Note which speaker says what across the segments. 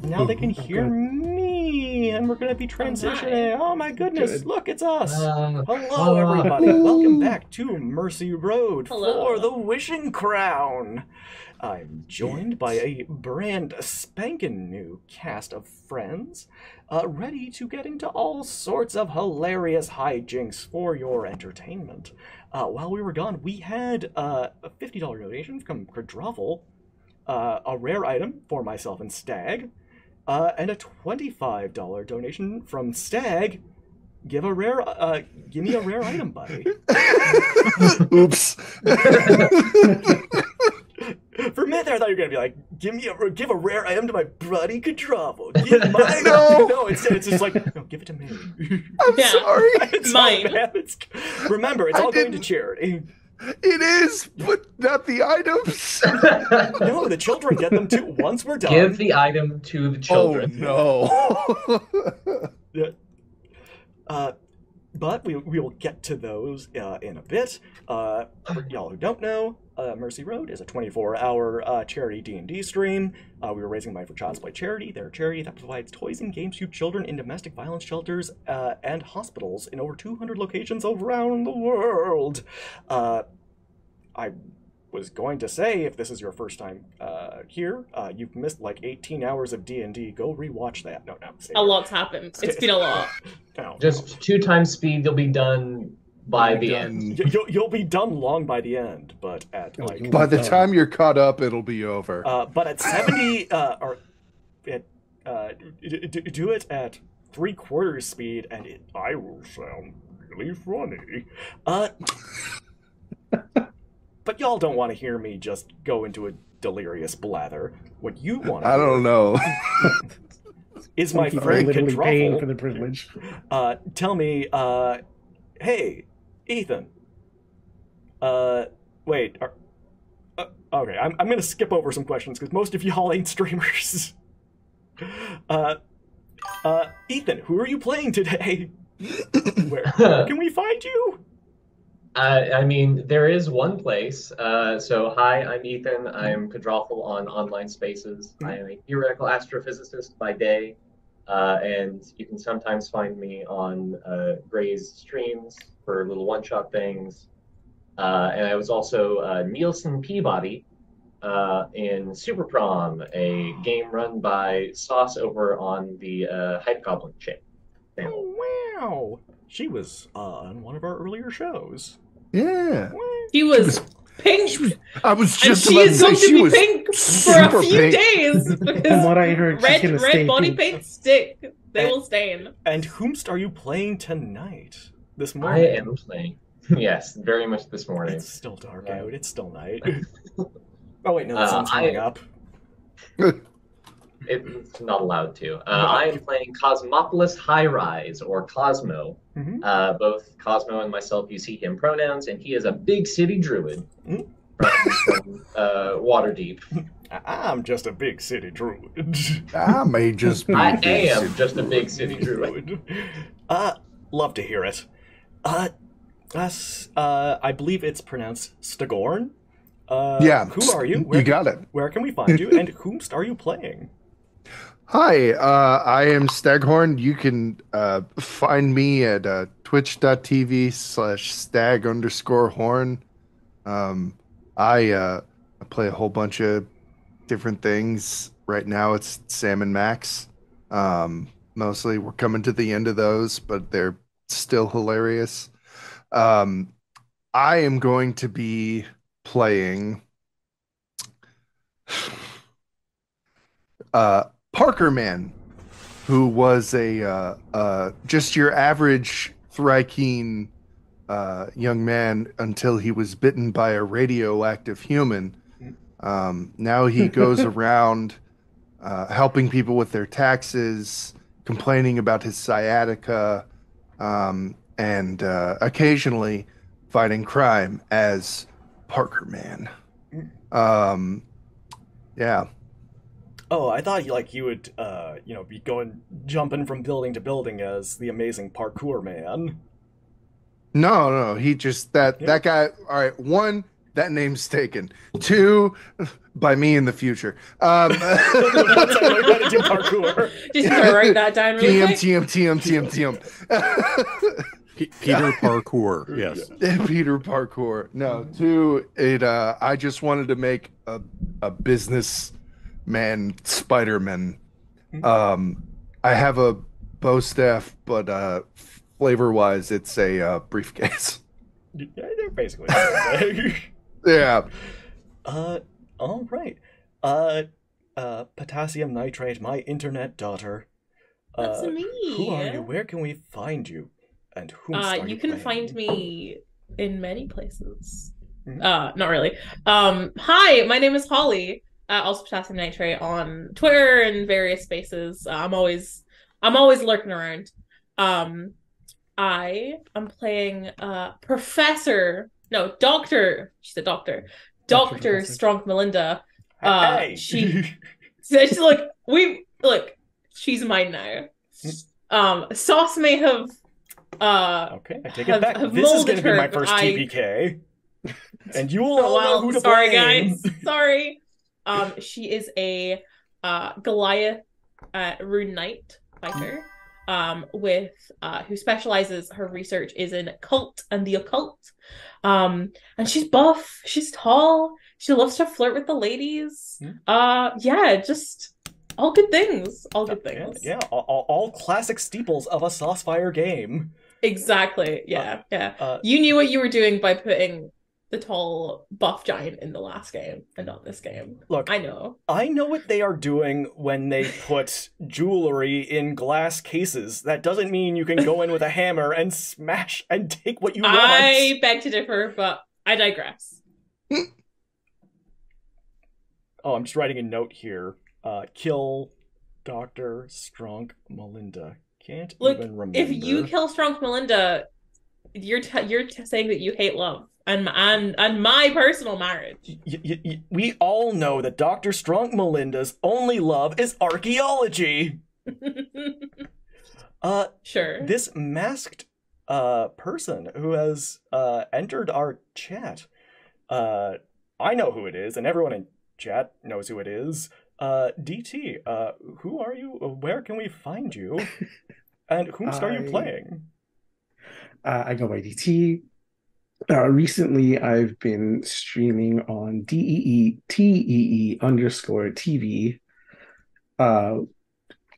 Speaker 1: Now they can hear me, and we're going to be transitioning. Oh my goodness, look, it's us. Hello, everybody. Welcome back to Mercy Road for the Wishing Crown. I'm joined by a brand spanking new cast of friends, ready to get into all sorts of hilarious hijinks for your entertainment. While we were gone, we had a $50 donation from Quadruffle, a rare item for myself and Stag, and a $25 donation from Stag. Give me a rare item, buddy.
Speaker 2: Oops.
Speaker 1: For a minute there, I thought you were gonna be like, give a rare item to my buddy Quadruffle. Give mine. No, it's just like, no, give it to me.
Speaker 2: I'm sorry.
Speaker 1: It's mine. Remember, it's all going to charity.
Speaker 2: It is, but not the items.
Speaker 1: No, the children get them too. Once we're done,
Speaker 3: give the item to the children.
Speaker 2: Oh
Speaker 1: no. But we will get to those in a bit. For y'all who don't know, Mercy Road is a 24-hour charity D&D stream. We were raising money for Child's Play Charity. They're a charity that provides toys and games to children in domestic violence shelters and hospitals in over 200 locations around the world. I was going to say, if this is your first time here, you've missed like 18 hours of D&D. Go rewatch that. No.
Speaker 4: A lot's happened. It's been a lot.
Speaker 3: Just 2 times speed, you'll be done by the end.
Speaker 1: You'll be done long by the end, but at like...
Speaker 2: By the time you're caught up, it'll be over.
Speaker 1: But at 70, do it at 3/4 speed, and I will sound really funny. But y'all don't want to hear me just go into a delirious blather. What you want to
Speaker 2: I don't know.
Speaker 1: is my friend Quadruffle
Speaker 5: paying for the privilege.
Speaker 1: Tell me, hey, Ethan. Wait. Okay, I'm going to skip over some questions because most of y'all ain't streamers. Ethan, who are you playing today? Where can we find you?
Speaker 3: I mean, there is one place. So, hi, I'm Ethan. I'm Quadruffle on Online Spaces. I am a theoretical astrophysicist by day, and you can sometimes find me on Gray's streams for little one-shot things. And I was also Nielsen Peabody in Super Prom, a game run by Sauce over on the Hype Goblin channel.
Speaker 1: Oh, wow. She was on one of our earlier shows.
Speaker 2: Yeah.
Speaker 4: She was pink.
Speaker 2: I was just
Speaker 4: she
Speaker 2: about
Speaker 4: is
Speaker 2: to
Speaker 4: going
Speaker 2: say
Speaker 4: to
Speaker 2: she
Speaker 4: be
Speaker 2: was
Speaker 4: pink for a few
Speaker 2: pink.
Speaker 4: days
Speaker 5: From
Speaker 4: because
Speaker 5: what I heard, she's gonna stay
Speaker 4: red body
Speaker 5: pink.
Speaker 4: paint stick. They will stain.
Speaker 1: And whomst are you playing tonight? This morning?
Speaker 3: I am playing. Yes, very much this morning.
Speaker 1: It's still dark out. It's still night. Oh, wait, no, the sun's coming up.
Speaker 3: It's not allowed to. I am playing Cosmopolis High Rise, or Cosmo. Both Cosmo and myself use he, him pronouns, and he is a big city druid from Waterdeep.
Speaker 1: I'm just a big city druid.
Speaker 2: I may just be.
Speaker 3: I am just a big city druid.
Speaker 1: Love to hear it. I believe it's pronounced Stagorn.
Speaker 2: Yeah.
Speaker 1: Who are you?
Speaker 2: You got it.
Speaker 1: Where can we find you? And whomst are you playing?
Speaker 2: Hi, I am Staghorn. You can find me at twitch.tv/stag_horn. I play a whole bunch of different things. Right now it's Sam and Max. Mostly we're coming to the end of those, but they're still hilarious. I am going to be playing Parker Man, who was a just your average Thrykean young man until he was bitten by a radioactive human. Now he goes around helping people with their taxes, complaining about his sciatica, and occasionally fighting crime as Parker Man. Yeah.
Speaker 1: Oh, I thought you would, be jumping from building to building as the amazing parkour man.
Speaker 2: No, he just that guy. All right, one, that name's taken. Two, by me in the future.
Speaker 1: That's how I got to do parkour.
Speaker 4: Just gonna write that down really quick.
Speaker 2: TM.
Speaker 6: Peter Parkour, yes.
Speaker 2: Peter Parkour. No, two, I just wanted to make a businessman Spider-Man. I have a bow staff, but flavor-wise, it's a briefcase.
Speaker 1: Yeah, they're basically the same thing.
Speaker 2: Yeah.
Speaker 1: All right. Potassium nitrate, my internet daughter.
Speaker 4: That's me.
Speaker 1: Who are you? Where can we find you? And whom are
Speaker 4: you can
Speaker 1: playing?
Speaker 4: find me in many places. Not really. Hi, my name is Holly. Also Potassium Nitrate on Twitter and various spaces. I'm always lurking around. I am playing Doctor. She's a doctor. Dr. Strong Melinda.
Speaker 1: Hey.
Speaker 4: She's she's mine now. Sauce may have
Speaker 1: okay, I take it back. This is going to be my first TPK. And you will all know who to
Speaker 4: sorry,
Speaker 1: blame.
Speaker 4: guys. Sorry. She is a Goliath Rune Knight fighter. Who specializes, her research is in cult and the occult. And she's buff, she's tall, she loves to flirt with the ladies. Just all good things. All good things.
Speaker 1: Yeah, all classic steeples of a Saucefire game.
Speaker 4: Exactly. Yeah. You knew what you were doing by putting the tall buff giant in the last game and not this game.
Speaker 1: Look,
Speaker 4: I know
Speaker 1: what they are doing when they put jewelry in glass cases. That doesn't mean you can go in with a hammer and smash and take what you want.
Speaker 4: I beg to differ, but I digress.
Speaker 1: Oh, I'm just writing a note here. Kill Dr. Strong Melinda. Can't even remember.
Speaker 4: If you kill Strong Melinda, you're saying that you hate love. And my personal marriage.
Speaker 1: We all know that Dr. Strong Melinda's only love is archaeology.
Speaker 4: Sure.
Speaker 1: This masked person who has entered our chat. I know who it is, and everyone in chat knows who it is. DT, who are you? Where can we find you? And whom are you playing?
Speaker 5: I go by DT. Recently, I've been streaming on DEETEE_TV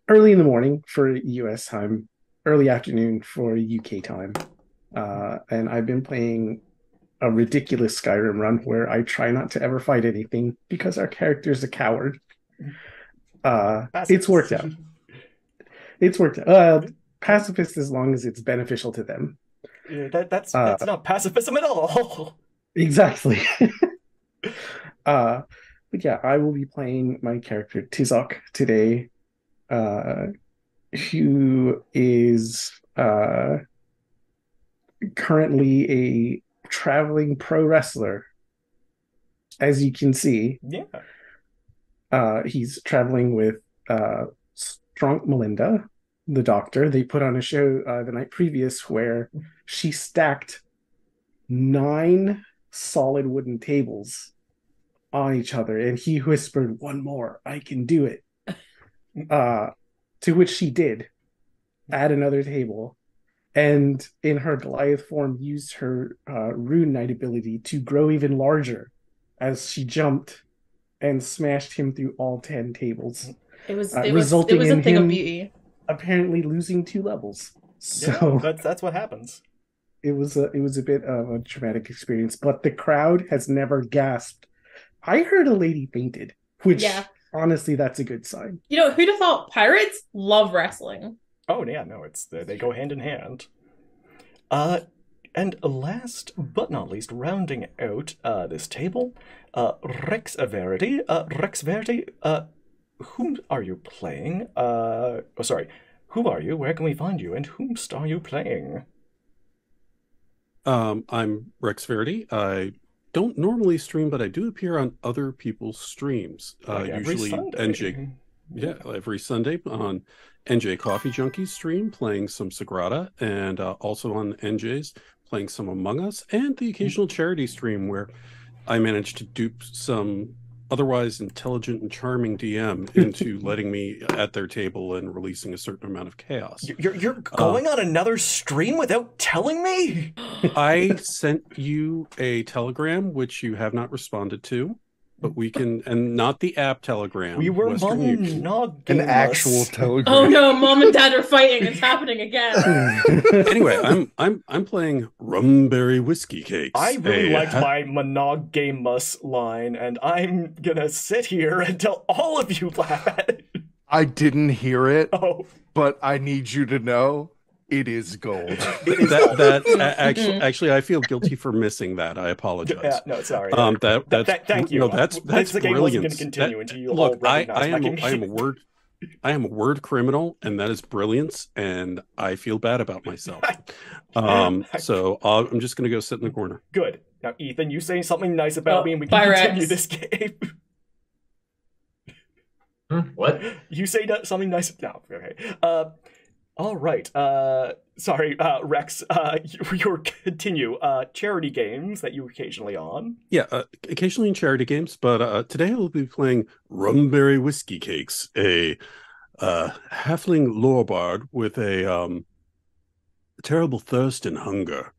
Speaker 5: early in the morning for US time, early afternoon for UK time. And I've been playing a ridiculous Skyrim run where I try not to ever fight anything because our character's a coward. It's worked out. Pacifist as long as it's beneficial to them.
Speaker 1: Yeah, that's not pacifism at all.
Speaker 5: Exactly. But yeah, I will be playing my character Tizok today, who is currently a traveling pro wrestler. As you can see, he's traveling with Strong Melinda, the doctor. They put on a show the night previous where she stacked 9 solid wooden tables on each other, and he whispered, "One more, I can do it." To which she did add another table, and in her Goliath form used her Rune Knight ability to grow even larger as she jumped and smashed him through all 10 tables.
Speaker 4: It was a thing of beauty.
Speaker 5: Apparently losing 2 levels. So
Speaker 1: that's what happens.
Speaker 5: It was a bit of a traumatic experience, but the crowd has never gasped. I heard a lady fainted, which honestly, that's a good sign.
Speaker 4: You know, who'd have thought pirates love wrestling?
Speaker 1: Oh yeah, no, they go hand in hand. And last but not least, rounding out this table, Rex Verity. Rex Verity, whom are you playing? Who are you? Where can we find you? And whom are you playing?
Speaker 6: I'm Rex Verity. I don't normally stream, but I do appear on other people's streams. Usually Sunday. NJ. Yeah, every Sunday on NJ Coffee Junkies stream, playing some Sagrada, and also on NJ's playing some Among Us, and the occasional charity stream where I managed to dupe some otherwise intelligent and charming DM into letting me at their table and releasing a certain amount of chaos.
Speaker 1: You're going on another stream without telling me?
Speaker 6: I sent you a telegram, which you have not responded to. But we can, and not the app Telegram.
Speaker 1: We were
Speaker 2: an actual Telegram.
Speaker 4: Oh no, Mom and Dad are fighting. It's happening again.
Speaker 6: Anyway, I'm playing Rumberry Whiskey Cakes.
Speaker 1: I really liked my monogamous line, and I'm gonna sit here until all of you laugh at it.
Speaker 2: I didn't hear it,
Speaker 1: oh.
Speaker 2: But I need you to know it is gold.
Speaker 6: Actually, I feel guilty for missing that. I apologize.
Speaker 1: Yeah, no, sorry.
Speaker 6: Thank you.
Speaker 1: No,
Speaker 6: that's
Speaker 1: the game wasn't going to continue until you all recognize
Speaker 6: I am a word criminal, and that is brilliance, and I feel bad about myself. So I'm just going to go sit in the corner.
Speaker 1: Good. Now, Ethan, you say something nice about me, and we can continue this game.
Speaker 3: What?
Speaker 1: You say something nice. No, okay. All right. Sorry, Rex. You continue. Charity games that you occasionally on.
Speaker 6: Yeah, occasionally in charity games, but today I will be playing Rumberry Whiskey Cakes, a halfling lorebard with a terrible thirst and hunger.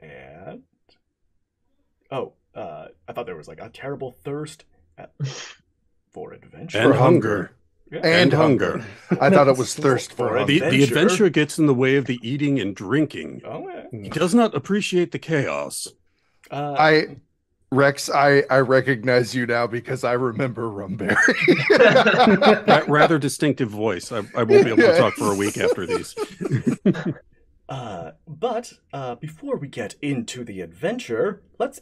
Speaker 1: And I thought there was like a terrible thirst for adventure
Speaker 6: and hunger.
Speaker 1: Yeah.
Speaker 2: And hunger. I thought it was thirst for hunger.
Speaker 6: The adventure gets in the way of the eating and drinking.
Speaker 1: Oh, yeah.
Speaker 6: He does not appreciate the chaos.
Speaker 2: Rex, I recognize you now because I remember Rumberry.
Speaker 6: Rather distinctive voice. I won't be able to talk for a week after these.
Speaker 1: But before we get into the adventure, let's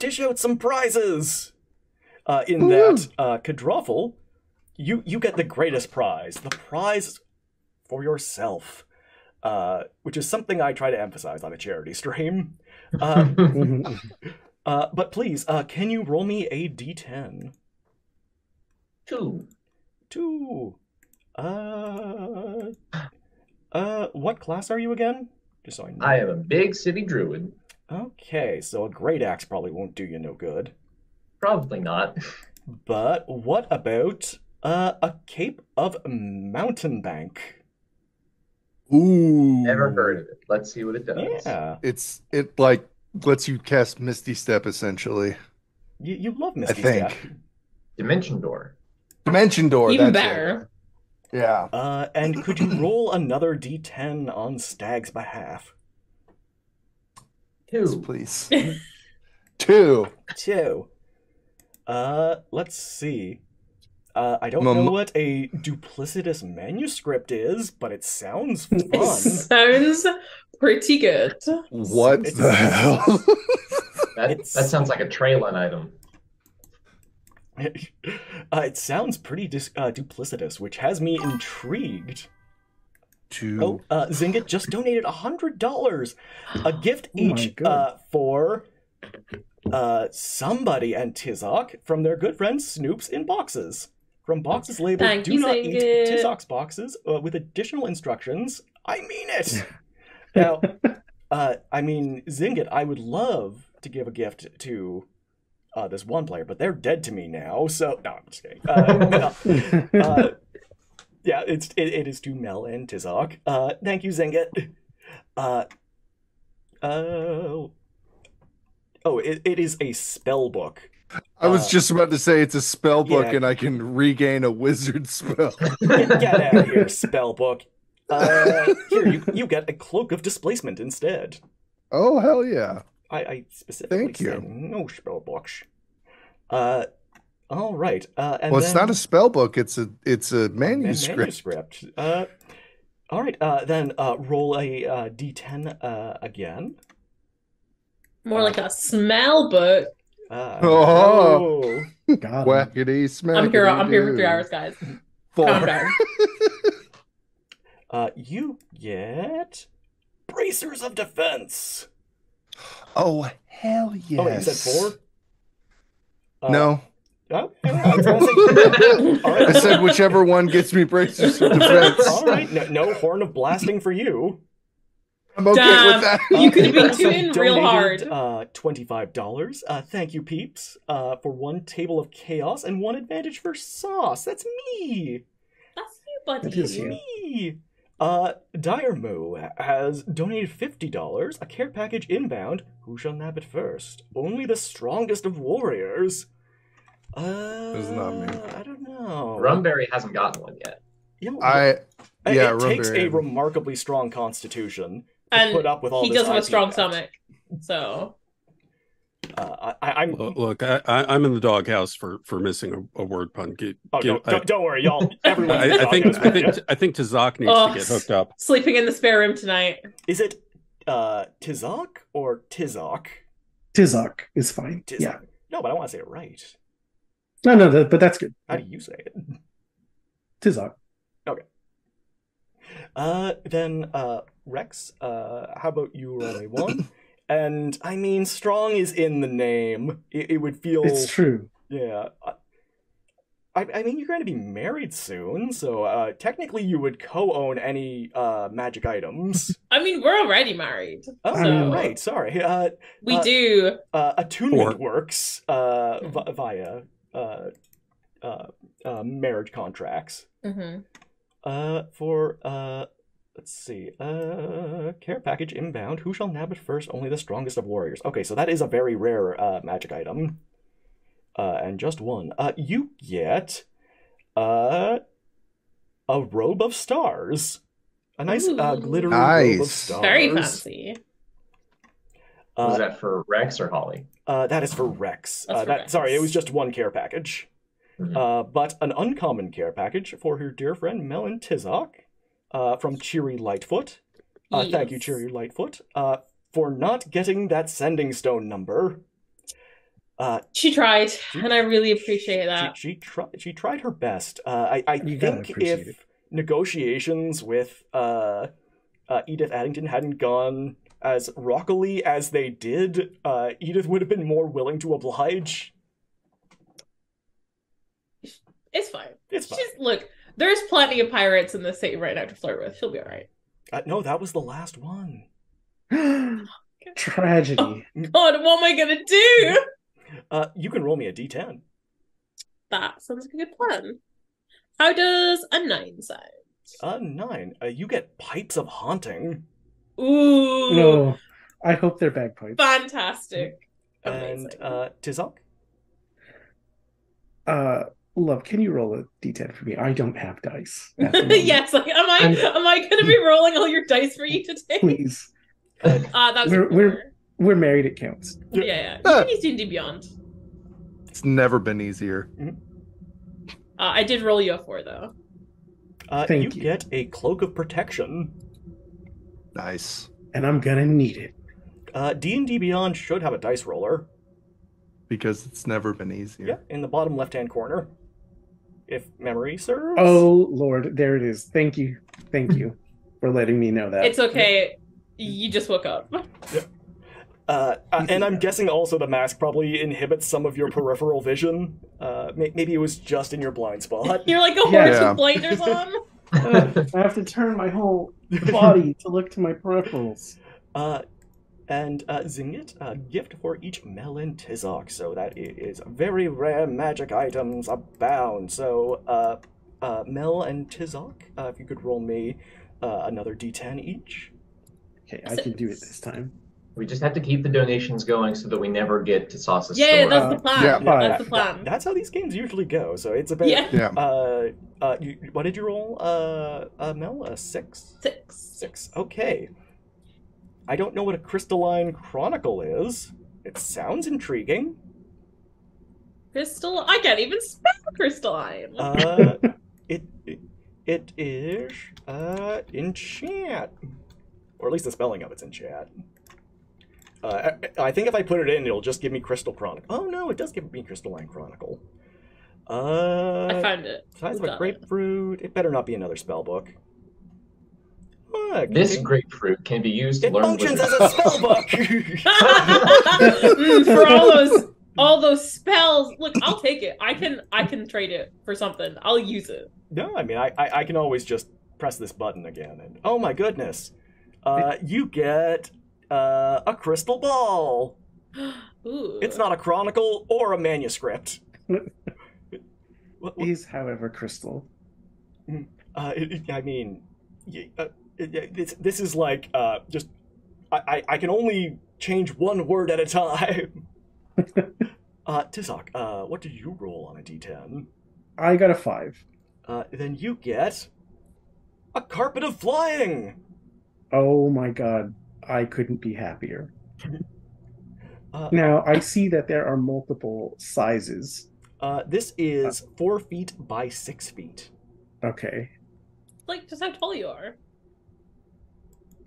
Speaker 1: dish out some prizes. In that, Kadroffel, you get the greatest prize, the prize for yourself, which is something I try to emphasize on a charity stream. But please, can you roll me a d10?
Speaker 3: 2.
Speaker 1: What class are you again? Just so I know.
Speaker 3: I am a big city druid.
Speaker 1: Okay, so a great axe probably won't do you no good.
Speaker 3: Probably not.
Speaker 1: But what about a Cape of Mountebank?
Speaker 2: Ooh.
Speaker 3: Never heard of it. Let's see what it does.
Speaker 1: Yeah.
Speaker 2: It like lets you cast Misty Step essentially.
Speaker 1: You love Misty
Speaker 2: Step.
Speaker 3: Dimension Door.
Speaker 2: Dimension Door.
Speaker 4: Even
Speaker 2: that's
Speaker 4: better.
Speaker 2: It. Yeah.
Speaker 1: And could you roll another d10 on Stag's behalf?
Speaker 3: 2.
Speaker 2: Please. 2.
Speaker 1: Let's see. I don't know what a duplicitous manuscript is, but it sounds fun.
Speaker 4: It sounds pretty good.
Speaker 2: What the hell?
Speaker 3: That sounds like a Traylon item.
Speaker 1: It sounds pretty duplicitous, which has me intrigued. Zingit just donated $100, a gift each for somebody and Tizok from their good friend Snoops in boxes. From boxes labeled "Do not eat Tizok's boxes" with additional instructions. I mean it. Now, I mean, Zingit, I would love to give a gift to this one player, but they're dead to me now. So no, I'm just kidding. Yeah, it is to Mel and Tizok. Thank you, Zingit. It is a spell book.
Speaker 2: I was just about to say it's a spell book, and I can regain a wizard spell.
Speaker 1: Get out of here, spell book. Here, you get a Cloak of Displacement instead.
Speaker 2: Oh, hell yeah.
Speaker 1: I specifically said no spell books. All right. And
Speaker 2: it's not a spell book, it's a manuscript.
Speaker 1: All right, then roll a d10 again.
Speaker 4: More like a smell book.
Speaker 1: God.
Speaker 2: Whackity smack.
Speaker 4: I'm here for 3 hours, guys.
Speaker 2: 4.
Speaker 4: Calm down.
Speaker 1: You get Bracers of Defense.
Speaker 2: Oh, hell yes.
Speaker 1: Oh, wait, you said 4?
Speaker 2: No.
Speaker 1: Oh,
Speaker 2: I said whichever one gets me Bracers of Defense.
Speaker 1: All right, no Horn of Blasting for you.
Speaker 2: I'm okay
Speaker 4: Damn.
Speaker 2: with that.
Speaker 4: You could be
Speaker 1: also
Speaker 4: tuned real hard.
Speaker 1: $25. Thank you, peeps, for 1 table of chaos and 1 advantage for sauce. That's me.
Speaker 4: That's you, buddy.
Speaker 5: That is you.
Speaker 1: Me. Dire Moo has donated $50. A care package inbound. Who shall nab it first? Only the strongest of warriors.
Speaker 2: It's not me.
Speaker 1: I don't know.
Speaker 3: Rumberry hasn't gotten one yet.
Speaker 1: It takes a remarkably strong constitution to
Speaker 4: And
Speaker 1: put up with all
Speaker 4: he
Speaker 1: this
Speaker 4: does have a
Speaker 1: IP
Speaker 4: strong
Speaker 1: debt.
Speaker 4: stomach. So
Speaker 1: I'm.
Speaker 6: Look, I'm in the doghouse for missing a word pun.
Speaker 1: Don't worry, y'all. Everyone.
Speaker 6: I think Tazak needs to get hooked up.
Speaker 4: sleeping in the spare room tonight.
Speaker 1: Is it Tizak or Tizok?
Speaker 5: Tizok is fine.
Speaker 1: Tizok.
Speaker 5: Yeah.
Speaker 1: No, but I want to say it right.
Speaker 5: No, but that's good.
Speaker 1: How do you say it?
Speaker 5: Tizok.
Speaker 1: Then Rex, how about you roll me 1? And I mean, strong is in the name. It would feel.
Speaker 5: It's true.
Speaker 1: Yeah. I mean, you're going to be married soon, so technically you would co-own any magic items.
Speaker 4: I mean, we're already married.
Speaker 1: Oh,
Speaker 4: So-
Speaker 1: right. Sorry.
Speaker 4: We do.
Speaker 1: Attunement works via marriage contracts.
Speaker 4: Mm-hmm.
Speaker 1: For let's see, care package inbound. Who shall nab it first? Only the strongest of warriors. Okay, so that is a very rare magic item. And just 1. You get a robe of stars. A nice
Speaker 4: Ooh.
Speaker 1: glittery robe of
Speaker 2: Nice.
Speaker 1: stars.
Speaker 4: Very fancy.
Speaker 3: Was that for Rex or Holly?
Speaker 1: That is for Rex.
Speaker 4: That's for Rex.
Speaker 1: Sorry, it was just 1 care package.
Speaker 3: Mhm.
Speaker 1: But an uncommon care package for her dear friend Melon Tizok from Cheery Lightfoot. Thank you,
Speaker 4: Yes.
Speaker 1: Cheery Lightfoot, for not getting that sending stone number.
Speaker 4: She tried, and I really appreciate that.
Speaker 1: She tried her best. I
Speaker 5: You gotta
Speaker 1: think
Speaker 5: appreciate
Speaker 1: if
Speaker 5: it.
Speaker 1: negotiations with Edith Addington hadn't gone as rockily as they did, Edith would have been more willing to oblige.
Speaker 4: It's fine.
Speaker 1: It's fine.
Speaker 4: Look, there's plenty of pirates in the city right now to flirt with. She'll be all right.
Speaker 1: No, that was the last one.
Speaker 5: Tragedy.
Speaker 4: God, what am I gonna do?
Speaker 1: You can roll me a d10.
Speaker 4: That sounds like a good plan. How does a 9 sound?
Speaker 1: A 9. You get Pipes of Haunting.
Speaker 4: Ooh,
Speaker 5: No, I hope they're bagpipes.
Speaker 4: fantastic.
Speaker 1: And
Speaker 4: Amazing.
Speaker 1: Tizok?
Speaker 5: Love, can you roll a d10 for me? I don't have dice. at the moment.
Speaker 4: Yes, like am I gonna be rolling all your dice for you today?
Speaker 5: Please.
Speaker 4: That was
Speaker 5: We're married, it counts.
Speaker 4: yeah. You can use D&D Beyond.
Speaker 2: It's never been easier.
Speaker 4: I did roll you a 4 though.
Speaker 5: Thank
Speaker 1: you
Speaker 5: you.
Speaker 1: get a Cloak of Protection.
Speaker 2: Nice.
Speaker 5: And I'm gonna need it.
Speaker 1: D&D Beyond should have a dice roller.
Speaker 2: Because it's never been easier.
Speaker 1: Yeah, in the bottom left-hand corner. If memory serves.
Speaker 5: Oh Lord, there it is. Thank you for letting me know that.
Speaker 4: It's okay. You just woke up.
Speaker 1: And I'm guessing also the mask probably inhibits some of your peripheral vision. Maybe it was just in your blind spot.
Speaker 4: You're like a horse
Speaker 2: Yeah.
Speaker 4: with blinders on.
Speaker 5: I have to turn my whole body to look to my peripherals.
Speaker 1: And Zingit, a gift for each Mel and Tizok. So that is very rare magic items abound. So, Mel and Tizok, if you could roll me another d10 each.
Speaker 5: Okay, I can do it this time.
Speaker 3: We just have to keep the donations going so that we never get to Sauce's
Speaker 4: Yeah,
Speaker 3: store.
Speaker 4: that's the plan.
Speaker 2: yeah,
Speaker 4: That's the plan.
Speaker 1: That's how these games usually go. So it's a bit.
Speaker 4: Yeah.
Speaker 2: Yeah.
Speaker 1: What did you roll, Mel? A 6?
Speaker 4: 6.
Speaker 1: 6. Okay. I don't know what a crystalline chronicle is. It sounds intriguing.
Speaker 4: Crystal. I can't even spell crystalline.
Speaker 1: It is in chat, or at least the spelling of it's in chat. I think if I put it in, it'll just give me Crystal Chronicle. Oh no, it does give me Crystalline Chronicle.
Speaker 4: I found it.
Speaker 1: Size of
Speaker 4: We
Speaker 1: a
Speaker 4: got
Speaker 1: grapefruit. It better not be another spell book.
Speaker 3: This grapefruit can be used to
Speaker 1: It
Speaker 3: learn
Speaker 1: functions as
Speaker 3: wizardry.
Speaker 1: a spell book.
Speaker 4: For all those spells. Look, I'll take it. I can trade it for something. I'll use it.
Speaker 1: No, I mean I can always just press this button again, and oh my goodness, You get a crystal ball.
Speaker 4: Ooh.
Speaker 1: It's not a chronicle or a manuscript.
Speaker 5: Is, however, crystal.
Speaker 1: I mean, this is like just I can only change one word at a time. Tizok, what did you roll on a D10?
Speaker 5: I got a 5.
Speaker 1: Then you get a carpet of flying.
Speaker 5: Oh my god, I couldn't be happier. Now, I see that there are multiple sizes.
Speaker 1: This is 4 feet by 6 feet.
Speaker 5: Okay.
Speaker 4: Like, just how tall you are.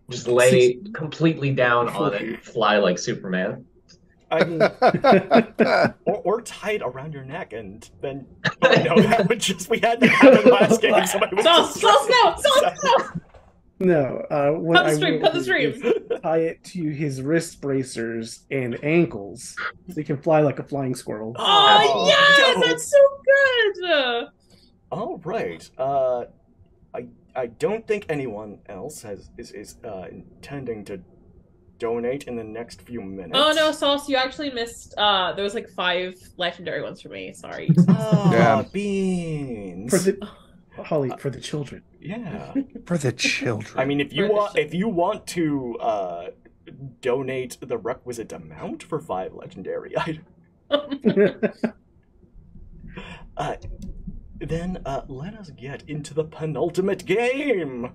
Speaker 3: Just lay completely down on it and fly like Superman.
Speaker 1: I mean, or tie it around your neck, and then that would just we had to have it last game. Somebody was
Speaker 5: No, what
Speaker 4: cut the stream.
Speaker 5: Is tie it to his wrist bracers and ankles so he can fly like a flying squirrel.
Speaker 4: Oh yeah, that's so good.
Speaker 1: All right. I don't think anyone else is intending to donate in the next few minutes.
Speaker 4: Oh no, Sauce, you actually missed. There was like 5 legendary ones for me. Sorry.
Speaker 1: Beans.
Speaker 5: For the Holly, for the children.
Speaker 1: Yeah.
Speaker 2: For the children.
Speaker 1: I mean, if you want to donate the requisite amount for 5 legendary items, then let us get into the penultimate game.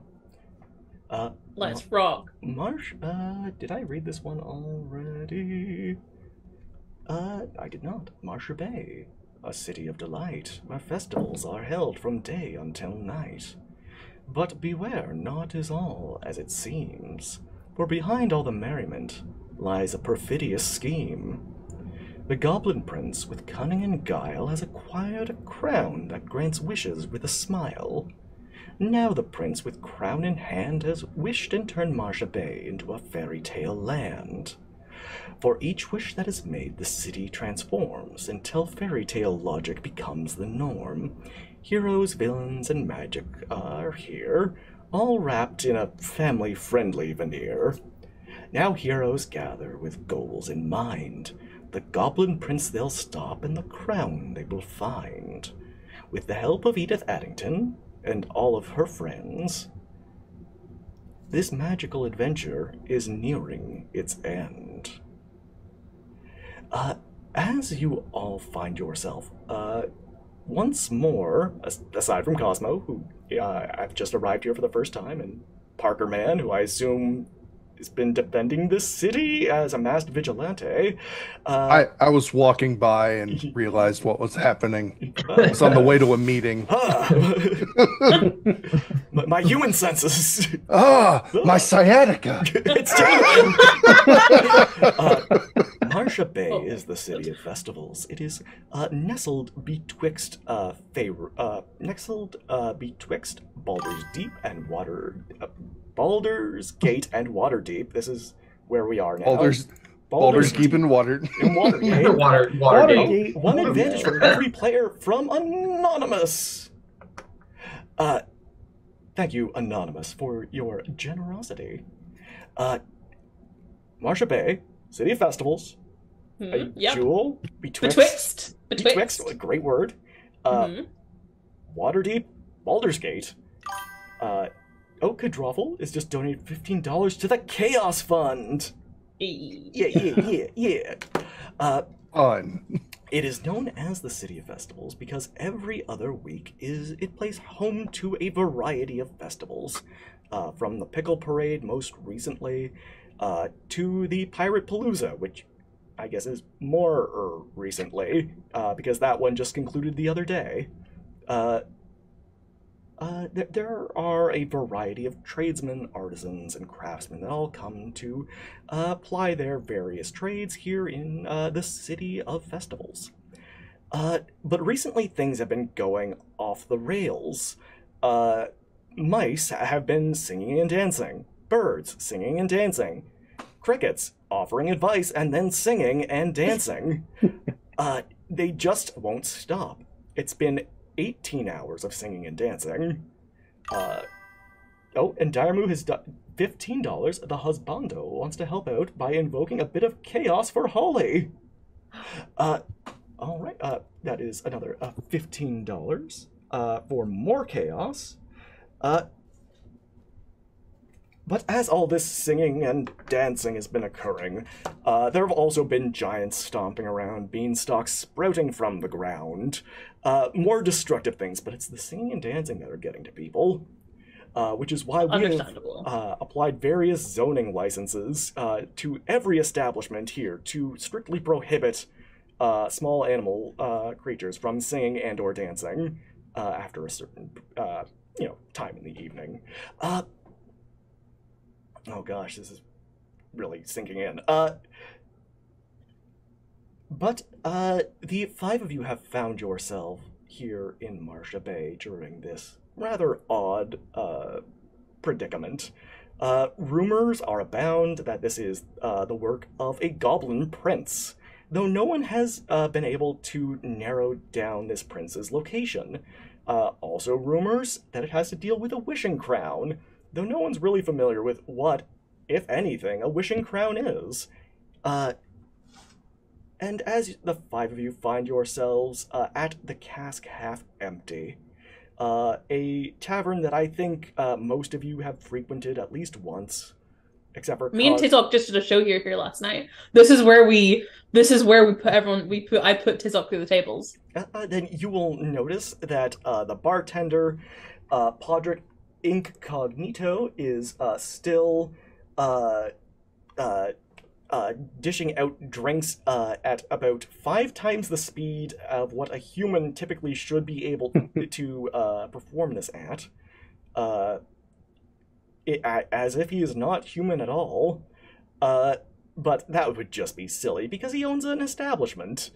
Speaker 4: Let's rock.
Speaker 1: Marsh, did I read this one already? I did not. Marsha Bay, a city of delight, where festivals are held from day until night. But beware, naught is all as it seems, for behind all the merriment lies a perfidious scheme. The Goblin Prince, with cunning and guile, has acquired a crown that grants wishes with a smile. Now the prince, with crown in hand, has wished and turned Marsha Bay into a fairy tale land. For each wish that is made, the city transforms, until fairy tale logic becomes the norm. Heroes, villains, and magic are here, all wrapped in a family-friendly veneer. Now heroes gather with goals in mind. The Goblin Prince they'll stop, and the crown they will find. With the help of Edith Addington and all of her friends, this magical adventure is nearing its end. As you all find yourself, once more, aside from Cosmo, who I've just arrived here for the first time, and Parker Man, who I assume has been defending this city as a masked vigilante.
Speaker 2: I was walking by and realized what was happening. I was on the way to a meeting.
Speaker 1: My human senses.
Speaker 2: My sciatica.
Speaker 1: It's Marsha Bay is the city of festivals. It is nestled betwixt Baldur's Deep and Baldur's Gate and Waterdeep. This is where we are now.
Speaker 2: Baldur's Deep and Watergate.
Speaker 3: Watergate.
Speaker 1: One advantage for every player from Anonymous. Thank you, Anonymous, for your generosity. Marsha Bay, City of Festivals, a jewel betwixt, a great word. Waterdeep, Baldur's Gate. Kadroffel is just donated $15 to the Chaos Fund. Yeah.
Speaker 2: Fun.
Speaker 1: It is known as the City of Festivals because every other week it plays home to a variety of festivals, from the Pickle Parade most recently, to the Pirate Palooza, which I guess is more recently, because that one just concluded the other day. There are a variety of tradesmen, artisans, and craftsmen that all come to ply their various trades here in the City of Festivals. But recently things have been going off the rails. Mice have been singing and dancing. Birds singing and dancing. Crickets offering advice and then singing and dancing. They just won't stop. It's been 18 hours of singing and dancing. Oh, and Diarmu has $15. The husbando wants to help out by invoking a bit of chaos for Holly. All right. That is another $15 for more chaos. But as all this singing and dancing has been occurring, there have also been giants stomping around, beanstalks sprouting from the ground, more destructive things, but it's the singing and dancing that are getting to people, which is why we have applied various zoning licenses to every establishment here to strictly prohibit small animal creatures from singing and or dancing after a certain time in the evening. Oh gosh, this is really sinking in. But the five of you have found yourself here in Marcia Bay during this rather odd predicament. Rumors are abound that this is the work of a goblin prince, though no one has been able to narrow down this prince's location. Also rumors that it has to deal with a wishing crown, though no one's really familiar with what, if anything, a wishing crown is. And as the five of you find yourselves at the Cask Half Empty, a tavern that I think most of you have frequented at least once, except for
Speaker 4: me and Tizok just did a show here last night. This is where we put everyone. I put Tizok through the tables.
Speaker 1: Then you will notice that the bartender, Podrick Incognito, is still dishing out drinks at about 5 times the speed of what a human typically should be able to perform this at. As if he is not human at all. But that would just be silly, because he owns an establishment.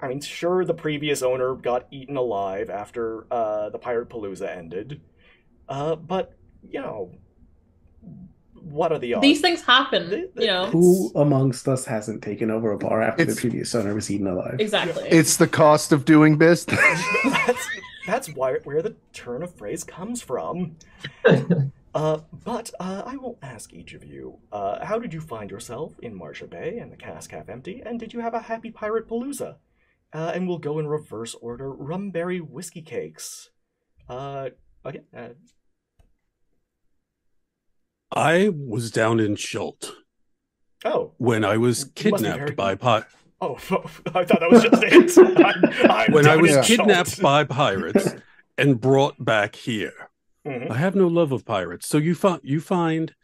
Speaker 1: I mean, sure, the previous owner got eaten alive after the Pirate Palooza ended. But, what are the odds?
Speaker 4: These things happen,
Speaker 5: Who amongst us hasn't taken over a bar after the previous owner was eaten alive?
Speaker 4: Exactly.
Speaker 2: It's the cost of doing business.
Speaker 1: That's where the turn of phrase comes from. But I will ask each of you, how did you find yourself in Marcia Bay and the Cask Half Empty, and did you have a happy Pirate Palooza? And we'll go in reverse order. Rumberry Whiskey Cakes. Okay.
Speaker 6: I was down in Schult.
Speaker 1: Oh.
Speaker 6: When I was kidnapped by
Speaker 1: Oh, I thought that was just it.
Speaker 6: When I was kidnapped by pirates and brought back here.
Speaker 1: Mm-hmm.
Speaker 6: I have no love of pirates. So you find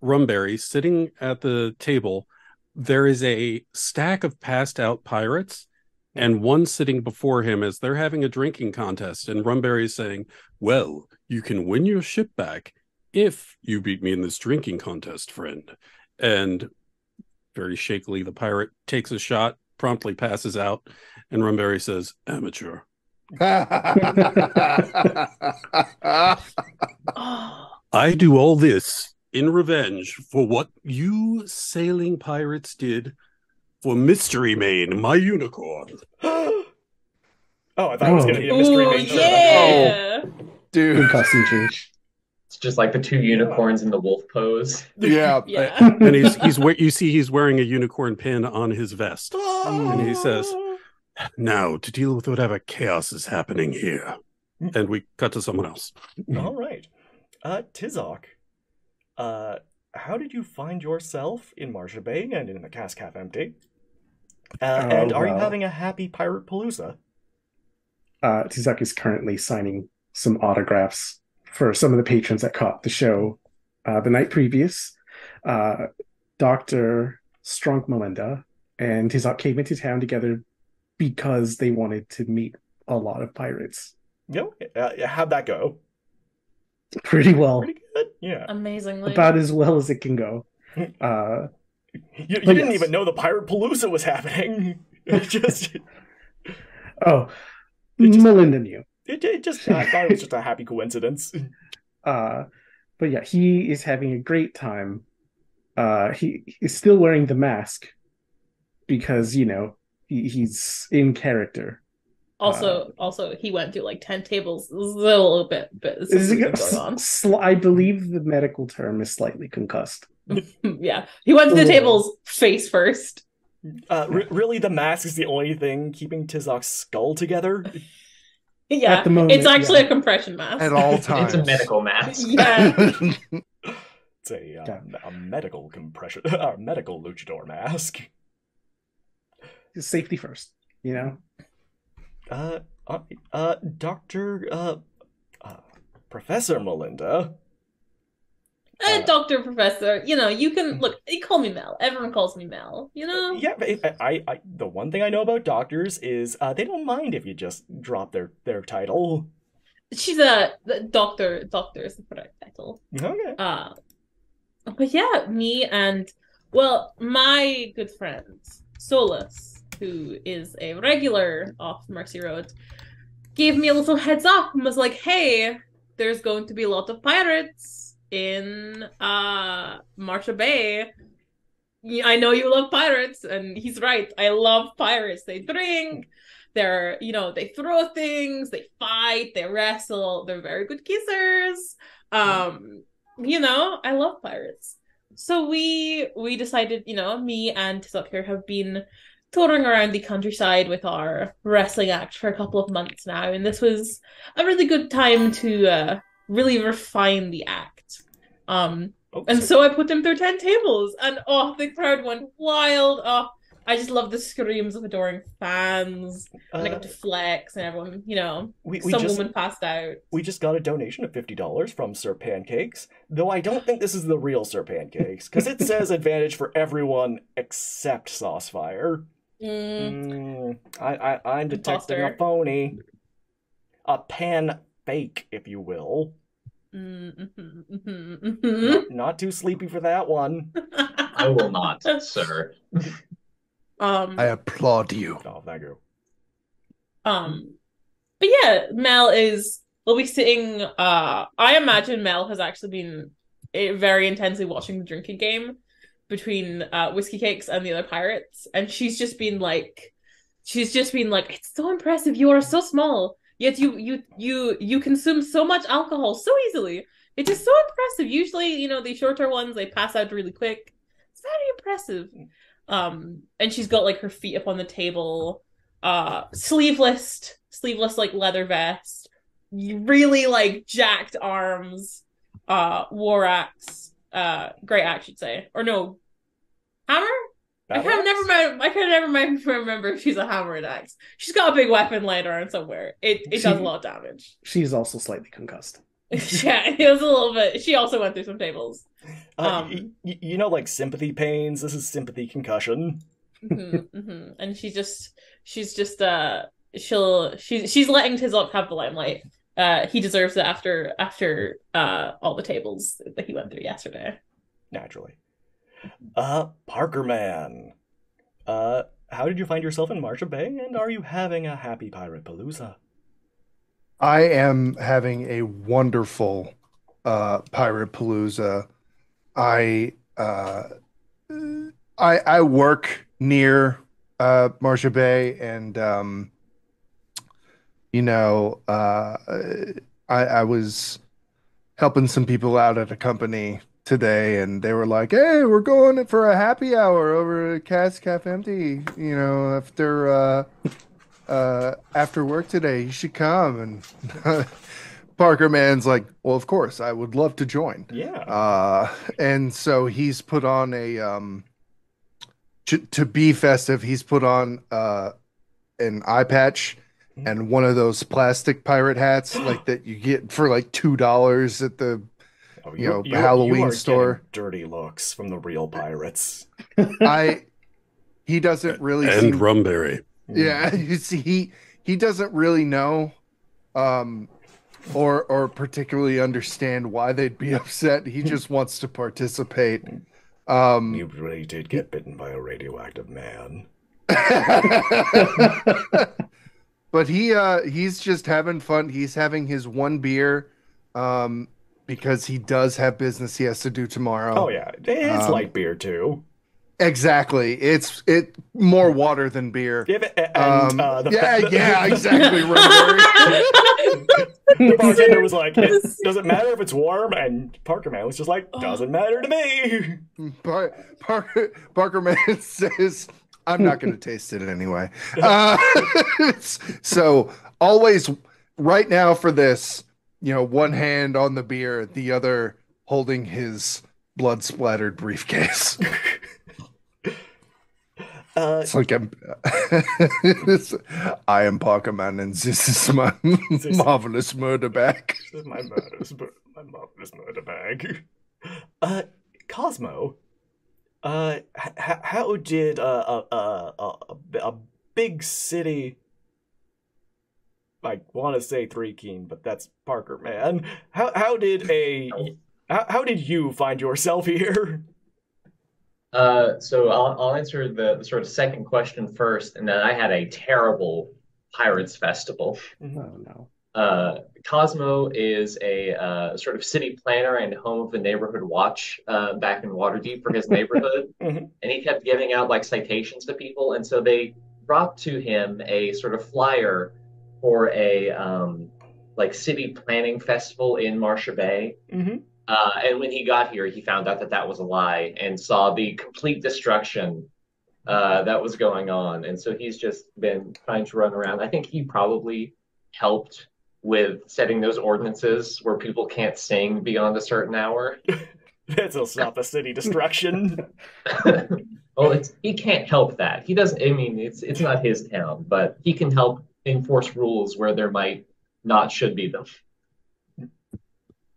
Speaker 6: Rumberry sitting at the table. There is a stack of passed out pirates and one sitting before him as they're having a drinking contest. And Rumberry is saying, well, you can win your ship back if you beat me in this drinking contest, friend. And very shakily, the pirate takes a shot, promptly passes out, and Rumberry says, amateur. I do all this in revenge for what you sailing pirates did for Mystery Main, my unicorn.
Speaker 1: Oh, I thought it was going to be a Mystery Main.
Speaker 4: Yeah.
Speaker 2: Oh, dude.
Speaker 5: Good costume change.
Speaker 3: It's just like the 2 unicorns in the wolf pose.
Speaker 1: Yeah.
Speaker 6: And he's wearing a unicorn pin on his vest. And he says, now to deal with whatever chaos is happening here. And we cut to someone else.
Speaker 1: All right. Tizok, how did you find yourself in Marcia Bay and in the Cask Half Empty? And are you having a happy Pirate Palooza?
Speaker 5: Tizok is currently signing some autographs for some of the patrons that caught the show the night previous. Dr. Strunk Melinda and Tizok came into town together because they wanted to meet a lot of pirates.
Speaker 1: How'd that go?
Speaker 5: Pretty well.
Speaker 1: Pretty good, yeah.
Speaker 4: Amazingly.
Speaker 5: About as well as it can go.
Speaker 1: You didn't even know the Pirate Palooza was happening.
Speaker 5: Melinda knew.
Speaker 1: I thought it was just a happy coincidence.
Speaker 5: But yeah, he is having a great time. He is still wearing the mask because, he's in character.
Speaker 4: Also, he went through like 10 tables. A little bit going on.
Speaker 5: I believe the medical term is slightly concussed.
Speaker 4: Yeah, he went to the tables face first.
Speaker 1: Really, the mask is the only thing keeping Tizok's skull together?
Speaker 4: Yeah, at the moment, it's actually a compression mask.
Speaker 2: At all times.
Speaker 3: It's a medical mask.
Speaker 4: Yeah.
Speaker 1: It's a medical compression, a medical luchador mask.
Speaker 5: Safety first, you know?
Speaker 1: Professor Melinda.
Speaker 4: Dr. Professor, you know, you can look, they call me Mel. Everyone calls me Mel, you know?
Speaker 1: Yeah, I the one thing I know about doctors is they don't mind if you just drop their title.
Speaker 4: She's a doctor is the correct title.
Speaker 1: Okay.
Speaker 4: But yeah, me and, well, my good friend, Solus, who is a regular off Mercy Road, gave me a little heads up and was like, hey, there's going to be a lot of pirates in Marcia Bay. I know you love pirates, and he's right. I love pirates. They drink, they throw things, they fight, they wrestle, they're very good kissers. I love pirates. So we decided, me and Tizok here have been touring around the countryside with our wrestling act for a couple of months now, and this was a really good time to really refine the act. So I put them through 10 tables, and the crowd went wild. I just love the screams of adoring fans, and I got to flex, and everyone, some woman passed out.
Speaker 1: We just got a donation of $50 from Sir Pancakes, though I don't think this is the real Sir Pancakes, because it says advantage for everyone except Saucefire. I'm detecting a phony. A pan fake, if you will. Not too sleepy for that one.
Speaker 3: I will not, sir.
Speaker 2: I applaud you.
Speaker 1: Oh, thank you.
Speaker 4: But yeah, Mel will be sitting. I imagine Mel has actually been very intensely watching the drinking game between Whiskey Cakes and the other pirates, and she's just been like, it's so impressive. You are so small, yet you consume so much alcohol so easily. It's just so impressive. Usually, the shorter ones, they pass out really quick. It's very impressive. And she's got like her feet up on the table, sleeveless like leather vest, really like jacked arms, war axe, great axe, should say, or no, hammer. I can never remember if she's a hammer or axe. She's got a big weapon later on somewhere. It does a lot of damage.
Speaker 5: She's also slightly concussed.
Speaker 4: Yeah, it was a little bit. She also went through some tables.
Speaker 1: Like sympathy pains. This is sympathy concussion.
Speaker 4: And she's letting Tizok have the limelight. He deserves it after all the tables that he went through yesterday.
Speaker 1: Naturally. Parker Man. How did you find yourself in Marcia Bay, and are you having a happy pirate palooza?
Speaker 2: I am having a wonderful pirate palooza. I work near Marcia Bay, and I was helping some people out at a company today, and they were like, "Hey, we're going for a happy hour over at Cat's Cafe Empty. After work today, you should come." And Parker Man's like, "Well, of course, I would love to join."
Speaker 1: Yeah.
Speaker 2: And so he's put on a to be festive, he's put on an eye patch and one of those plastic pirate hats like that you get for like $2 at the Halloween store.
Speaker 1: Dirty looks from the real pirates.
Speaker 2: He doesn't really
Speaker 6: and Rumberry.
Speaker 2: Yeah, you see, he doesn't really know, or particularly understand why they'd be upset. He just wants to participate.
Speaker 1: You really did get bitten by a radioactive man.
Speaker 2: But he's just having fun. He's having his one beer, because he does have business he has to do tomorrow.
Speaker 1: Oh yeah, it's light beer too.
Speaker 2: Exactly. It's more water than beer.
Speaker 1: Yeah, and,
Speaker 2: exactly.
Speaker 1: The bartender was like, "Does it matter if it's warm?" And Parker Man was just like, "Doesn't matter to me."
Speaker 2: Parker Man says, "I'm not going to taste it anyway." So always, right now for this, one hand on the beer, the other holding his blood-splattered briefcase. It's like I am Parker Man, and this is my marvelous murder bag.
Speaker 1: My marvelous murder bag. Cosmo, how did a big city? I want to say Three Keen, but that's Parker Man. How did you find yourself here?
Speaker 3: So I'll answer the sort of second question first, and then I had a terrible Pirates Festival.
Speaker 5: Oh no.
Speaker 3: Cosmo is a sort of city planner and home of the Neighborhood Watch back in Waterdeep for his neighborhood. And he kept giving out like citations to people, and so they brought to him a sort of flyer for a like city planning festival in Marcia Bay. And when he got here, he found out that was a lie and saw the complete destruction that was going on. And so he's just been trying to run around. I think he probably helped with setting those ordinances where people can't sing beyond a certain hour.
Speaker 1: That'll stop the city destruction.
Speaker 3: Well, he can't help that. He doesn't. I mean, it's not his town, but he can help enforce rules where there should be them.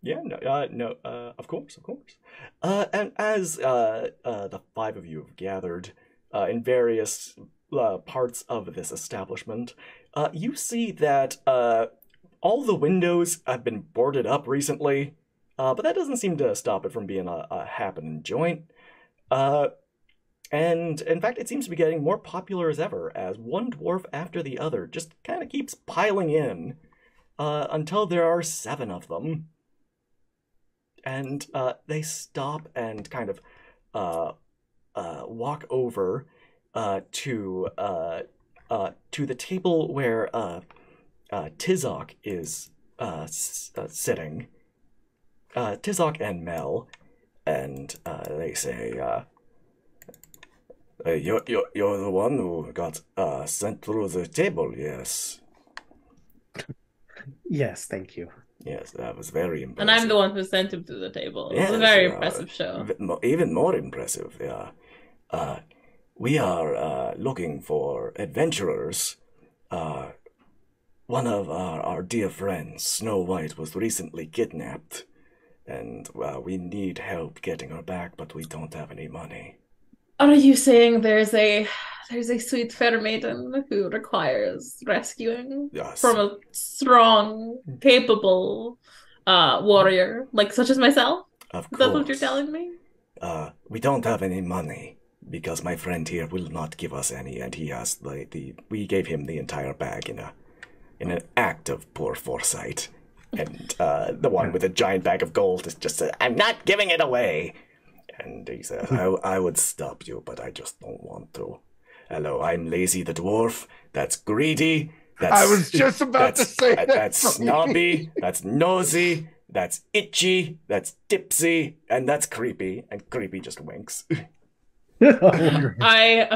Speaker 1: Yeah, of course. And as the five of you have gathered in various parts of this establishment, you see that all the windows have been boarded up recently, but that doesn't seem to stop it from being a happening joint. And in fact, it seems to be getting more popular as ever, as one dwarf after the other just kind of keeps piling in until there are 7 of them. And they stop and kind of walk over to the table where Tizok is sitting. Tizok and Mel, and they say, "You're the one who got sent through the table, yes."
Speaker 5: Yes, thank you.
Speaker 1: Yes, that was very impressive.
Speaker 4: And I'm the one who sent him to the table. It was a very impressive show.
Speaker 1: Even more impressive, yeah. We are looking for adventurers. One of our dear friends, Snow White, was recently kidnapped. And we need help getting her back, but we don't have any money.
Speaker 4: Are you saying there's a sweet fair maiden who requires rescuing from a strong, capable warrior, like such as myself?
Speaker 1: Of course.
Speaker 4: Is that what you're telling me?
Speaker 1: We don't have any money because my friend here will not give us any, and he has we gave him the entire bag in an act of poor foresight. And the one with a giant bag of gold just said, "I'm not giving it away." And he says, I would stop you, but I just don't want to. Hello, I'm Lazy the Dwarf. That's Greedy.
Speaker 2: I was just about to say that.
Speaker 1: That's Snobby. That's Nosy. That's Itchy. That's Tipsy. And that's Creepy. And Creepy just winks.
Speaker 4: I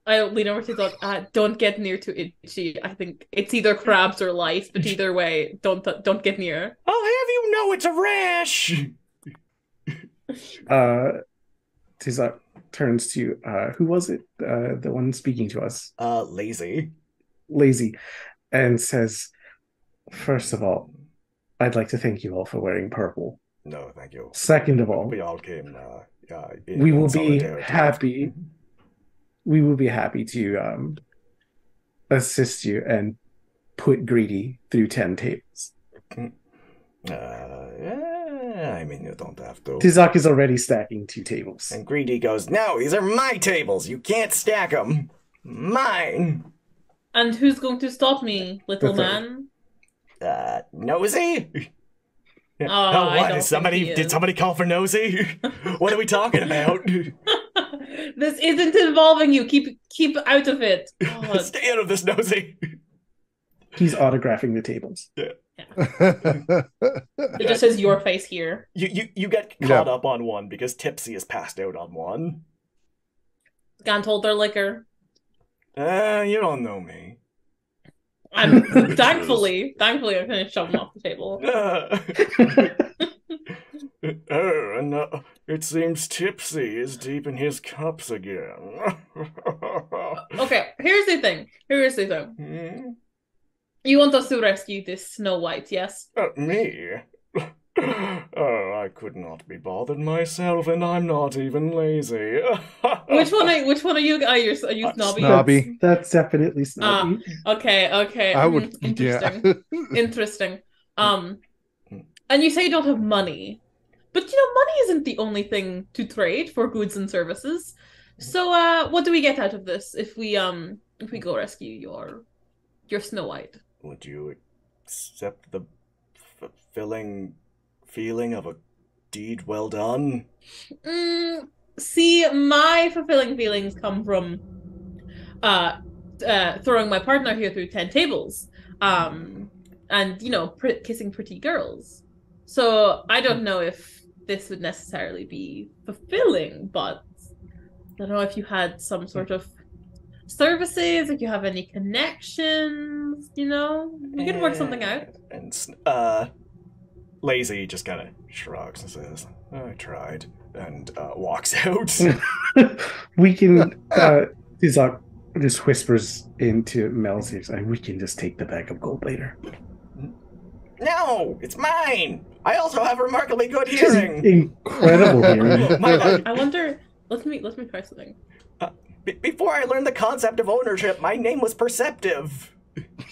Speaker 4: lean over to Doug. Don't get near to Itchy. I think it's either crabs or lice, but either way, don't get near.
Speaker 1: I'll have you know it's a rash.
Speaker 5: Tizok turns to who was it? The one speaking to us?
Speaker 1: Lazy,
Speaker 5: and says, "First of all, I'd like to thank you all for wearing purple.
Speaker 1: No, thank you.
Speaker 5: Second of all,
Speaker 1: we all came.
Speaker 5: We will be happy. We will be happy to assist you and put Greedy through 10 tables."
Speaker 1: I mean, you don't have to.
Speaker 5: Tizok is already stacking 2 tables.
Speaker 1: And Greedy goes, "No, these are my tables. You can't stack them. Mine."
Speaker 4: And who's going to stop me, little man?
Speaker 1: Nosy?
Speaker 4: Oh,
Speaker 1: what? Did somebody call for Nosy? What are we talking about?
Speaker 4: This isn't involving you. Keep out of it. God.
Speaker 1: Stay out of this, Nosy.
Speaker 5: He's autographing the tables.
Speaker 1: Yeah.
Speaker 4: It just says your face here.
Speaker 1: You get caught up on one because Tipsy is passed out on one.
Speaker 4: Gone told their liquor.
Speaker 1: You don't know me.
Speaker 4: I'm thankfully I finished shoving off the table.
Speaker 1: And it seems Tipsy is deep in his cups again.
Speaker 4: Okay, here's the thing. You want us to rescue this Snow White, yes?
Speaker 1: Me? I could not be bothered myself, and I'm not even lazy.
Speaker 4: Which one are you? Are you snobby?
Speaker 2: Snobby.
Speaker 5: That's definitely snobby.
Speaker 4: Okay.
Speaker 2: I would.
Speaker 4: Interesting. Interesting. And you say you don't have money, but money isn't the only thing to trade for goods and services. So, what do we get out of this if we go rescue your Snow White?
Speaker 1: Would you accept the fulfilling feeling of a deed well done?
Speaker 4: See, my fulfilling feelings come from throwing my partner here through 10 tables, and kissing pretty girls. So I don't know if this would necessarily be fulfilling, but I don't know if you had some sort of services, if you have any connections, we can work something out.
Speaker 1: And Lazy just kind of shrugs and says, I tried, and walks out.
Speaker 5: We can, Tizok just whispers into Mel's ears, we can just take the bag of gold later.
Speaker 1: No, it's mine! I also have remarkably good hearing!
Speaker 5: Incredible hearing.
Speaker 4: I wonder, let me try something.
Speaker 1: Before I learned the concept of ownership, my name was Perceptive.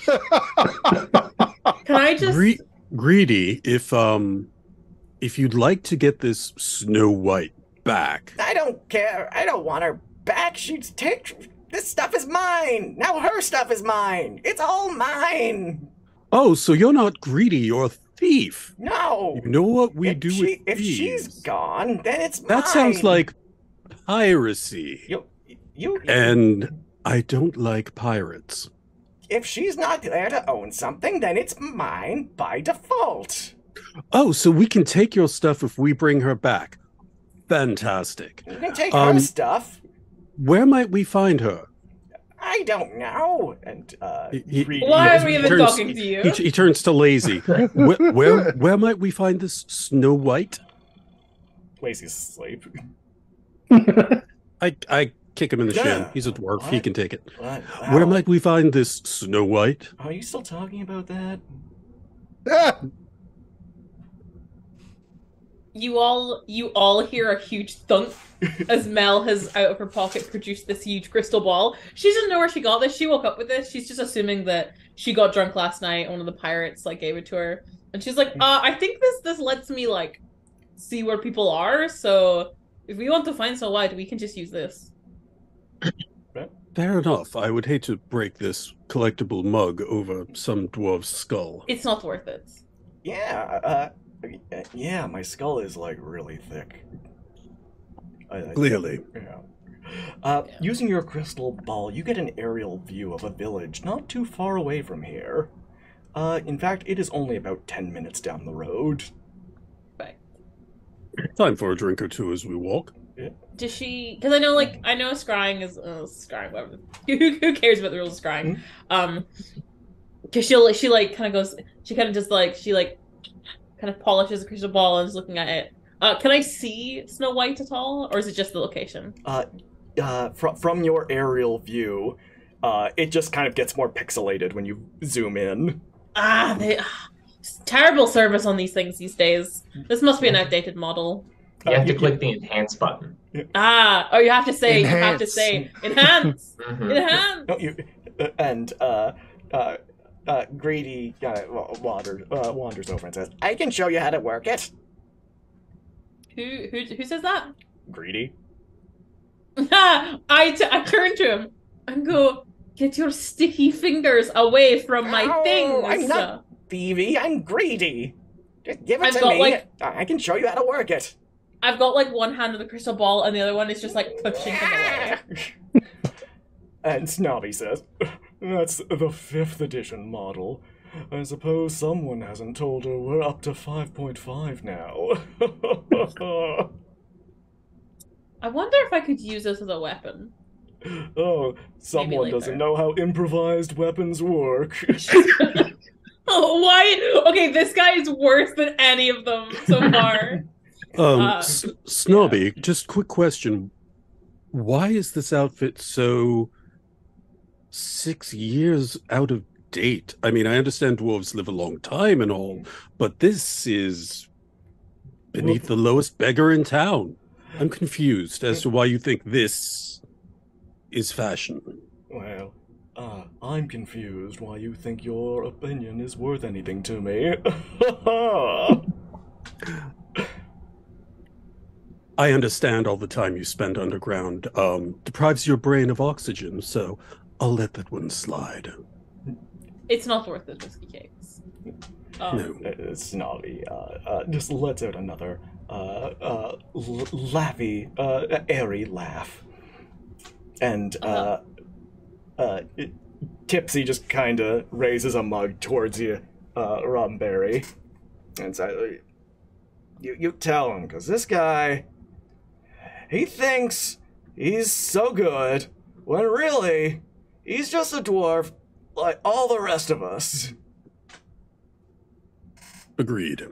Speaker 4: Can I just...
Speaker 6: Greedy, if you'd like to get this Snow White back...
Speaker 1: I don't care. I don't want her back. This stuff is mine. Now her stuff is mine. It's all mine.
Speaker 6: Oh, so you're not greedy, you're a thief.
Speaker 1: No.
Speaker 6: You know what we do with thieves?
Speaker 1: If she's gone, then it's mine.
Speaker 6: That sounds like piracy. And I don't like pirates.
Speaker 1: If she's not there to own something, then it's mine by default.
Speaker 6: Oh, so we can take your stuff if we bring her back. Fantastic.
Speaker 1: You can take her stuff.
Speaker 6: Where might we find her?
Speaker 1: I don't know. And
Speaker 4: why are we even talking to you?
Speaker 6: He turns to Lazy. where might we find this Snow White?
Speaker 1: Lazy's asleep.
Speaker 6: I kick him in the shin. He's a dwarf. He can take it.
Speaker 1: Wow.
Speaker 6: Where might we find this Snow White?
Speaker 1: Are you still talking about that?
Speaker 4: You all hear a huge thunk as Mel has out of her pocket produced this huge crystal ball. She doesn't know where she got this. She woke up with this. She's just assuming that she got drunk last night. One of the pirates gave it to her, and she's like, I think this lets me see where people are. So if we want to find Snow White, we can just use this.
Speaker 6: Fair enough. I would hate to break this collectible mug over some dwarf's skull.
Speaker 4: It's not worth it.
Speaker 1: Yeah, my skull is really thick.
Speaker 6: Clearly.
Speaker 1: Using your crystal ball, you get an aerial view of a village not too far away from here. In fact, it is only about 10 minutes down the road.
Speaker 4: Right.
Speaker 6: Time for a drink or two as we walk.
Speaker 1: Yeah.
Speaker 4: Does she? Because I know scrying is scrying. Whatever. Who cares about the rules of scrying? Because she kind of goes. She kind of just kind of polishes the crystal ball and is looking at it. Can I see Snow White at all, or is it just the location?
Speaker 1: From your aerial view, it just kind of gets more pixelated when you zoom in.
Speaker 4: Terrible service on these things these days. This must be an outdated model.
Speaker 3: You have to click the enhance button.
Speaker 4: You have to say enhance. Enhance.
Speaker 1: No, Greedy wanders over and says, "I can show you how to work it."
Speaker 4: Who says that?
Speaker 1: Greedy.
Speaker 4: I turn to him and go, "Get your sticky fingers away from my things."
Speaker 1: I'm not thievy. I'm greedy. Just give it to me. I can show you how to work it.
Speaker 4: I've got like one hand on the crystal ball and the other one is just like pushing him away.
Speaker 1: And Snobby says, "That's the 5th edition model. I suppose someone hasn't told her we're up to 5.5 now."
Speaker 4: I wonder if I could use this as a weapon.
Speaker 1: Oh, someone doesn't know how improvised weapons work.
Speaker 4: Oh, why? Okay, this guy is worse than any of them so far.
Speaker 6: Snobby, just quick question. Why is this outfit so 6 years out of date? I mean, I understand dwarves live a long time and all, but this is beneath the lowest beggar in town. I'm confused as to why you think this is fashion.
Speaker 1: Well, I'm confused why you think your opinion is worth anything to me.
Speaker 6: I understand all the time you spend underground deprives your brain of oxygen, so I'll let that one slide.
Speaker 4: It's not worth it, Whiskey Cakes.
Speaker 6: No.
Speaker 1: Snobby, just lets out another laughy, airy laugh. And Tipsy just kind of raises a mug towards you, Roddenberry, and says, you tell him, because this guy, he thinks he's so good, when really, he's just a dwarf like all the rest of us.
Speaker 6: Agreed.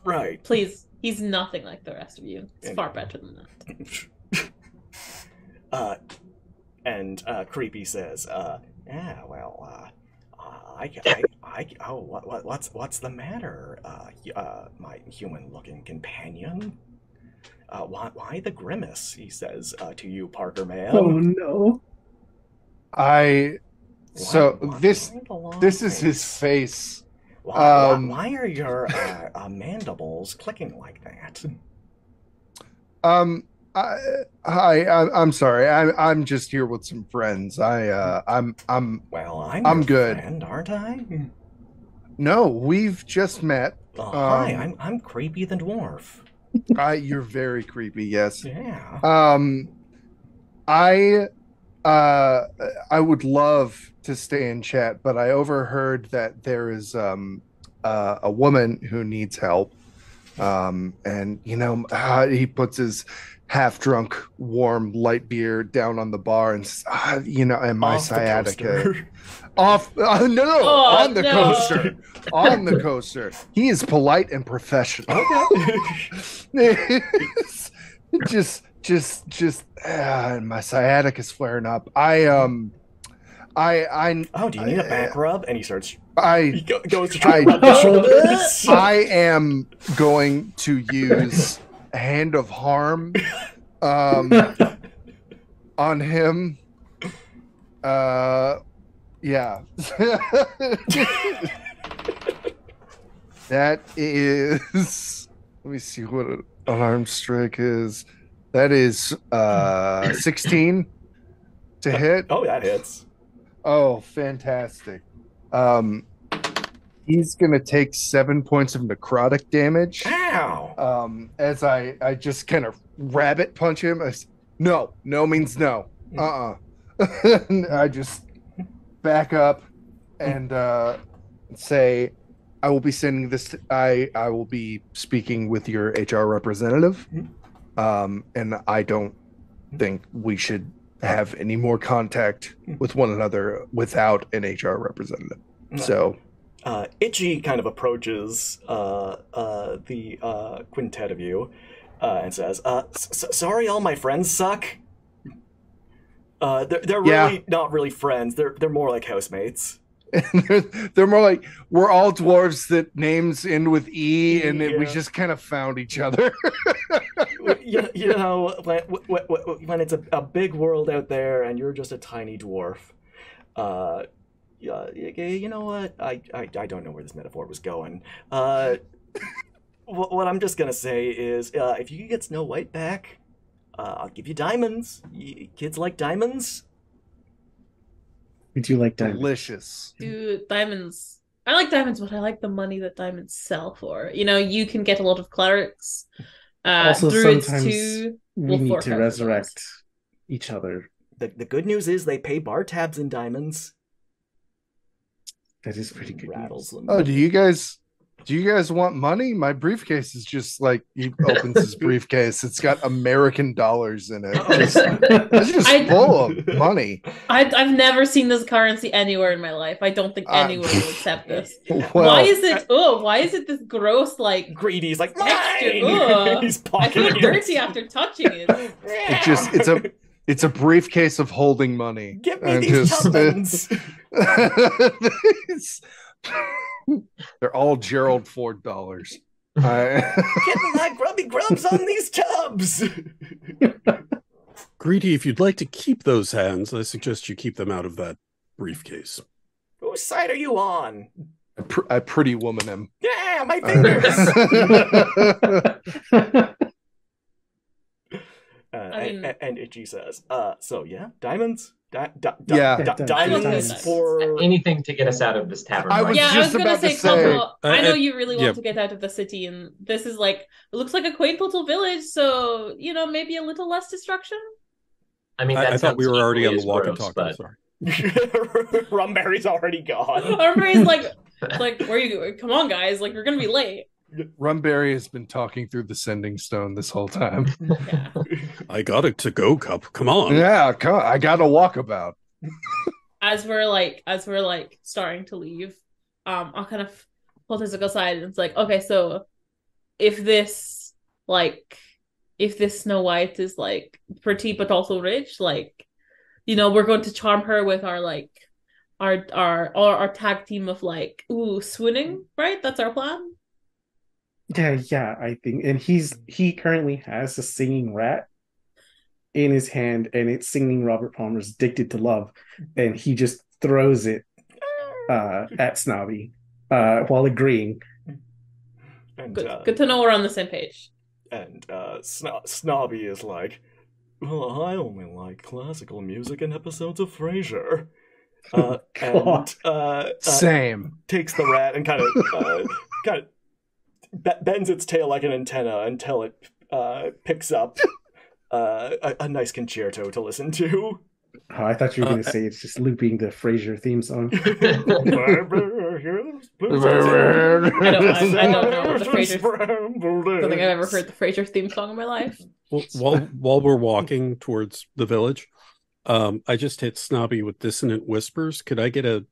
Speaker 1: Right.
Speaker 4: Please, he's nothing like the rest of you. It's far better than that.
Speaker 1: And Creepy says, what's the matter, my human-looking companion? Why the grimace? He says to you, Parker Man.
Speaker 5: Oh no!
Speaker 2: This is his face.
Speaker 1: Why are your mandibles clicking like that?
Speaker 2: I'm sorry. I'm just here with some friends. I'm good.
Speaker 1: Friend, aren't I?
Speaker 2: No, we've just met.
Speaker 1: Hi, I'm Creepy the Dwarf.
Speaker 2: You're very creepy. Yes.
Speaker 1: Yeah.
Speaker 2: I would love to stay in chat, but I overheard that there is a woman who needs help. And he puts his half-drunk, warm, light beer down on the bar and says, and my sciatica. On the coaster. On the coaster. He is polite and professional. Okay. just my sciatica is flaring up.
Speaker 1: Do you need a back rub? And he starts. He goes to try to rub the shoulders.
Speaker 2: I am going to use Hand of Harm on him. Yeah. That is. Let me see what an unarmed strike is. That is 16 to hit.
Speaker 1: Oh, that hits.
Speaker 2: Oh, fantastic. He's gonna take 7 points of necrotic damage.
Speaker 1: Ow!
Speaker 2: As I just kind of rabbit punch him. No means no. I just back up and say, I will be sending this. I will be speaking with your HR representative, and I don't think we should have any more contact with one another without an HR representative. So,
Speaker 1: Itchy kind of approaches the quintet of you and says, "Sorry, all my friends suck. They're really not really friends. They're more like housemates."
Speaker 2: they're more like, we're all dwarves that names end with E, and we just kind of found each other.
Speaker 1: you know, when it's a big world out there and you're just a tiny dwarf. You know what? I don't know where this metaphor was going. What I'm just gonna say is, if you can get Snow White back, I'll give you diamonds. Kids like diamonds.
Speaker 5: We do like diamonds.
Speaker 2: Delicious.
Speaker 4: Dude, diamonds. I like diamonds, but I like the money that diamonds sell for. You know, you can get a lot of clerics
Speaker 5: Also,
Speaker 4: Druids
Speaker 5: sometimes
Speaker 4: 2
Speaker 5: we
Speaker 4: will
Speaker 5: need
Speaker 4: fork
Speaker 5: to
Speaker 4: out for
Speaker 5: resurrect
Speaker 4: those.
Speaker 5: each other.
Speaker 1: The good news is they pay bar tabs in diamonds.
Speaker 5: That is pretty good
Speaker 1: Rattles
Speaker 5: news.
Speaker 1: them.
Speaker 2: Oh, do you guys want money? My briefcase is just like, he opens his briefcase. It's got American dollars in it. It's just full of money.
Speaker 4: I've never seen this currency anywhere in my life. I don't think anyone will accept this.
Speaker 2: Well,
Speaker 4: Why is it this gross, like,
Speaker 1: Greedy's like,
Speaker 4: texture?
Speaker 1: mine!
Speaker 4: Ugh.
Speaker 1: He's
Speaker 4: I feel
Speaker 1: pocketing it.
Speaker 4: dirty after touching it.
Speaker 2: it's a briefcase of holding money.
Speaker 1: Give me
Speaker 2: And
Speaker 1: these
Speaker 2: just-
Speaker 1: tuppence.
Speaker 2: They're all Gerald Ford dollars.
Speaker 1: Getting my grubby grubs on these tubs.
Speaker 6: Greedy, if you'd like to keep those hands, I suggest you keep them out of that briefcase.
Speaker 1: Whose side are you on?
Speaker 2: I pretty woman him.
Speaker 1: Yeah, my fingers. And Itchy says, so yeah, diamonds? Diamonds
Speaker 5: diamonds.
Speaker 1: for
Speaker 3: Anything to get us out of this tavern.
Speaker 2: I was
Speaker 3: right
Speaker 4: Yeah,
Speaker 3: now.
Speaker 4: I was
Speaker 2: just
Speaker 4: gonna
Speaker 2: about to
Speaker 4: say,
Speaker 2: say-
Speaker 4: Coco, I know you really
Speaker 6: yeah.
Speaker 4: want to get out of the city, and this is like, it looks like a quaint little village, so, you know, maybe a little less destruction?
Speaker 3: I mean, that
Speaker 6: I thought we were
Speaker 3: sounds
Speaker 6: already on the
Speaker 3: equally
Speaker 6: walk
Speaker 3: as
Speaker 6: and
Speaker 3: gross,
Speaker 6: talk. I'm
Speaker 3: but-
Speaker 6: sorry.
Speaker 1: Rumberry's already gone.
Speaker 4: Everybody's like, where are you going? Come on, guys, like, we're gonna be late.
Speaker 2: Rumberry has been talking through the sending stone this whole time.
Speaker 4: Yeah.
Speaker 6: I got a to-go cup. Come on.
Speaker 2: Yeah, come on. I got a walkabout.
Speaker 4: As we're starting to leave, I'll kind of pull Tizic aside, and it's like, okay, so if this Snow White is like pretty but also rich, like, you know, we're going to charm her with our tag team of like, ooh, swooning, right? That's our plan.
Speaker 5: Yeah, I think, and he currently has a singing rat in his hand, and it's singing Robert Palmer's "Addicted to Love," and he just throws it at Snobby while agreeing.
Speaker 1: And,
Speaker 4: Good to know we're on the same page.
Speaker 1: And Snobby is like, well, I only like classical music and episodes of Frasier.
Speaker 2: Same.
Speaker 1: Takes the rat and kind of bends its tail like an antenna until it picks up a nice concerto to listen to.
Speaker 5: Oh, I thought you were going to say it's just looping the Frasier theme song.
Speaker 4: I don't know the Frasier. I don't think I've ever heard the Frasier theme song in my life.
Speaker 6: Well, while we're walking towards the village, I just hit Snobby with dissonant whispers. Could I get a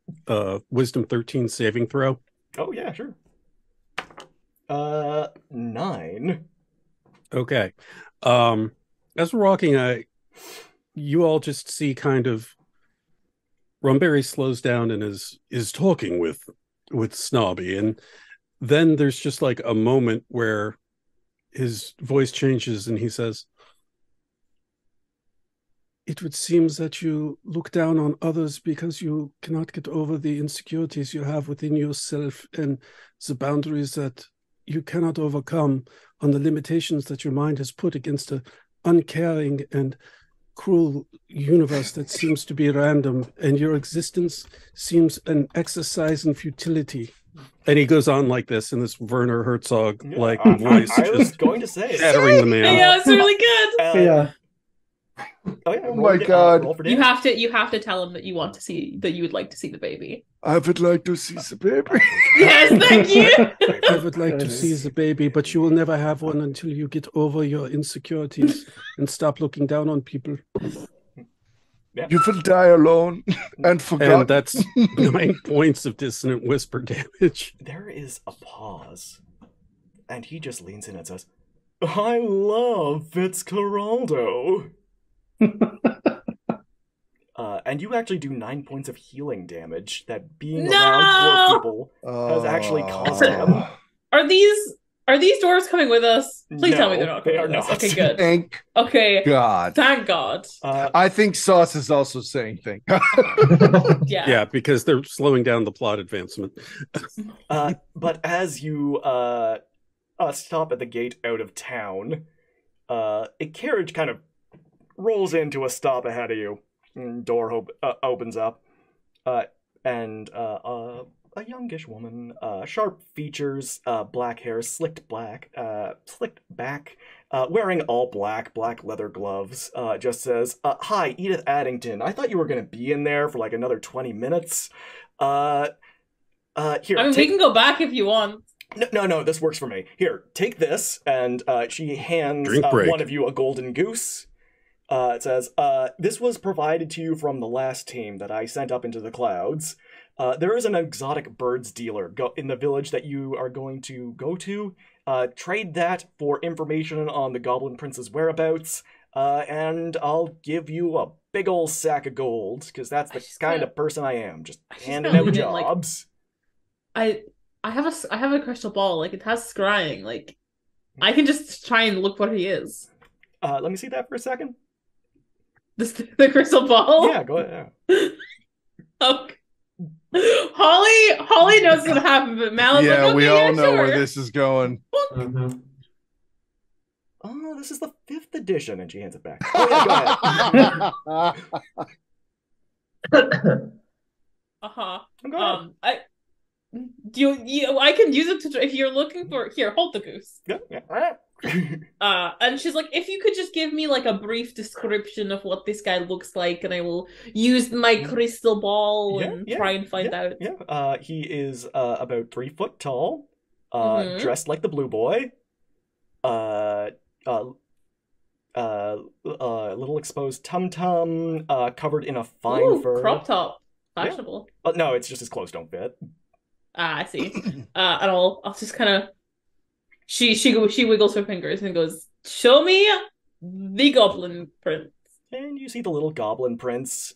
Speaker 6: Wisdom 13 saving throw?
Speaker 1: Oh yeah, sure. 9.
Speaker 6: Okay. As we're walking, you all just see kind of Rumberry slows down and is talking with Snobby, and then there's just like a moment where his voice changes and he says, "It would seem that you look down on others because you cannot get over the insecurities you have within yourself and the boundaries that you cannot overcome on the limitations that your mind has put against an uncaring and cruel universe that seems to be random, and your existence seems an exercise in futility." And he goes on like this in this Werner Herzog like voice,
Speaker 1: I was
Speaker 6: just
Speaker 1: going to say
Speaker 6: shattering the man.
Speaker 4: Yeah, it's really good.
Speaker 5: Yeah.
Speaker 1: Oh, yeah,
Speaker 2: Oh my God.
Speaker 1: roll for
Speaker 4: You
Speaker 1: damage.
Speaker 4: have to tell him that you would like to see the baby.
Speaker 2: I would like to see the baby.
Speaker 4: Yes, thank you.
Speaker 6: I would like to see the baby, but you will never have one until you get over your insecurities and stop looking down on people.
Speaker 2: You will die alone and forgotten.
Speaker 6: And that's 9 points of dissonant whisper damage.
Speaker 1: There is a pause, and he just leans in and says, I love Fitzcarraldo. And you actually do 9 points of healing damage that being around poor people has actually caused him.
Speaker 4: Are these dwarves coming with us? Please tell me
Speaker 1: No,
Speaker 4: they're not
Speaker 1: they
Speaker 4: coming
Speaker 1: are
Speaker 4: with us.
Speaker 1: not.
Speaker 4: Okay, good.
Speaker 2: Thank
Speaker 4: Okay,
Speaker 2: God.
Speaker 4: thank God.
Speaker 2: I think Sauce is also saying thing.
Speaker 4: Yeah.
Speaker 6: Yeah, because they're slowing down the plot advancement.
Speaker 1: But as you stop at the gate out of town, a carriage kind of rolls into a stop ahead of you. Door opens up, and a a youngish woman, sharp features, black hair, slicked back, wearing all black leather gloves. Just says, "Hi, Edith Addington. I thought you were gonna be in there for like another 20 minutes. Here,
Speaker 4: we can go back if you want.
Speaker 1: No, this works for me. Here, take this," and she hands one of you a golden goose. It says, "This was provided to you from the last team that I sent up into the clouds. There is an exotic birds dealer in the village that you are going to go to. Trade that for information on the Goblin Prince's whereabouts, and I'll give you a big old sack of gold, because that's the kind of person I am. Just handing out jobs."
Speaker 4: I have a crystal ball. Like, it has scrying. Like, I can just try and look what he is.
Speaker 1: Let me see that for a second.
Speaker 4: The crystal ball?
Speaker 1: Yeah, go ahead.
Speaker 4: Okay. Holly knows what happened, but Mal is like, okay,
Speaker 2: we all know
Speaker 4: sure.
Speaker 2: where this is going.
Speaker 3: Mm-hmm.
Speaker 1: Oh, this is the 5th edition, and she hands it back. Oh, yeah,
Speaker 4: go ahead. Uh-huh. I can use it to, if you're looking for, here, hold the goose.
Speaker 1: Yeah.
Speaker 4: And she's like, if you could just give me like a brief description of what this guy looks like, and I will use my crystal ball and try and find out.
Speaker 1: Yeah. He is about 3 foot tall, dressed like the Blue Boy, little exposed tum-tum, covered in a fine fur.
Speaker 4: Crop top. Fashionable.
Speaker 1: Yeah. No, it's just his clothes don't fit.
Speaker 4: I see. And I'll just kind of... She wiggles her fingers and goes, "Show me the Goblin Prince."
Speaker 1: And you see the little Goblin Prince.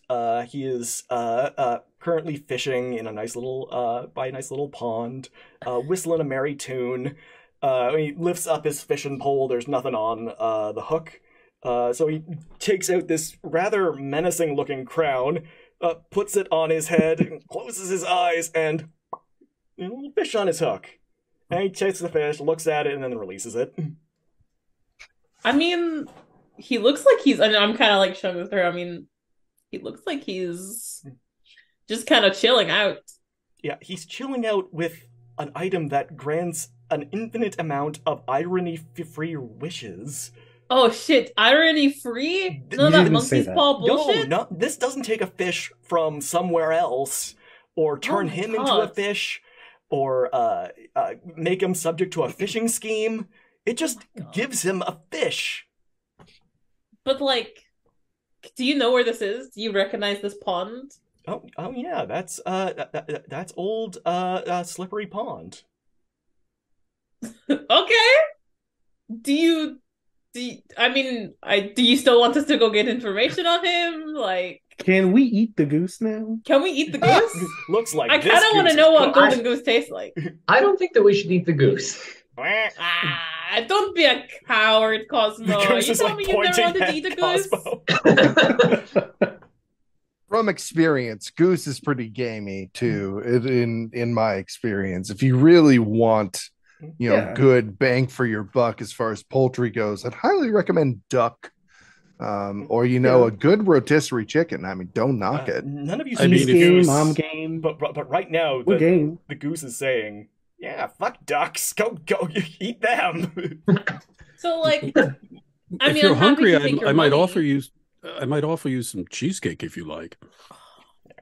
Speaker 1: He is currently fishing in a nice little by a nice little pond, whistling a merry tune. He lifts up his fishing pole. There's nothing on the hook. So he takes out this rather menacing-looking crown, puts it on his head, closes his eyes, and a little fish on his hook. And he takes the fish, looks at it, and then releases it.
Speaker 4: I mean, he looks like he's... I'm kind of like showing this through. I mean, he looks like he's just kind of chilling out.
Speaker 1: Yeah, he's chilling out with an item that grants an infinite amount of irony-free wishes.
Speaker 4: Oh shit, irony-free? None of that monkey's paw bullshit?
Speaker 1: No, this doesn't take a fish from somewhere else, or turn him into a fish, or make him subject to a fishing scheme. It just gives him a fish.
Speaker 4: But, like, do you know where this is? Do you recognize this pond?
Speaker 1: Oh yeah, that's old Slippery Pond.
Speaker 4: Okay. Do you still want us to go get information on him? Like,
Speaker 5: can we eat the goose now?
Speaker 4: Can we eat the goose?
Speaker 1: Looks like
Speaker 4: I kind of want to know what golden goose tastes like.
Speaker 3: I don't think that we should eat the goose.
Speaker 4: Don't be a coward, Cosmo. You told me you never wanted to eat a goose.
Speaker 2: From experience, goose is pretty gamey too. In my experience, if you really want, good bang for your buck as far as poultry goes, I'd highly recommend duck. Or a good rotisserie chicken. I mean, don't knock it.
Speaker 1: None of you
Speaker 5: see the goose, mom game,
Speaker 1: but right now the goose is saying, "Yeah, fuck ducks, go eat them."
Speaker 4: So, like,
Speaker 6: if you're hungry, I might offer you some cheesecake if you like.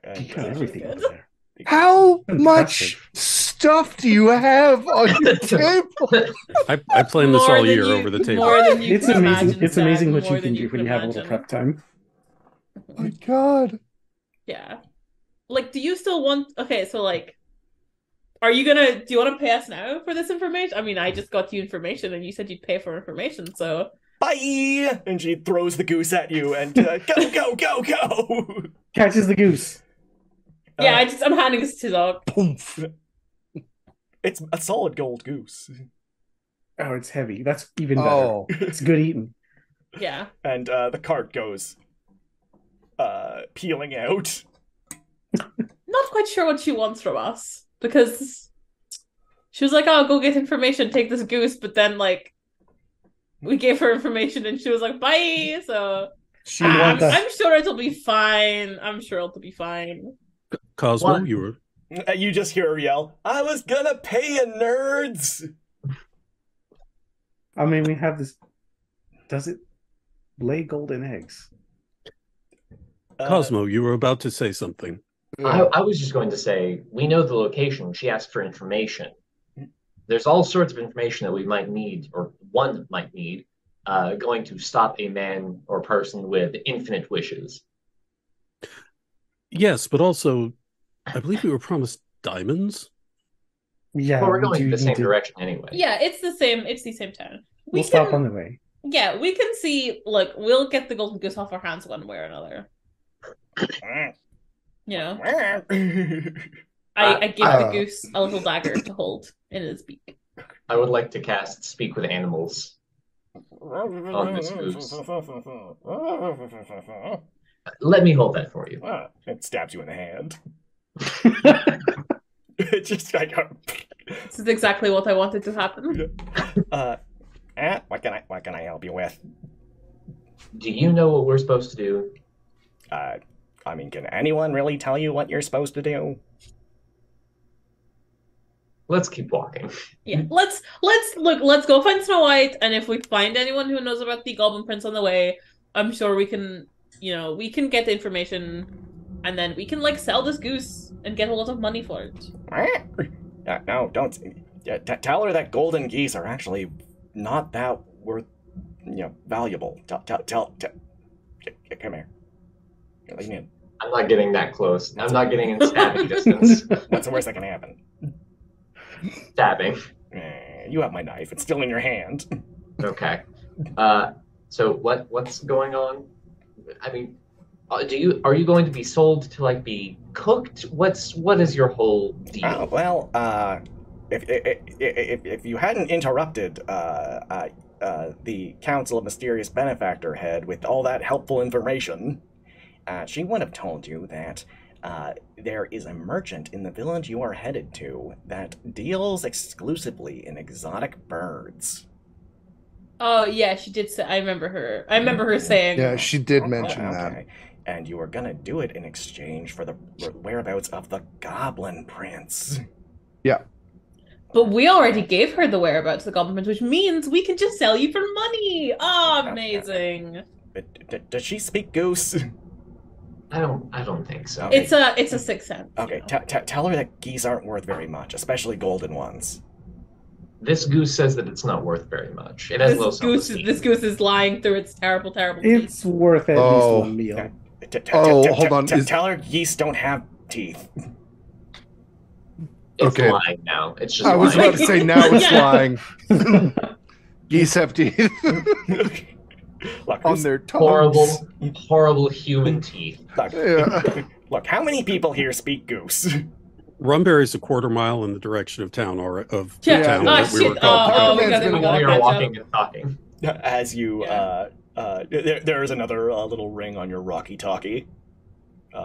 Speaker 5: Everything over there.
Speaker 2: How much stuff do you have on your table?
Speaker 6: I plan this all year over the table.
Speaker 5: It's amazing. It's amazing what you can do when you have a little prep time.
Speaker 2: Oh my God.
Speaker 4: Yeah. Like, do you still want... Okay, so, like, do you want to pay us now for this information? I mean, I just got you information and you said you'd pay for information, so...
Speaker 1: Bye! And she throws the goose at you and go!
Speaker 5: Catches the goose.
Speaker 4: Yeah, I'm handing this to the dog.
Speaker 1: It's a solid gold goose.
Speaker 5: Oh, it's heavy. That's even better. It's good eating.
Speaker 4: Yeah.
Speaker 1: And the cart goes peeling out.
Speaker 4: Not quite sure what she wants from us, because she was like, "Oh, go get information, take this goose," but then, like, we gave her information and she was like, "Bye." So I'm sure it'll be fine. I'm sure it'll be fine.
Speaker 6: Cosmo, you were
Speaker 1: You just hear her yell, "I was gonna pay you, nerds!"
Speaker 5: I mean, we have this. Does it lay eggs?
Speaker 6: Cosmo, you were about to say something.
Speaker 3: I was just going to say, we know the location. She asked for information. There's all sorts of information that we might need, or one might need, going to stop a man or person with infinite wishes.
Speaker 6: Yes, but also, I believe we were promised diamonds.
Speaker 5: Yeah,
Speaker 3: well, we're going in the same direction anyway.
Speaker 4: Yeah, it's the same. It's the same town.
Speaker 5: We'll stop on the way.
Speaker 4: Yeah, we can see. Like, we'll get the golden goose off our hands one way or another. You know, I give the goose a little dagger to hold in his beak.
Speaker 3: I would like to cast Speak with Animals on this goose. Let me hold that for you.
Speaker 1: It stabs you in the hand. It's just like
Speaker 4: this is exactly what I wanted to happen.
Speaker 1: What can I help you with?
Speaker 3: Do you know what we're supposed to do?
Speaker 1: I mean, can anyone really tell you what you're supposed to do?
Speaker 3: Let's keep walking.
Speaker 4: Yeah, let's go find Snow White, and if we find anyone who knows about the Goblin Prince on the way, I'm sure we can, we can get the information, and then we can sell this goose and get a lot of money for it.
Speaker 1: No, don't. Tell her that golden geese are actually not that worth, valuable. Tell. Come here. Lean in.
Speaker 3: I'm not getting that close. I'm not getting in stabbing distance.
Speaker 1: What's the worst that can happen?
Speaker 3: Stabbing.
Speaker 1: You have my knife. It's still in your hand.
Speaker 3: Okay. So what's going on? I mean, are you going to be sold to be cooked? What is your whole deal?
Speaker 1: Well, if you hadn't interrupted the Council of Mysterious Benefactor head with all that helpful information, she would have told you that there is a merchant in the village you are headed to that deals exclusively in exotic birds.
Speaker 4: Oh yeah, she did say. I remember her saying.
Speaker 2: Yeah, she did mention that.
Speaker 1: And you are gonna do it in exchange for the whereabouts of the Goblin Prince.
Speaker 2: Yeah.
Speaker 4: But we already gave her the whereabouts of the Goblin Prince, which means we can just sell you for money. Oh, amazing.
Speaker 1: Does she speak goose?
Speaker 3: I don't think so.
Speaker 4: It's a 6 cent.
Speaker 1: Okay, tell her that geese aren't worth very much, especially golden ones.
Speaker 3: This goose says that it's not worth very much. It has low self-esteem.
Speaker 4: This goose is lying through its terrible teeth.
Speaker 5: It's worth at least one meal.
Speaker 2: Hold on.
Speaker 1: Tell her geese don't have teeth.
Speaker 3: It's lying now. It's just
Speaker 2: I was about to say now it's lying. Geese have teeth.
Speaker 1: Look,
Speaker 2: on their tongues.
Speaker 3: Horrible human teeth.
Speaker 1: Look, how many people here speak goose?
Speaker 6: Rumberry's a quarter mile in the direction of town, or of
Speaker 4: the
Speaker 6: town that we were
Speaker 3: we are walking and talking.
Speaker 1: As you, there is another little ring on your walkie-talkie.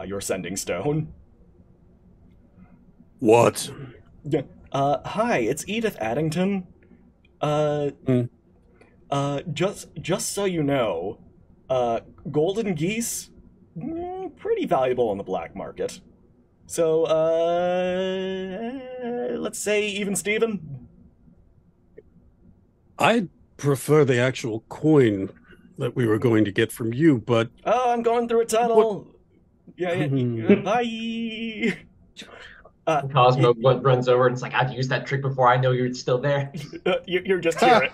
Speaker 1: Your sending stone.
Speaker 6: What?
Speaker 1: Hi, it's Edith Addington. Just so you know, golden geese, pretty valuable on the black market. So, let's say even Steven?
Speaker 6: I'd prefer the actual coin that we were going to get from you, but...
Speaker 1: Oh, I'm going through a tunnel! Yeah, bye!
Speaker 3: Cosmo runs over and it's like, I've used that trick before, I know you're still there.
Speaker 1: You're just here.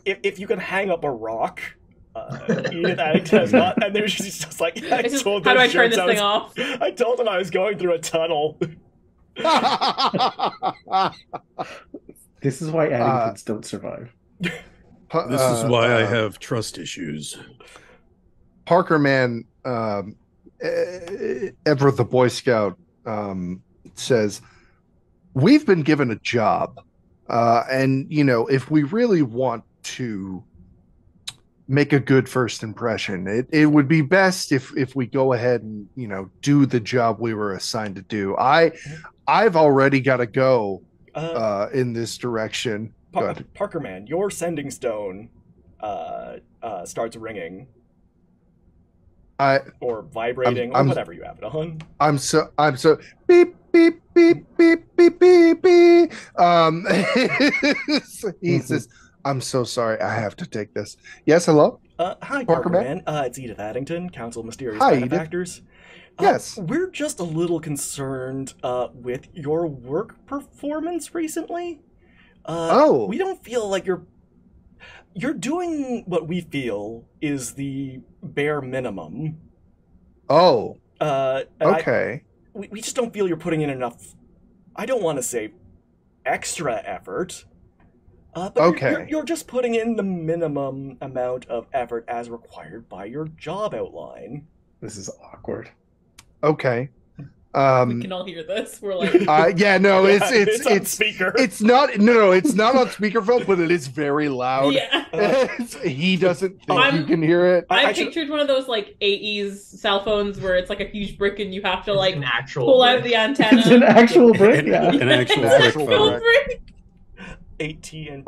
Speaker 1: If you can hang up a rock... Edith Addington has not, and she's just like,
Speaker 4: how do I turn this thing off?
Speaker 1: I told him I was going through a tunnel.
Speaker 5: This is why Addingtons don't survive.
Speaker 6: This is why I have trust issues.
Speaker 2: Parker Man, Ever the Boy Scout, says, we've been given a job, and if we really want to make a good first impression, it would be best if we go ahead and do the job we were assigned to do. I've already got to go in this direction.
Speaker 1: Parker Man, your sending stone starts ringing. or vibrating or whatever you have it on.
Speaker 2: I'm so beep beep beep beep beep beep beep. He says, "I'm so sorry. I have to take this." Yes, hello.
Speaker 1: Hi, Parker Man. It's Edith Addington, Council of Mysterious
Speaker 2: Hi,
Speaker 1: Benefactors.
Speaker 2: Yes.
Speaker 1: We're just a little concerned with your work performance recently. We don't feel like you're doing what we feel is the bare minimum.
Speaker 2: Oh. Okay.
Speaker 1: We just don't feel you're putting in enough, I don't want to say extra effort. But
Speaker 2: okay.
Speaker 1: You're just putting in the minimum amount of effort as required by your job outline.
Speaker 5: This is awkward.
Speaker 2: Okay.
Speaker 4: We can all hear this. We're like,
Speaker 2: yeah, no, it's
Speaker 1: on speaker.
Speaker 2: It's not it's not on speakerphone, but it is very loud.
Speaker 4: Yeah.
Speaker 2: He doesn't think you can hear it.
Speaker 4: I pictured one of those like AE's cell phones where it's like a huge brick and you have to like
Speaker 3: an actual
Speaker 4: pull
Speaker 3: brick.
Speaker 4: out the antenna.
Speaker 5: It's an actual brick. Yeah.
Speaker 6: An actual
Speaker 4: brick.
Speaker 1: AT&T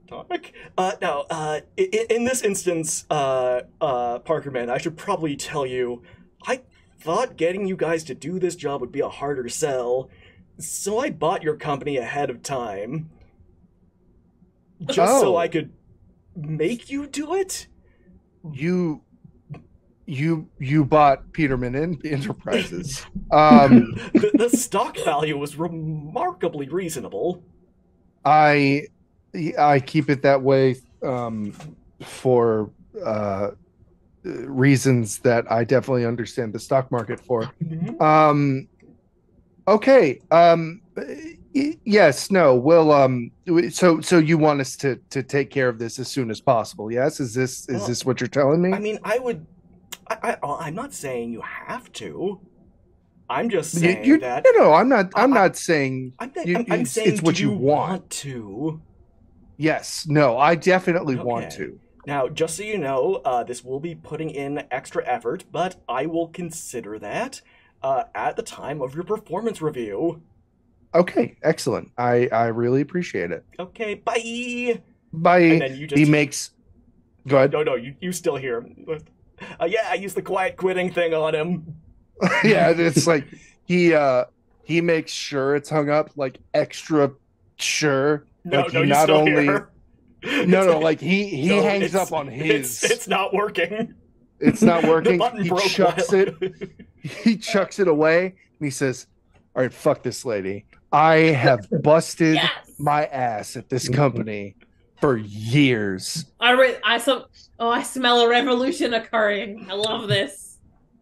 Speaker 1: talk. Now, in this instance, Parker Man, I should probably tell you, I thought getting you guys to do this job would be a harder sell, so I bought your company ahead of time. Just so I could make you do it?
Speaker 2: You bought Peterman Enterprises.
Speaker 1: The stock value was remarkably reasonable.
Speaker 2: I keep it that way for reasons that I definitely understand the stock market for. Okay. Yes. No. We'll. So you want us to take care of this as soon as possible? Yes. Is this what you're telling me?
Speaker 1: I mean, I'm not saying you have to. I'm just saying that.
Speaker 2: No. I'm not saying.
Speaker 1: I'm saying
Speaker 2: it's what you want
Speaker 1: to.
Speaker 2: Yes. No. I definitely want to.
Speaker 1: Now, just so you know, this will be putting in extra effort, but I will consider that at the time of your performance review.
Speaker 2: Okay, excellent. I really appreciate it.
Speaker 1: Okay, bye.
Speaker 2: Bye.
Speaker 1: And then you just...
Speaker 2: He makes... Go ahead.
Speaker 1: No, you still hear him. Yeah, I used the quiet quitting thing on him.
Speaker 2: Yeah, it's like he makes sure it's hung up, like extra sure.
Speaker 1: No,
Speaker 2: like
Speaker 1: no, you not still only hear her.
Speaker 2: No, like he hangs up on his.
Speaker 1: It's not working.
Speaker 2: It's not working.
Speaker 1: The button broke.
Speaker 2: He chucks it away, and he says, "All right, fuck this lady. I have busted my ass at this company for years.
Speaker 4: I smell a revolution occurring. I love this.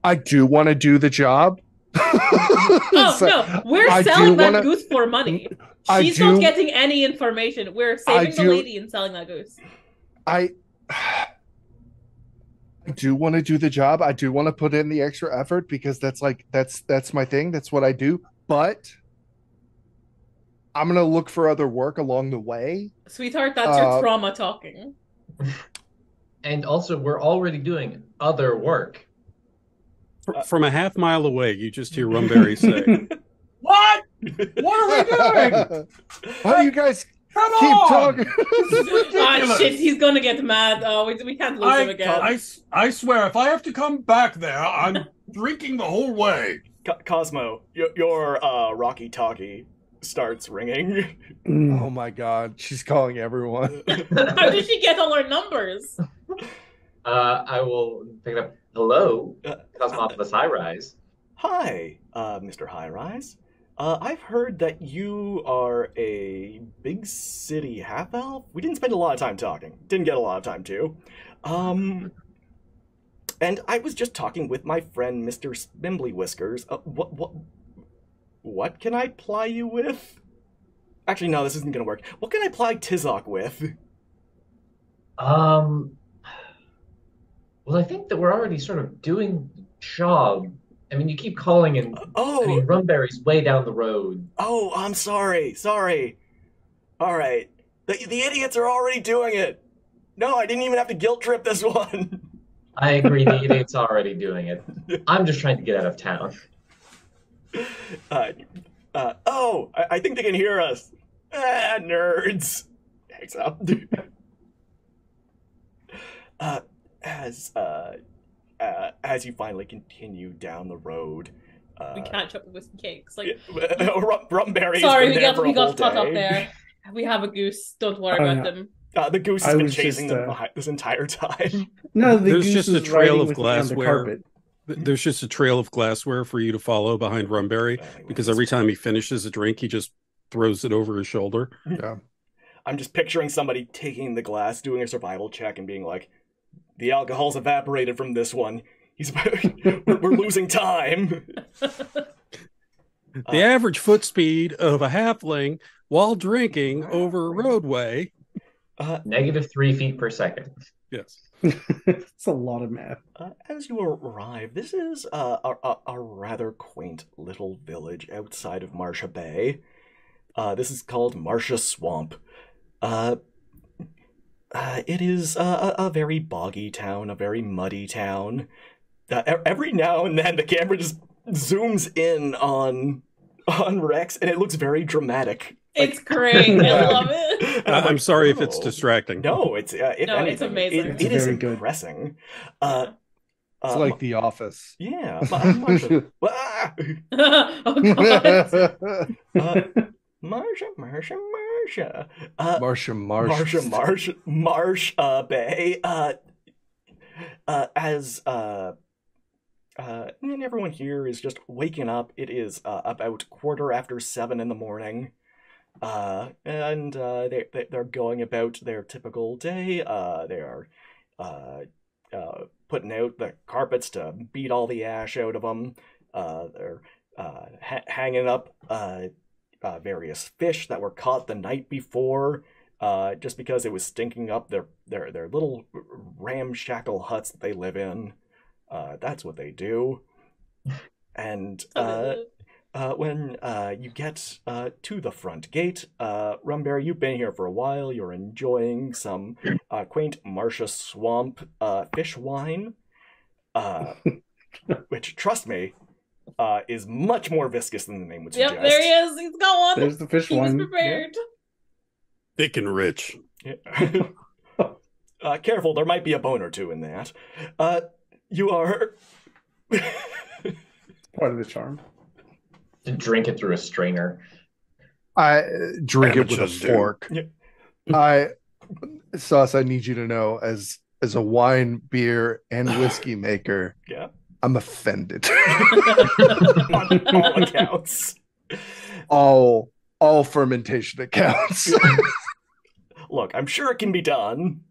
Speaker 2: I do want to do the job."
Speaker 4: No, we're selling that goose for money. She's not getting any information. We're saving the lady and selling that goose.
Speaker 2: I do want to do the job. I do want to put in the extra effort because that's my thing. That's what I do. But I'm gonna look for other work along the way.
Speaker 4: Sweetheart, that's your trauma talking.
Speaker 3: And also, we're already doing other work.
Speaker 6: From a half mile away, you just hear Rumberry say,
Speaker 7: "What? What are we doing?
Speaker 2: Why do you guys keep talking?"
Speaker 4: Shit, he's gonna get mad. Oh, we can't lose him again.
Speaker 7: I swear, if I have to come back there, I'm drinking the whole way.
Speaker 1: Cosmo, your Rocky-talkie starts ringing.
Speaker 2: Oh my god, she's calling everyone.
Speaker 4: How did she get all our numbers?
Speaker 3: I will pick it up. Hello, Cosmopolis High Rise.
Speaker 1: Hi, Mr. High Rise. I've heard that you are a big city half-elf. We didn't spend a lot of time talking. Didn't get a lot of time to. And I was just talking with my friend, Mr. Spimbly Whiskers. What can I ply you with? Actually, no, this isn't gonna work. What can I ply Tizok with?
Speaker 3: Well, I think that we're already sort of doing the job. I mean, you keep calling and I mean, Rumberry's way down the road.
Speaker 1: Oh, I'm sorry. All right. The idiots are already doing it. No, I didn't even have to guilt trip this one.
Speaker 3: I agree, the idiot's already doing it. I'm just trying to get out of town.
Speaker 1: I think they can hear us. Nerds. Hangs as you finally continue down the road,
Speaker 4: we catch up with Whiskey Cakes. Like,
Speaker 1: Rumberry.
Speaker 4: Sorry, we got caught up there. We have a goose. Don't worry about them.
Speaker 1: The goose has been chasing them this entire time.
Speaker 5: No,
Speaker 6: there's just a trail of glassware. There's just a trail of glassware for you to follow behind Rumberry, because every time he finishes a drink, he just throws it over his shoulder.
Speaker 2: Yeah.
Speaker 1: I'm just picturing somebody taking the glass, doing a survival check, and being like, "The alcohol's evaporated from this one. We're losing time."
Speaker 6: The average foot speed of a halfling while drinking over a roadway.
Speaker 3: -3 feet per second.
Speaker 6: Yes.
Speaker 5: It's a lot of math.
Speaker 1: As you arrive, this is a rather quaint little village outside of Marcia Bay. This is called Marcia Swamp. It is a very boggy town, a very muddy town. Every now and then, the camera just zooms in on Rex, and it looks very dramatic.
Speaker 4: It's great. I love it.
Speaker 6: I'm sorry if it's distracting.
Speaker 1: No, it's
Speaker 4: it's amazing.
Speaker 1: It is impressing.
Speaker 2: It's like The Office.
Speaker 1: Yeah.
Speaker 4: Oh god.
Speaker 1: Marcia Bay. And everyone here is just waking up. It is about 7:15 in the morning. And they're going about their typical day. They are putting out the carpets to beat all the ash out of them. They're hanging up various fish that were caught the night before, just because it was stinking up their little ramshackle huts that they live in. That's what they do. And when you get to the front gate, Rumberry, you've been here for a while. You're enjoying some quaint Marcia Swamp fish wine, which, trust me, is much more viscous than the name would suggest.
Speaker 4: Yep, there he is. He's got one.
Speaker 5: There's the fish wine.
Speaker 4: He was prepared.
Speaker 1: Yeah.
Speaker 6: Thick and rich.
Speaker 1: Yeah. Careful, there might be a bone or two in that. You are...
Speaker 5: Part of the charm.
Speaker 3: To drink it through a strainer.
Speaker 2: I drink it with a fork.
Speaker 1: Yeah.
Speaker 2: Sauce, I need you to know, as a wine, beer, and whiskey maker,
Speaker 1: yeah,
Speaker 2: I'm offended.
Speaker 1: On all accounts.
Speaker 2: All fermentation accounts.
Speaker 1: Look, I'm sure it can be done.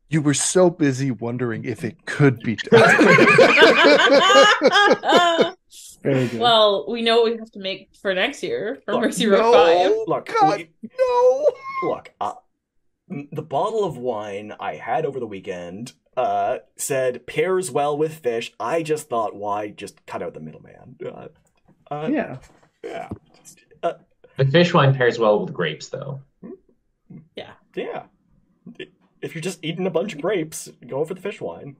Speaker 2: You were so busy wondering if it could be done.
Speaker 5: Very good.
Speaker 4: Well, we know what we have to make for next year for Mercy Road 5.
Speaker 1: Look,
Speaker 2: God, no.
Speaker 1: Look, the bottle of wine I had over the weekend said pairs well with fish. I just thought, why just cut out the middleman?
Speaker 5: Yeah.
Speaker 1: Yeah.
Speaker 3: The fish wine pairs well with grapes, though.
Speaker 4: Yeah.
Speaker 1: Yeah. If you're just eating a bunch of grapes, go for the fish wine.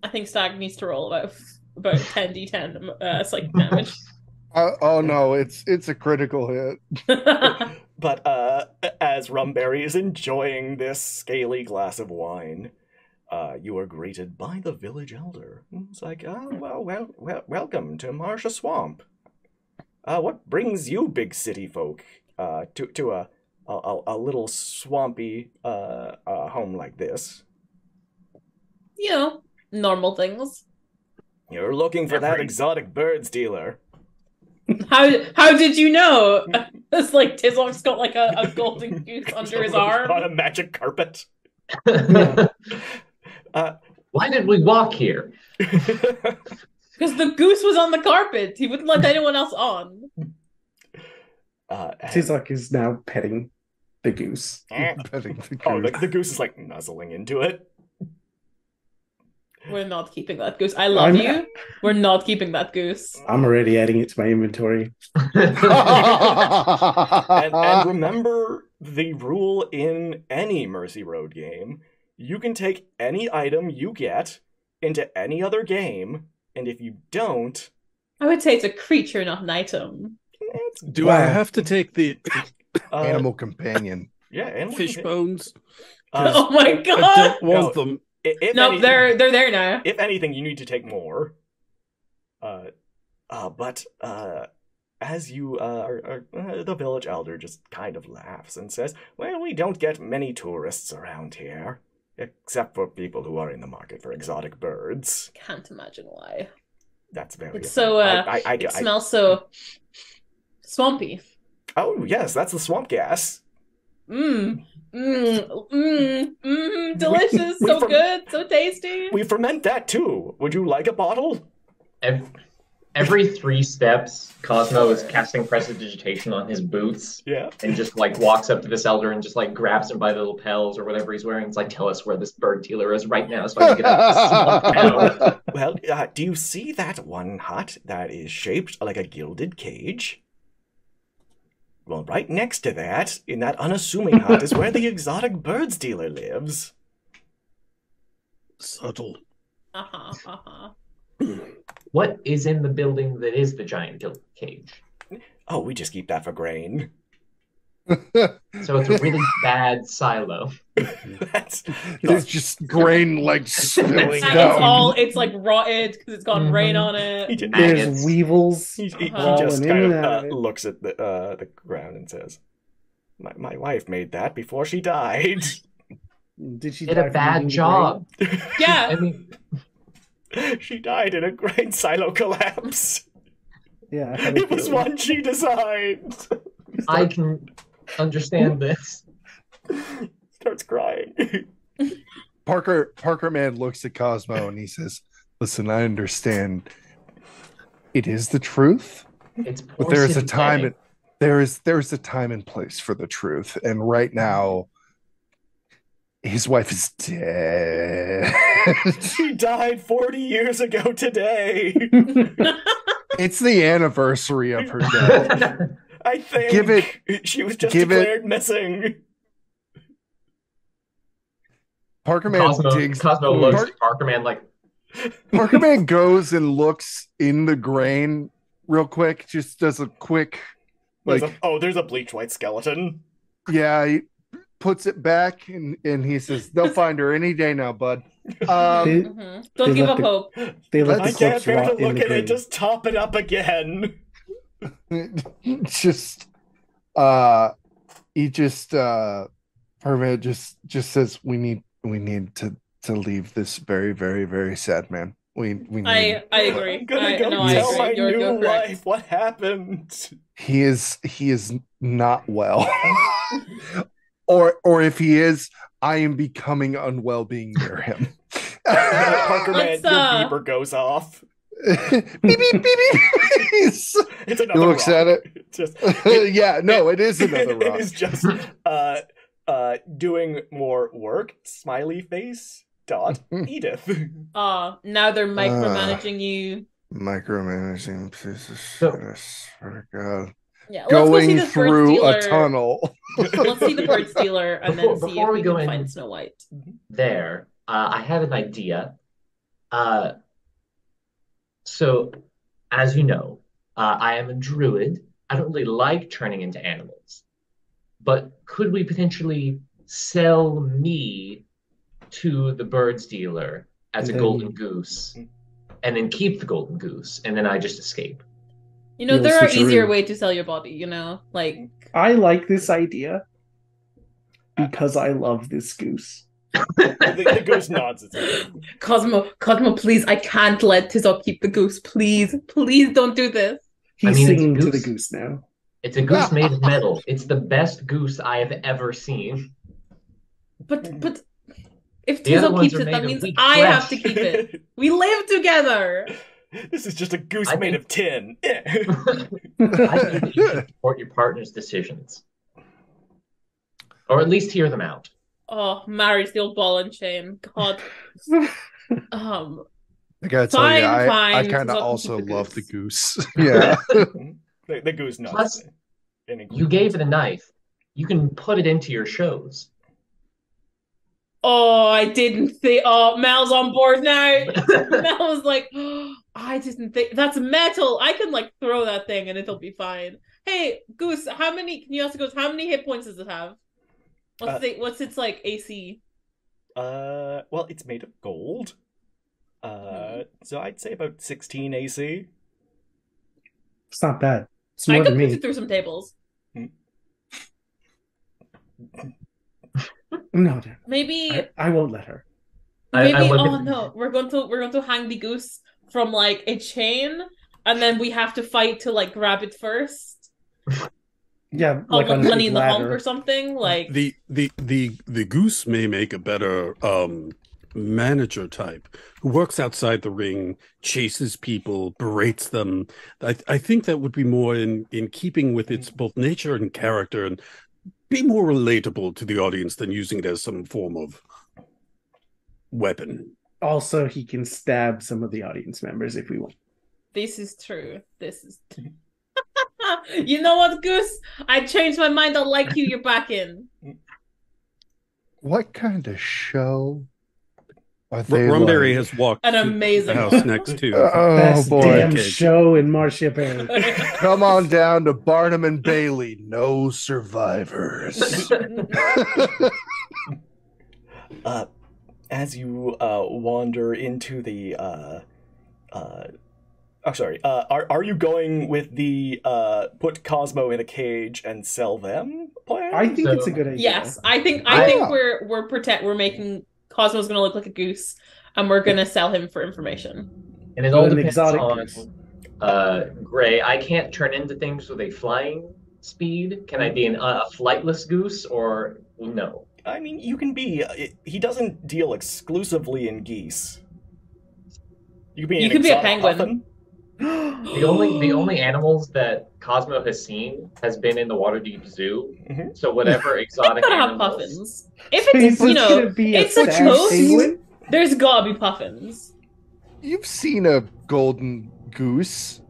Speaker 4: I think Stag needs to roll about 10d10 psychic damage.
Speaker 2: Oh no, it's a critical hit.
Speaker 1: But as Rumberry is enjoying this scaly glass of wine, you are greeted by the village elder. It's like, welcome to Marcia Swamp. What brings you big city folk to a little swampy home like this?
Speaker 4: You know, normal things.
Speaker 1: You're looking for that exotic birds dealer.
Speaker 4: How did you know? It's like Tizlok's got like a golden goose under his arm.
Speaker 1: On a magic carpet.
Speaker 3: Why did we walk here?
Speaker 4: Because the goose was on the carpet. He wouldn't let anyone else on.
Speaker 5: Tizlok is now petting the goose.
Speaker 2: Petting the goose.
Speaker 1: Oh, the goose is like nuzzling into it.
Speaker 4: We're not keeping that goose. I love you. We're not keeping that goose.
Speaker 5: I'm already adding it to my inventory.
Speaker 1: and remember the rule in any Mercy Road game. You can take any item you get into any other game, and if you don't...
Speaker 4: I would say it's a creature, not an item.
Speaker 6: Do I have to take the...
Speaker 2: Animal companion.
Speaker 1: Yeah, and
Speaker 6: Fish bones.
Speaker 4: Oh my
Speaker 6: I
Speaker 4: god!
Speaker 6: don't want them.
Speaker 4: No, they're there now.
Speaker 1: If anything, you need to take more. As you the village elder just kind of laughs and says, "Well, we don't get many tourists around here, except for people who are in the market for exotic birds."
Speaker 4: Can't imagine why.
Speaker 1: That's very.
Speaker 4: It's so. It smells so swampy.
Speaker 1: Oh yes, that's the swamp gas.
Speaker 4: Delicious, so good, so tasty.
Speaker 1: We ferment that too. Would you like a bottle?
Speaker 3: Every 3 steps, Cosmo is casting prestidigitation on his boots.
Speaker 1: Yeah.
Speaker 3: And just like walks up to this elder and just like grabs him by the lapels or whatever he's wearing. It's like, tell us where this bird dealer is right now so I can get out.
Speaker 1: Well, do you see that one hut that is shaped like a gilded cage? Well, right next to that, in that unassuming hut, is where the exotic birds dealer lives.
Speaker 6: Subtle.
Speaker 3: What is in the building that is the giant gilded cage?
Speaker 1: Oh, we just keep that for grain.
Speaker 3: So it's a really bad silo.
Speaker 2: There's just grain like spilling
Speaker 4: down. It's like rotted because it's got rain on it.
Speaker 5: There's weevils.
Speaker 1: He just kind of looks at the ground and says, "My wife made that before she died."
Speaker 5: Did she
Speaker 3: did a bad job?
Speaker 4: Yeah.
Speaker 3: I mean,
Speaker 1: she died in a grain silo collapse.
Speaker 5: Yeah,
Speaker 1: it was one she designed.
Speaker 3: I can understand this.
Speaker 1: Starts crying.
Speaker 2: Parker Man looks at Cosmo and he says, "Listen, I understand. It is the truth, but there is a time. There is a time and place for the truth, and right now." His wife is dead.
Speaker 1: She died 40 years ago today.
Speaker 2: It's the anniversary of her death.
Speaker 1: I think she was just declared missing.
Speaker 2: Parker Man digs.
Speaker 3: Cosmo looks at Parker Man like.
Speaker 2: Parker Man goes and looks in the grain real quick. Just does a quick, like,
Speaker 1: there's a bleach white skeleton.
Speaker 2: Yeah. He puts it back and he says, "They'll find her any day now, bud."
Speaker 4: Don't give up hope.
Speaker 1: I can't bear to look at it. Just top it up again.
Speaker 2: Just he just Parker just says, we need to leave this very, very, very sad man. We need.
Speaker 4: I agree.
Speaker 1: I'm gonna go tell my new wife what happened.
Speaker 2: He is not well. Or if he is, I am becoming unwell being near him.
Speaker 1: Parker Man, your beeper goes off.
Speaker 2: Beep, beep, beep, beep.
Speaker 1: It's another
Speaker 2: he looks
Speaker 1: rock.
Speaker 2: at it. It is another rock.
Speaker 1: It is just doing more work. Smiley face. Edith.
Speaker 4: Now they're micromanaging you.
Speaker 2: Micromanaging piece of shit. I swear to God.
Speaker 4: Yeah,
Speaker 2: going through a tunnel.
Speaker 4: Let's see the bird stealer and then see if we can find Snow White.
Speaker 3: There, I have an idea. So, as you know, I am a druid. I don't really like turning into animals. But could we potentially sell me to the birds dealer as a golden goose and then keep the golden goose and then I just escape?
Speaker 4: You know, there are easier ways to sell your body, like...
Speaker 5: I like this idea because I love this goose.
Speaker 1: the goose nods its head.
Speaker 4: Cosmo, please, I can't let Tizoc keep the goose. Please don't do this.
Speaker 5: He's singing to the goose now.
Speaker 3: It's a goose made of metal. It's the best goose I have ever seen.
Speaker 4: But if Tizoc keeps it, that means I have to keep it. We live together.
Speaker 1: This is just a goose made of tin.
Speaker 3: I think you should support your partner's decisions. Or at least hear them out.
Speaker 4: Oh, marries the old ball and chain. God.
Speaker 2: I gotta tell you, I kind of also love the goose. Yeah.
Speaker 1: the goose nuts.
Speaker 3: Plus, you gave it a knife. You can put it into your shows.
Speaker 4: Oh, I didn't think. Oh, Mel's on board now. Mel was like, oh, I didn't think. That's metal. I can throw that thing and it'll be fine. Hey, Goose, can you ask Goose, how many hit points does it have? What's its like AC?
Speaker 1: Well, it's made of gold. So I'd say about 16 AC.
Speaker 5: It's not bad. It's
Speaker 4: I
Speaker 5: more
Speaker 4: could
Speaker 5: than
Speaker 4: put
Speaker 5: me.
Speaker 4: it through some tables.
Speaker 5: No,
Speaker 4: Maybe.
Speaker 5: I won't let her.
Speaker 4: Maybe.
Speaker 3: I look
Speaker 4: Oh
Speaker 3: at-
Speaker 4: no, we're going to hang the goose from like a chain, and then we have to fight to like grab it first.
Speaker 5: Yeah,
Speaker 4: Like
Speaker 5: on a
Speaker 4: Money
Speaker 5: big
Speaker 4: in the Hump
Speaker 5: ladder.
Speaker 4: or something. Like
Speaker 6: The goose may make a better manager type who works outside the ring, chases people, berates them. I think that would be more in keeping with its both nature and character, and be more relatable to the audience than using it as some form of weapon.
Speaker 5: Also, he can stab some of the audience members if we want.
Speaker 4: this is true. This is. You know what, Goose? I changed my mind. I like you. You're back in.
Speaker 2: What kind of show are they
Speaker 6: Rumberry
Speaker 2: like?
Speaker 6: has walked
Speaker 4: An
Speaker 6: to
Speaker 4: amazing
Speaker 6: the house
Speaker 4: one.
Speaker 6: next to.
Speaker 2: Oh
Speaker 5: Best
Speaker 2: boy.
Speaker 5: damn
Speaker 6: Cake.
Speaker 5: show in Marcia Bay.
Speaker 2: Come on down to Barnum and Bailey. No survivors.
Speaker 1: As you wander into the are you going with the put Cosmo in a cage and sell them plan?
Speaker 5: I think
Speaker 3: So-
Speaker 5: it's a good idea.
Speaker 4: Yes, I think
Speaker 2: Ah.
Speaker 4: we're making Cosmo's gonna look like a goose, and we're gonna sell him for information.
Speaker 3: And it all
Speaker 5: An
Speaker 3: depends
Speaker 5: exotic
Speaker 3: on
Speaker 5: goose.
Speaker 3: Gray. I can't turn into things with a flying speed. Can I be a flightless goose or no?
Speaker 1: I mean, you can be. He doesn't deal exclusively in geese. You could be.
Speaker 4: You
Speaker 1: an
Speaker 4: could be a
Speaker 1: exotic
Speaker 4: penguin.
Speaker 1: puffin.
Speaker 3: The only animals that Cosmo has seen has been in the Waterdeep Zoo.
Speaker 1: Mhm.
Speaker 3: So whatever
Speaker 4: It's
Speaker 3: exotic
Speaker 4: gotta have
Speaker 3: animals.
Speaker 4: puffins. If
Speaker 5: So
Speaker 4: it's
Speaker 5: it's gonna be a
Speaker 4: it's a
Speaker 5: stag
Speaker 4: coast,
Speaker 5: penguin?
Speaker 4: there's gotta be puffins.
Speaker 2: You've seen a golden goose.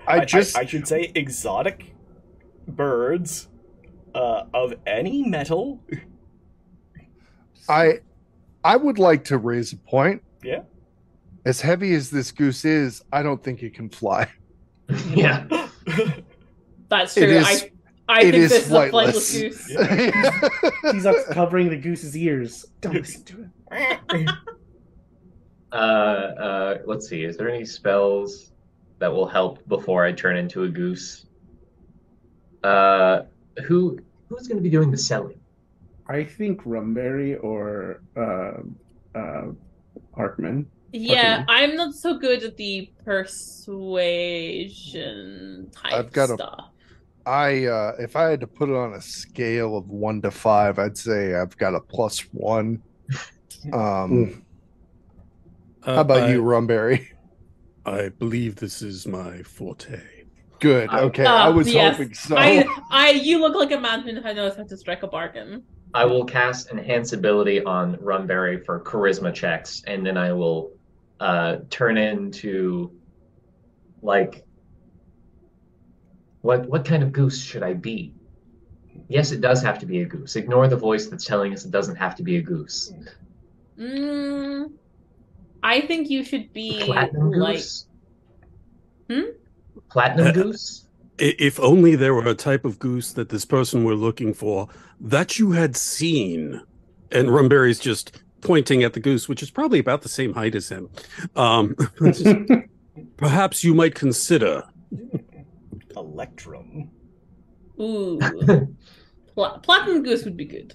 Speaker 1: I should say exotic birds of any metal.
Speaker 2: I would like to raise a point.
Speaker 1: Yeah.
Speaker 2: As heavy as this goose is, I don't think it can fly.
Speaker 3: Yeah.
Speaker 4: That's
Speaker 2: It
Speaker 4: true.
Speaker 2: is-
Speaker 4: I
Speaker 2: it
Speaker 4: think
Speaker 2: is
Speaker 4: this is a
Speaker 2: flightless.
Speaker 4: flightless goose.
Speaker 5: He's up covering the goose's ears. Don't listen to him.
Speaker 3: Let's see. Is there any spells that will help before I turn into a goose? Who's going to be doing the selling?
Speaker 5: I think Rumberry or Parkman.
Speaker 4: Yeah,
Speaker 5: Okay.
Speaker 4: I'm not so good at the persuasion type
Speaker 2: I've got a-
Speaker 4: stuff.
Speaker 2: If I had to put it on a scale of 1 to 5, I'd say I've got a +1. How about you, Rumberry?
Speaker 6: I believe this is my forte.
Speaker 2: Good. Okay, I was
Speaker 4: yes.
Speaker 2: hoping so.
Speaker 4: You look like a man who knows how to strike a bargain.
Speaker 3: I will cast Enhance Ability on Rumberry for charisma checks, and then I will turn into like what kind of goose should I be? Yes, it does have to be a goose. Ignore the voice that's telling us it doesn't have to be a goose.
Speaker 4: I think you should be
Speaker 3: Platinum
Speaker 4: like
Speaker 3: goose?
Speaker 4: Hmm?
Speaker 3: Platinum goose?
Speaker 6: If only there were a type of goose that this person were looking for that you had seen. And Rumberry's just pointing at the goose, which is probably about the same height as him. Perhaps you might consider.
Speaker 1: Electrum.
Speaker 4: ooh. Platinum goose would be good.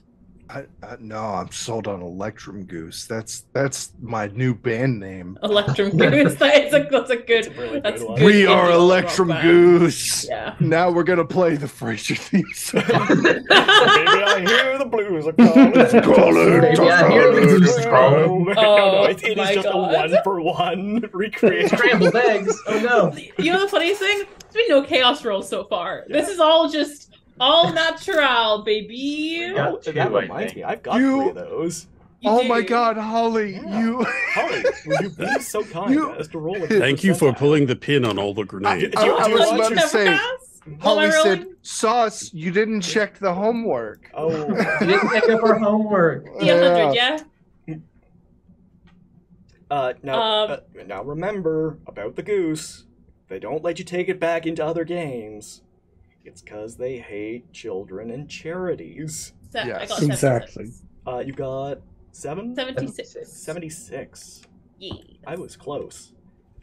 Speaker 2: No, I'm sold on Electrum Goose. That's my new band name.
Speaker 4: Electrum goose. That's a good.
Speaker 1: It's a really
Speaker 4: That's
Speaker 1: good one.
Speaker 4: good.
Speaker 2: We
Speaker 4: indie
Speaker 2: are
Speaker 4: rock
Speaker 2: Electrum
Speaker 4: band.
Speaker 2: Goose.
Speaker 4: Yeah.
Speaker 2: Now we're gonna play the Frasier theme song.
Speaker 1: Baby, I hear the blues are calling.
Speaker 2: Calling.
Speaker 3: Maybe I hear the goose calling.
Speaker 1: No, it is
Speaker 4: my
Speaker 1: just
Speaker 4: God.
Speaker 1: a 1-for-1 recreation.
Speaker 3: Scrambled eggs. Oh no.
Speaker 4: You know the funniest thing? There's been no chaos rolls so far. This is all just all natural, baby.
Speaker 3: Yeah.
Speaker 1: Oh,
Speaker 3: two,
Speaker 1: that
Speaker 3: I
Speaker 1: reminds
Speaker 3: think.
Speaker 1: me, I've got
Speaker 2: You-
Speaker 1: 3 of those.
Speaker 4: You
Speaker 2: Oh
Speaker 4: do.
Speaker 2: my God, Holly,
Speaker 1: Yeah.
Speaker 2: you.
Speaker 1: Holly, would you be so kind
Speaker 2: You-
Speaker 1: as to roll a
Speaker 6: Thank you for
Speaker 1: percentile?
Speaker 6: pulling the pin on all the grenades.
Speaker 2: I was
Speaker 1: want
Speaker 2: about
Speaker 1: to
Speaker 2: to say,
Speaker 4: What
Speaker 2: Holly
Speaker 4: am I
Speaker 2: said,
Speaker 4: rolling?
Speaker 2: "Sauce, you didn't check the homework."
Speaker 1: Oh,
Speaker 3: We didn't pick up our homework.
Speaker 4: The 100, yeah?
Speaker 1: now remember about the goose. They don't let you take it back into other games. It's because they hate children and charities.
Speaker 4: I
Speaker 2: Yes.
Speaker 4: got
Speaker 5: Exactly.
Speaker 4: 76.
Speaker 1: You got 7?
Speaker 4: 76.
Speaker 1: 76.
Speaker 4: Yeah.
Speaker 1: I was close.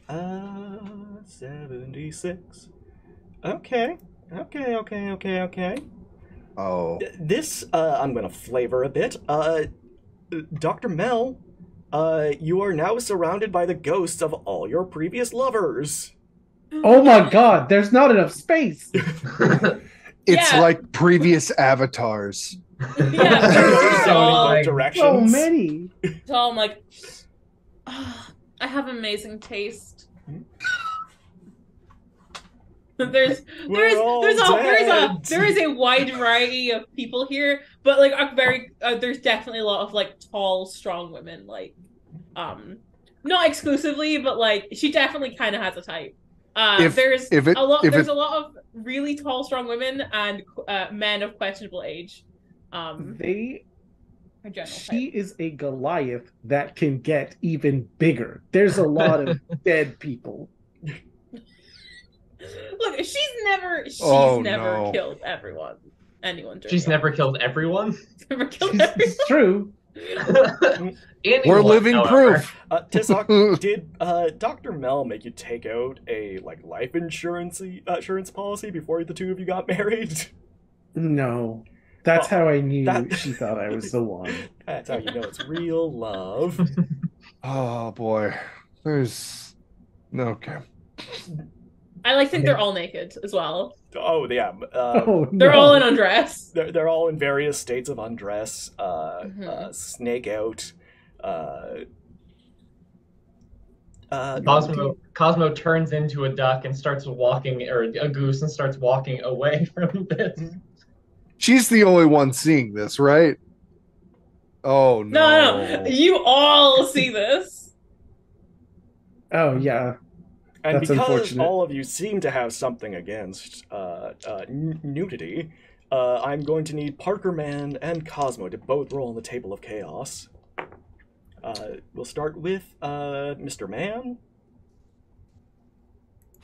Speaker 1: 76. Okay.
Speaker 2: Oh.
Speaker 1: This, I'm gonna flavor a bit. Dr. Mel, you are now surrounded by the ghosts of all your previous lovers.
Speaker 5: Oh my god, there's not enough space.
Speaker 2: It's
Speaker 4: Yeah.
Speaker 2: like previous avatars.
Speaker 4: Yeah.
Speaker 1: Ghosts
Speaker 4: So,
Speaker 1: going in both
Speaker 3: like,
Speaker 1: directions.
Speaker 5: So many.
Speaker 4: so I'm like, I have amazing taste. There's a wide variety of people here, but like there's definitely a lot of like tall, strong women, like not exclusively, but like she definitely kind of has a type. There's a lot of really tall, strong women and men of questionable age.
Speaker 5: They
Speaker 4: Her general
Speaker 5: She
Speaker 4: type.
Speaker 5: is a Goliath that can get even bigger. There's a lot of dead people.
Speaker 4: Look, she's never
Speaker 2: no.
Speaker 4: killed anyone.
Speaker 3: She's never killed everyone.
Speaker 4: never killed everyone.
Speaker 5: It's true.
Speaker 3: Anyone,
Speaker 2: We're living
Speaker 3: however.
Speaker 2: proof.
Speaker 1: Tizok, did Dr. Mel make you take out a life insurance policy before the two of you got married?
Speaker 5: No. That's how I knew
Speaker 1: that-
Speaker 5: she thought I was the one.
Speaker 1: That's how you know it's real love.
Speaker 2: Oh boy. There's okay.
Speaker 4: I think they're all naked as well.
Speaker 1: Oh yeah,
Speaker 5: Oh,
Speaker 4: They're
Speaker 5: no.
Speaker 4: all in undress.
Speaker 1: they're all in various states of undress, snake out.
Speaker 3: Cosmo turns into a duck and starts walking, or a goose and starts walking away from this.
Speaker 2: She's the only one seeing this, right? Oh
Speaker 4: No, you all see this.
Speaker 5: Oh, yeah.
Speaker 1: And
Speaker 5: That's
Speaker 1: because
Speaker 5: unfortunate.
Speaker 1: all of you seem to have something against nudity, I'm going to need Parker Man and Cosmo to both roll on the table of chaos. We'll start with Mr. Man.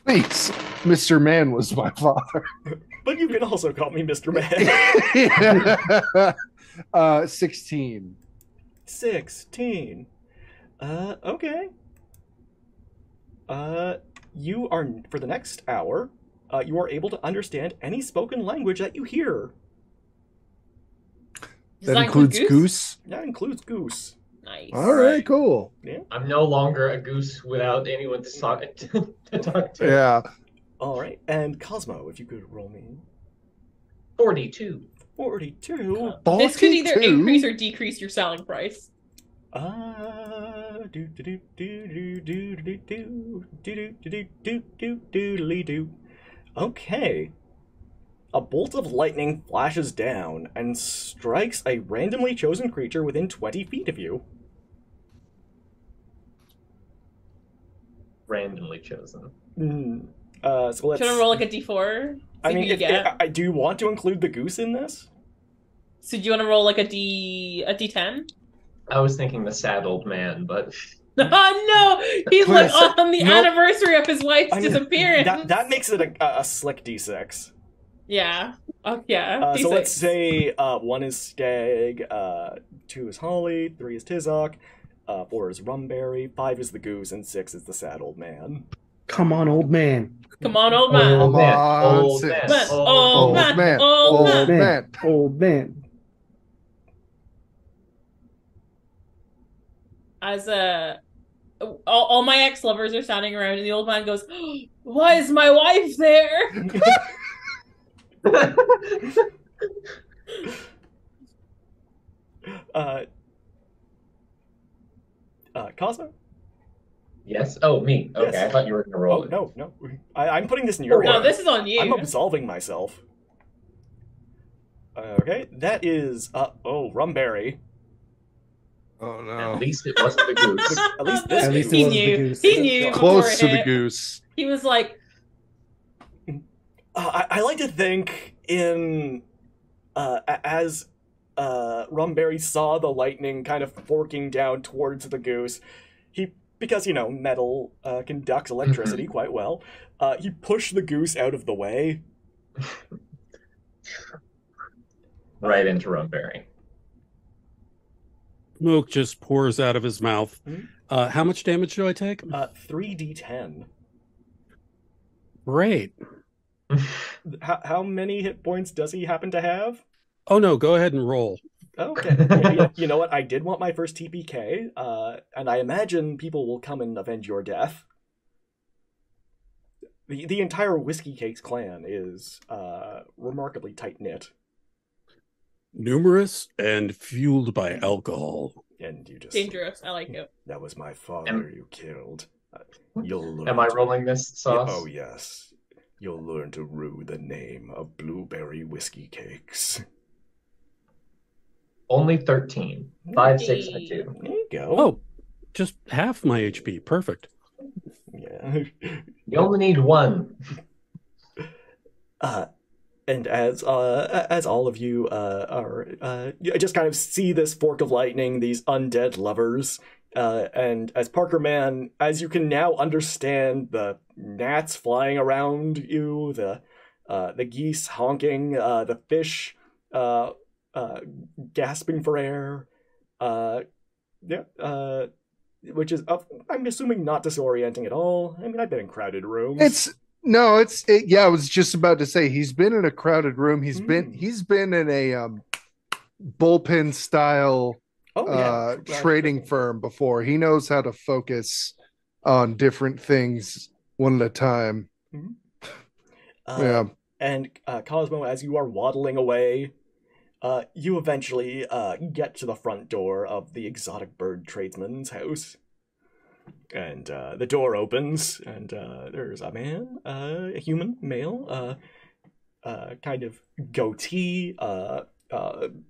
Speaker 2: Please. Mr. Man was my father.
Speaker 1: But you can also call me Mr. Man.
Speaker 2: 16.
Speaker 1: 16. Okay. You are, for the next hour, you are able to understand any spoken language that you hear.
Speaker 4: Does
Speaker 2: That includes goose.
Speaker 1: That includes goose.
Speaker 4: Nice.
Speaker 2: All right, cool.
Speaker 3: I'm no longer a goose without anyone to talk to.
Speaker 2: Yeah.
Speaker 1: All right, and Cosmo, if you could roll me
Speaker 3: 42.
Speaker 1: 42.
Speaker 4: This could either
Speaker 2: 42?
Speaker 4: increase or decrease your selling price.
Speaker 1: Okay. A bolt of lightning flashes down and strikes a randomly chosen creature within 20 feet of you.
Speaker 3: Randomly chosen.
Speaker 1: So let's.
Speaker 4: Should I roll like a d4?
Speaker 1: I mean,
Speaker 4: you get.
Speaker 1: I do want to include the goose in this.
Speaker 4: So do you want to roll like a d10?
Speaker 3: I was thinking the sad old man, but
Speaker 4: Oh no! He's like on the
Speaker 1: Nope.
Speaker 4: anniversary of his wife's
Speaker 1: I mean,
Speaker 4: disappearance.
Speaker 1: that makes it a slick d6.
Speaker 4: Yeah. Oh yeah.
Speaker 1: So
Speaker 4: D6.
Speaker 1: let's say 1 is Stag, 2 is Holly, 3 is Tizok, 4 is Rumberry, 5 is the Goose, and 6 is the Sad Old Man.
Speaker 5: Come on, old man.
Speaker 4: Come on, old man.
Speaker 3: old man,
Speaker 2: on,
Speaker 3: old
Speaker 2: sis.
Speaker 3: man,
Speaker 4: Man,
Speaker 3: old
Speaker 4: old
Speaker 3: man.
Speaker 4: man.
Speaker 2: Old
Speaker 4: Old man.
Speaker 2: man.
Speaker 5: Old man.
Speaker 4: As all my ex-lovers are standing around, and the old man goes, "Why is my wife there?"
Speaker 1: Cosmo?
Speaker 3: Yes. Oh, me. Okay,
Speaker 1: Yes.
Speaker 3: I thought you were gonna roll
Speaker 1: Oh,
Speaker 3: it.
Speaker 1: no. I'm putting this in your
Speaker 4: No,
Speaker 1: hands.
Speaker 4: this is on you.
Speaker 1: I'm absolving myself. Okay, that is, Rumberry.
Speaker 2: Oh
Speaker 3: At
Speaker 2: no.
Speaker 3: least it wasn't the goose.
Speaker 1: At least this
Speaker 5: At least
Speaker 4: he
Speaker 5: it wasn't the
Speaker 4: knew.
Speaker 5: goose.
Speaker 4: He knew.
Speaker 2: Close to
Speaker 4: before it
Speaker 2: the
Speaker 4: hit.
Speaker 2: goose.
Speaker 4: He was like,
Speaker 1: I like to think in, as Rumberry saw the lightning kind of forking down towards the goose, because, metal conducts electricity quite well, he pushed the goose out of the way.
Speaker 3: right into Rumberry.
Speaker 6: Smoke just pours out of his mouth. How much damage do I take?
Speaker 1: 3d10.
Speaker 6: Great.
Speaker 1: How many hit points does he happen to have?
Speaker 6: Oh no, go ahead and roll.
Speaker 1: Okay. You know what? I did want my first TPK, and I imagine people will come and avenge your death. The entire Whiskey Cakes clan is remarkably tight-knit.
Speaker 6: Numerous and fueled by alcohol.
Speaker 1: And you just...
Speaker 4: Dangerous. I like it.
Speaker 1: That was my father you killed. You'll learn.
Speaker 3: Am I rolling this sauce?
Speaker 1: Oh, yes. You'll learn to rue the name of Blueberry Whiskey Cakes.
Speaker 3: Only 13. 5, 6, and 2.
Speaker 1: There you go.
Speaker 6: Oh, just half my HP. Perfect.
Speaker 1: Yeah.
Speaker 3: You only need 1.
Speaker 1: And as all of you you just kind of see this fork of lightning, these undead lovers, and as Parker Man, as you can now understand the gnats flying around you, the geese honking, the fish gasping for air, which is I'm assuming not disorienting at all. I mean, I've been in crowded rooms.
Speaker 2: I was just about to say he's been in a crowded room. He's been in a bullpen style trading firm before. He knows how to focus on different things one at a time.
Speaker 1: And Cosmo, as you are waddling away, you eventually get to the front door of the exotic bird tradesman's house. And the door opens, and there's a man, a human male, kind of goatee,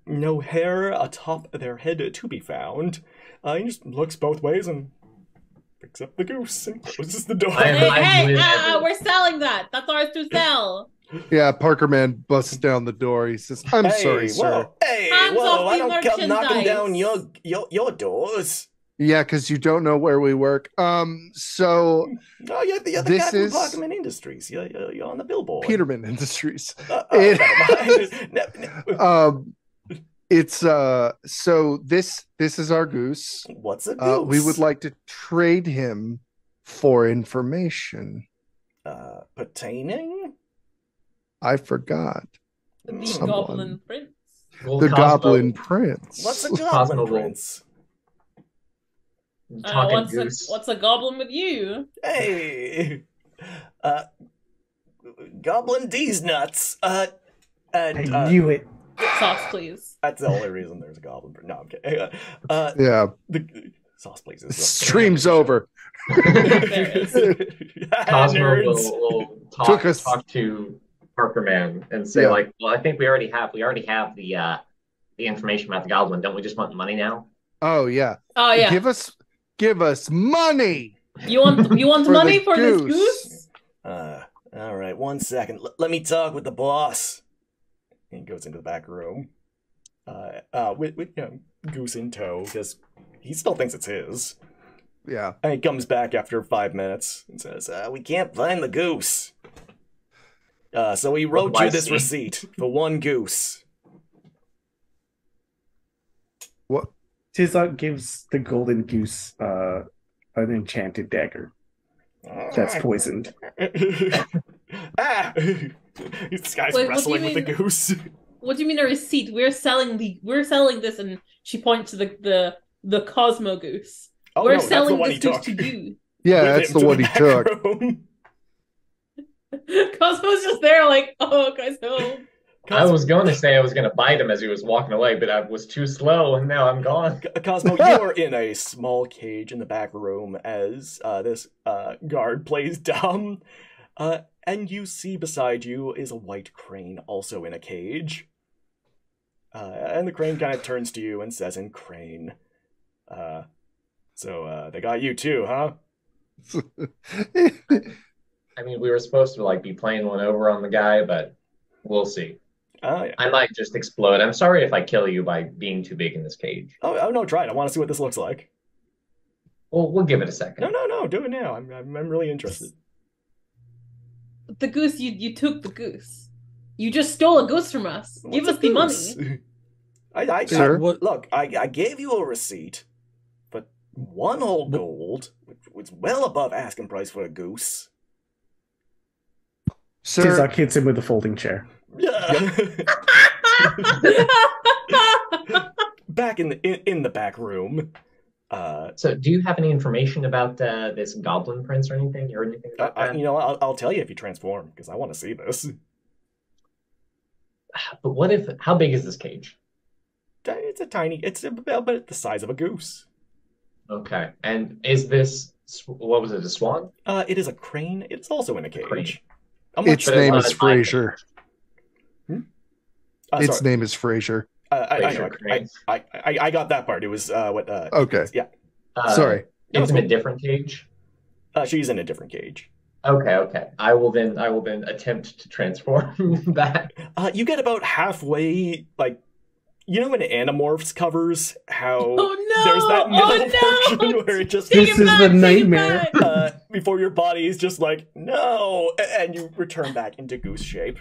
Speaker 1: no hair atop their head to be found. He just looks both ways and picks up the goose and closes the door.
Speaker 4: We're selling that. That's ours to sell.
Speaker 2: Yeah, Parker Man busts down the door. He says, "I'm sorry, sir."
Speaker 1: I don't come knocking down your doors.
Speaker 2: Yeah, because you don't know where we work. So
Speaker 1: you're the
Speaker 2: this
Speaker 1: guy
Speaker 2: is
Speaker 1: from Peterman Industries. You're on the billboard.
Speaker 2: Peterman Industries. It's so this is our goose.
Speaker 1: What's a goose?
Speaker 2: We would like to trade him for information.
Speaker 1: Pertaining?
Speaker 2: I forgot.
Speaker 4: The Goblin Prince.
Speaker 2: The Goblin Prince.
Speaker 1: What's a Goblin Prince?
Speaker 4: What's a goblin with you?
Speaker 1: Hey, Goblin D's nuts.
Speaker 5: I knew it.
Speaker 4: Sauce, please.
Speaker 1: That's the only reason there's a goblin. No, I'm kidding.
Speaker 2: Yeah.
Speaker 1: The sauce, please.
Speaker 2: Stream's over.
Speaker 3: Cosmo will talk to Parker Man and say, well, I think we already have the information about the goblin. Don't we just want the money now?
Speaker 2: Oh yeah. Give us money.
Speaker 4: You want money for this goose?
Speaker 1: All right, 1 second. Let me talk with the boss. And he goes into the back room. With Goose in tow, because he still thinks it's his.
Speaker 2: Yeah.
Speaker 1: And he comes back after 5 minutes and says, "We can't find the goose. So we wrote you this receipt for 1 goose."
Speaker 2: What?
Speaker 5: Tizok gives the golden goose an enchanted dagger that's poisoned.
Speaker 1: This guy's wrestling with the goose.
Speaker 4: What do you mean a receipt? We're selling this, and she points to the Cosmo goose. We're selling this goose to you.
Speaker 2: Yeah, that's the one he took.
Speaker 4: Cosmo's just there, like, oh, Cosmo.
Speaker 3: I was going to say I was going to bite him as he was walking away, but I was too slow, and now I'm gone.
Speaker 1: Cosmo, you are in a small cage in the back room as this guard plays dumb. And you see beside you is a white crane also in a cage. And the crane kind of turns to you and says in crane, so they got you too, huh?
Speaker 3: I mean, we were supposed to be playing one over on the guy, but we'll see.
Speaker 1: Yeah.
Speaker 3: I might just explode. I'm sorry if I kill you by being too big in this cage.
Speaker 1: Oh no, try it. I want to see what this looks like.
Speaker 3: Well, we'll give it a second.
Speaker 1: No, do it now. I'm really interested.
Speaker 4: The goose, you took the goose. You just stole a goose from us. Give
Speaker 1: What's
Speaker 4: us
Speaker 1: a
Speaker 4: the
Speaker 1: goose?
Speaker 4: money.
Speaker 2: Sir?
Speaker 1: Look, I gave you a receipt, but 1 whole gold, which was well above asking price for a goose.
Speaker 2: Sir,
Speaker 5: Tizok hits him with a folding chair.
Speaker 1: Yeah. Back in the back room.
Speaker 3: So, do you have any information about this Goblin Prince or anything? Or anything about that?
Speaker 1: I'll tell you if you transform, because I want to see this.
Speaker 3: But what if? How big is this cage?
Speaker 1: It's about the size of a goose.
Speaker 3: Okay, and is this what was it? A swan?
Speaker 1: It is a crane. It's also in a cage.
Speaker 3: Crane.
Speaker 2: its name is Fraser. Its
Speaker 1: sorry.
Speaker 2: name is Fraser.
Speaker 1: I got that part. It was what?
Speaker 2: Okay.
Speaker 1: Yeah.
Speaker 2: Sorry.
Speaker 3: It's in a different cage.
Speaker 1: She's in a different cage.
Speaker 3: Okay. I will then attempt to transform that.
Speaker 1: You get about halfway, like, you know, in Animorphs covers, how there's that middle portion where it just
Speaker 5: This is the nightmare.
Speaker 1: before your body is just like no, and you return back into goose shape.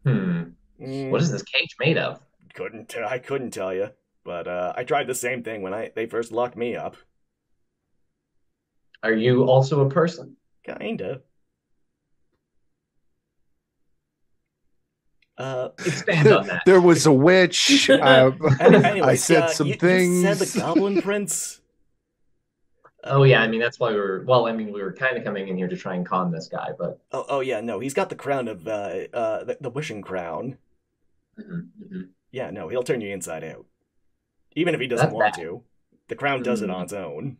Speaker 3: What is this cage made of?
Speaker 1: I couldn't tell you, but I tried the same thing when they first locked me up.
Speaker 3: Are you also a person?
Speaker 1: Kinda.
Speaker 3: Expand on that.
Speaker 2: There was a witch.
Speaker 1: Anyways,
Speaker 2: I said some things.
Speaker 1: You said the Goblin Prince.
Speaker 3: Oh yeah, I mean that's why we were kind of coming in here to try and con this guy, but
Speaker 1: oh yeah, no, he's got the crown of the wishing crown. Yeah, no, he'll turn you inside out, even if he doesn't want to. The crown does it on its own.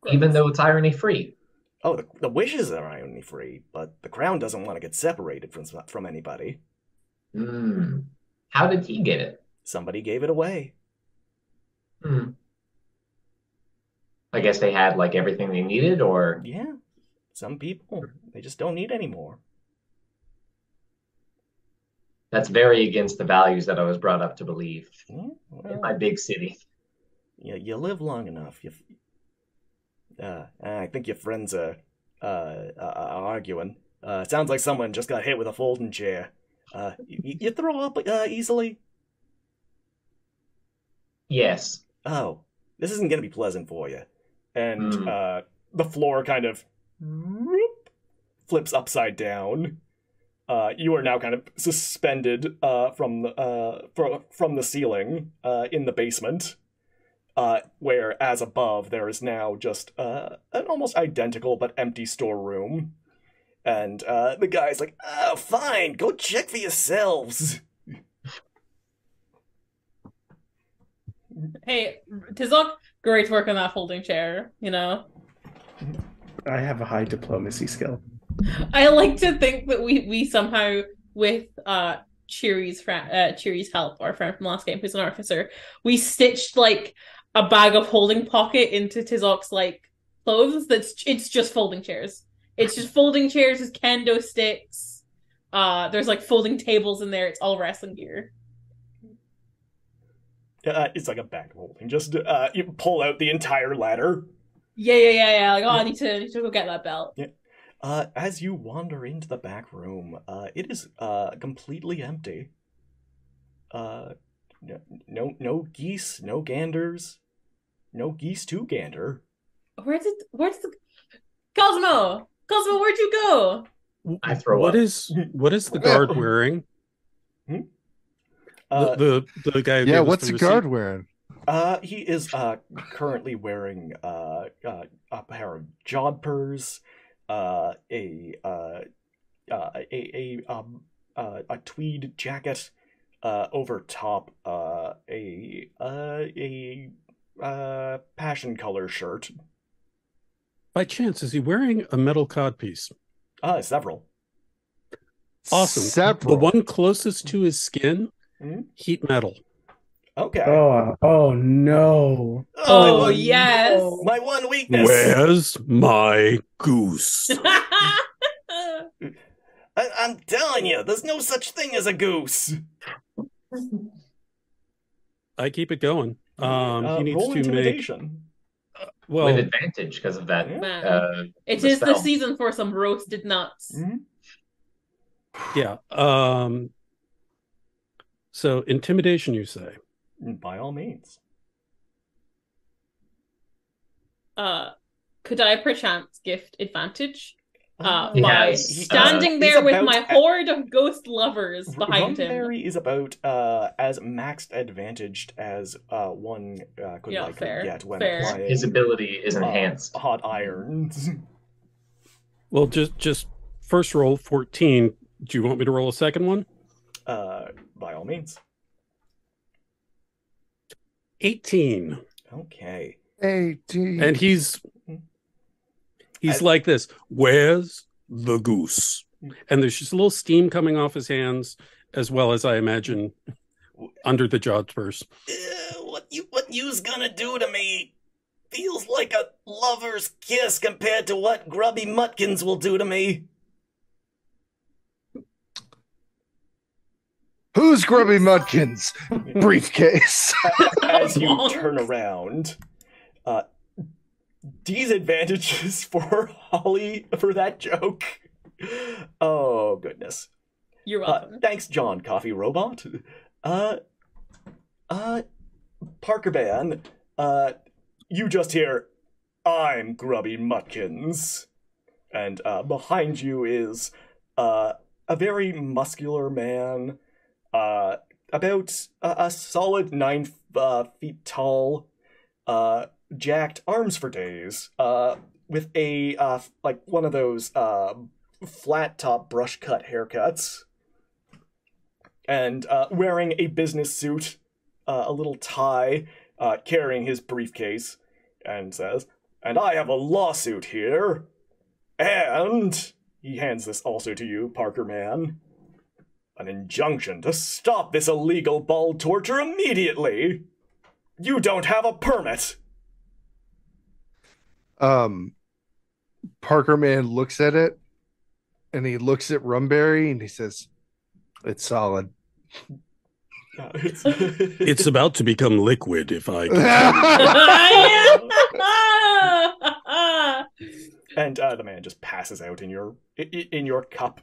Speaker 3: Even though it's irony free.
Speaker 1: Oh, the wishes are irony free, but the crown doesn't want to get separated from anybody.
Speaker 3: How did he get it?
Speaker 1: Somebody gave it away.
Speaker 3: I guess they had like everything they needed, or
Speaker 1: yeah, some people they just don't need anymore.
Speaker 3: That's very against the values that I was brought up to believe in my big city.
Speaker 1: Yeah, you live long enough. I think your friends are arguing. It sounds like someone just got hit with a folding chair. You throw up easily?
Speaker 3: Yes.
Speaker 1: Oh, this isn't going to be pleasant for you. And the floor kind of flips upside down. You are now kind of suspended from the ceiling in the basement. Where, as above, there is now just an almost identical but empty storeroom. And the guy's like, oh, fine, go check for yourselves.
Speaker 4: Hey, Tizok, great work on that folding chair, you know?
Speaker 5: I have a high diplomacy skill.
Speaker 4: I like to think that we somehow, with Cheery's help, our friend from last game, who's an officer, we stitched, like, a bag of holding pocket into Tizok's like clothes. It's just folding chairs. It's just folding chairs with kendo sticks. There's like folding tables in there. It's all wrestling gear.
Speaker 1: It's like a bag of holding. Just you pull out the entire ladder.
Speaker 4: Yeah. Like, I need to go get that belt.
Speaker 1: Yeah. As you wander into the back room, it is completely empty. No geese, no ganders, no geese to gander.
Speaker 4: Where's the Cosmo? Cosmo, where'd you go?
Speaker 3: I throw
Speaker 6: what
Speaker 3: up.
Speaker 6: What is the guard wearing? The guy.
Speaker 2: Yeah, what's the guard wearing?
Speaker 1: He is currently wearing a pair of jodhpurs, a tweed jacket. Over top, a passion color shirt.
Speaker 6: By chance, is he wearing a metal codpiece?
Speaker 1: Several.
Speaker 6: Awesome.
Speaker 2: Several.
Speaker 6: The one closest to his skin, heat metal.
Speaker 1: Okay.
Speaker 5: Oh no.
Speaker 4: Oh yes.
Speaker 5: No.
Speaker 1: My one weakness.
Speaker 6: Where's my goose?
Speaker 1: I'm telling you, there's no such thing as a goose.
Speaker 6: I keep it going. He needs
Speaker 1: roll
Speaker 6: to
Speaker 1: intimidation.
Speaker 3: With advantage because of that.
Speaker 4: It is the season for some roasted nuts.
Speaker 6: Yeah. So intimidation, you say?
Speaker 1: By all means.
Speaker 4: Could I perchance gift advantage? By
Speaker 3: Yes.
Speaker 4: standing there with my horde of ghost lovers behind him.
Speaker 1: Rumberry is about as maxed advantaged as one could get when applying.
Speaker 3: His ability is enhanced.
Speaker 1: Hot irons.
Speaker 6: Well, just first roll 14. Do you want me to roll a second one?
Speaker 1: By all means.
Speaker 6: 18.
Speaker 1: Okay.
Speaker 2: 18.
Speaker 6: And he's like this. Where's the goose? And there's just a little steam coming off his hands, as well as I imagine under the jaw purse.
Speaker 1: What you's gonna do to me feels like a lover's kiss compared to what Grubby Mutkins will do to me.
Speaker 2: Who's Grubby Mutkins? Briefcase.
Speaker 1: As you turn around, disadvantages for Holly for that joke. Oh, goodness.
Speaker 4: You're welcome.
Speaker 1: Thanks, John Coffee Robot. Parker Ban, you just hear, I'm Grubby Mutkins. And behind you is a very muscular man, about a solid 9 feet tall, jacked arms for days, with a like one of those flat top brush cut haircuts, and wearing a business suit, a little tie, carrying his briefcase, and says, "And I have a lawsuit here, and," he hands this also to you, Parker Man, "an injunction to stop this illegal ball torture immediately. You don't have a permit."
Speaker 2: Parker Man looks at it, and he looks at Rumberry, and he says, "It's solid."
Speaker 6: It's about to become liquid if I
Speaker 1: And the man just passes out in your cup.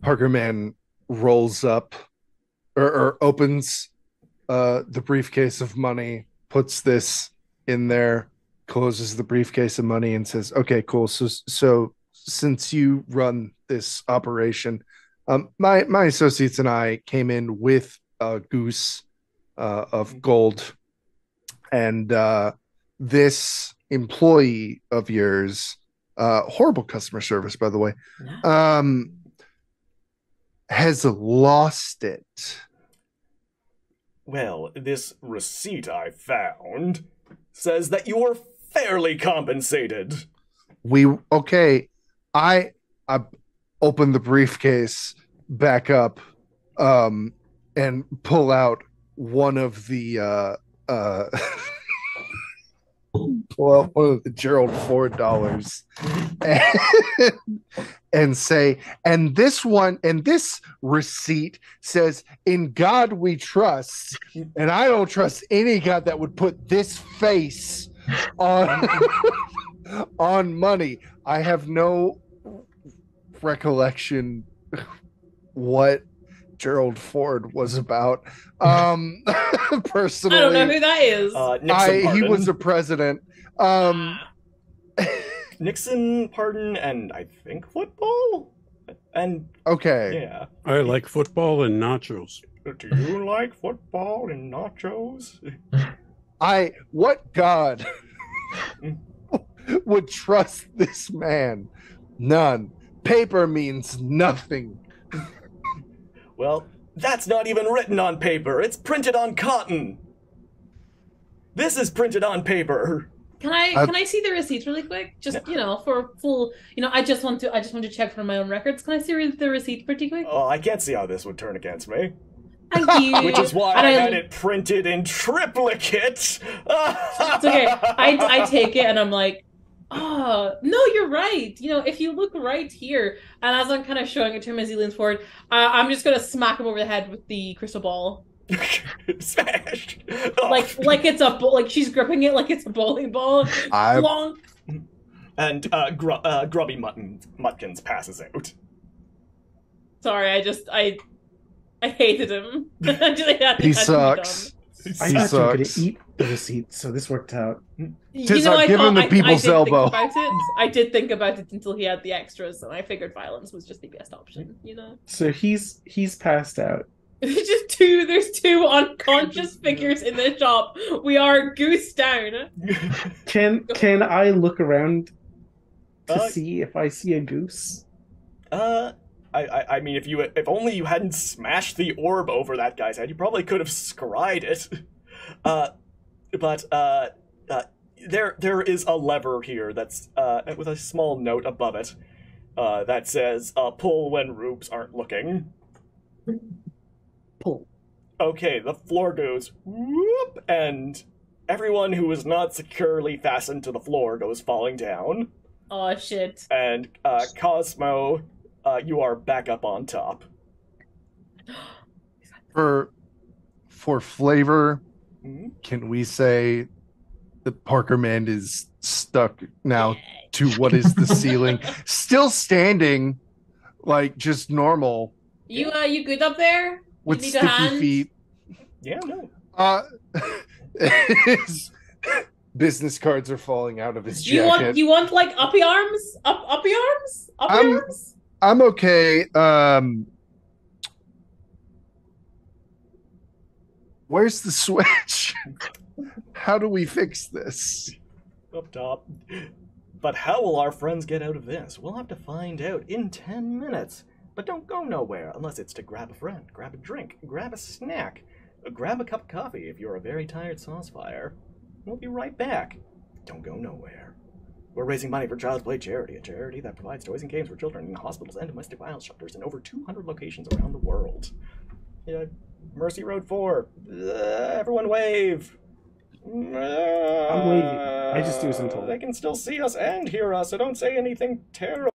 Speaker 2: Parker Man rolls up or opens the briefcase of money, puts this in there, closes the briefcase of money, and says, "Okay, cool. So since you run this operation, my associates and I came in with a goose of gold, and this employee of yours, horrible customer service, by the way, has lost it."
Speaker 1: Well, this receipt I found says that you were fairly compensated.
Speaker 2: I open the briefcase back up, and pull out one of the one of the Gerald Ford dollars, and say, and this receipt says, "In God we trust," and I don't trust any God that would put this face on on money. I have no recollection what Gerald Ford was about. Personally,
Speaker 4: I don't know who that is.
Speaker 1: Nixon
Speaker 2: he was a president.
Speaker 1: Nixon pardon, and I think football. And
Speaker 2: okay,
Speaker 1: yeah,
Speaker 6: I like football and nachos.
Speaker 1: Do you like football and nachos?
Speaker 2: What God would trust this man? None. Paper means nothing.
Speaker 1: Well, that's not even written on paper. It's printed on cotton. This is printed on paper.
Speaker 4: Can I see the receipts really quick? Just for full. I just want to check for my own records. Can I see the receipt pretty quick?
Speaker 1: Oh, I can't see how this would turn against me.
Speaker 4: Thank you.
Speaker 1: Which is why I had it printed in triplicate.
Speaker 4: It's okay. I take it and I'm like, oh no, you're right. If you look right here, and as I'm kind of showing it to him as he leans forward, I'm just gonna smack him over the head with the crystal ball.
Speaker 1: Smashed.
Speaker 4: Like it's like she's gripping it like it's a bowling ball.
Speaker 1: And Grubby Mutkins passes out.
Speaker 4: Sorry, I hated him.
Speaker 2: He sucks.
Speaker 5: I thought you were going to eat the receipt, so this worked out.
Speaker 2: Give him the people's elbow.
Speaker 4: I did think about it until he had the extras, and I figured violence was just the best option, you know?
Speaker 5: So he's passed out.
Speaker 4: There's two unconscious figures in the shop. We are goose down.
Speaker 5: Can I look around to see if I see a goose?
Speaker 1: I mean, if only you hadn't smashed the orb over that guy's head, you probably could have scryed it. But there is a lever here that's with a small note above it that says "pull when rubes aren't looking."
Speaker 5: Pull.
Speaker 1: Okay, the floor goes whoop, and everyone who is not securely fastened to the floor goes falling down.
Speaker 4: Oh shit!
Speaker 1: And Cosmo, you are back up on top.
Speaker 2: For flavor, can we say that Parker Man is stuck now to what is the ceiling? Still standing, like just normal.
Speaker 4: You good up there?
Speaker 2: With sticky feet.
Speaker 1: Yeah, no.
Speaker 2: His business cards are falling out of his jacket.
Speaker 4: You want like uppy arms? Uppy arms? Uppy arms?
Speaker 2: I'm okay. Where's the switch? How do we fix this?
Speaker 1: Up top. But how will our friends get out of this? We'll have to find out in 10 minutes. But don't go nowhere unless it's to grab a friend, grab a drink, grab a snack, grab a cup of coffee if you're a very tired Saucefire. We'll be right back. Don't go nowhere. We're raising money for Child's Play Charity, a charity that provides toys and games for children in hospitals and domestic violence shelters in over 200 locations around the world. Mercy Road 4. Everyone wave.
Speaker 5: I'm waving. I just do as I'm told.
Speaker 1: They can still see us and hear us, so don't say anything terrible.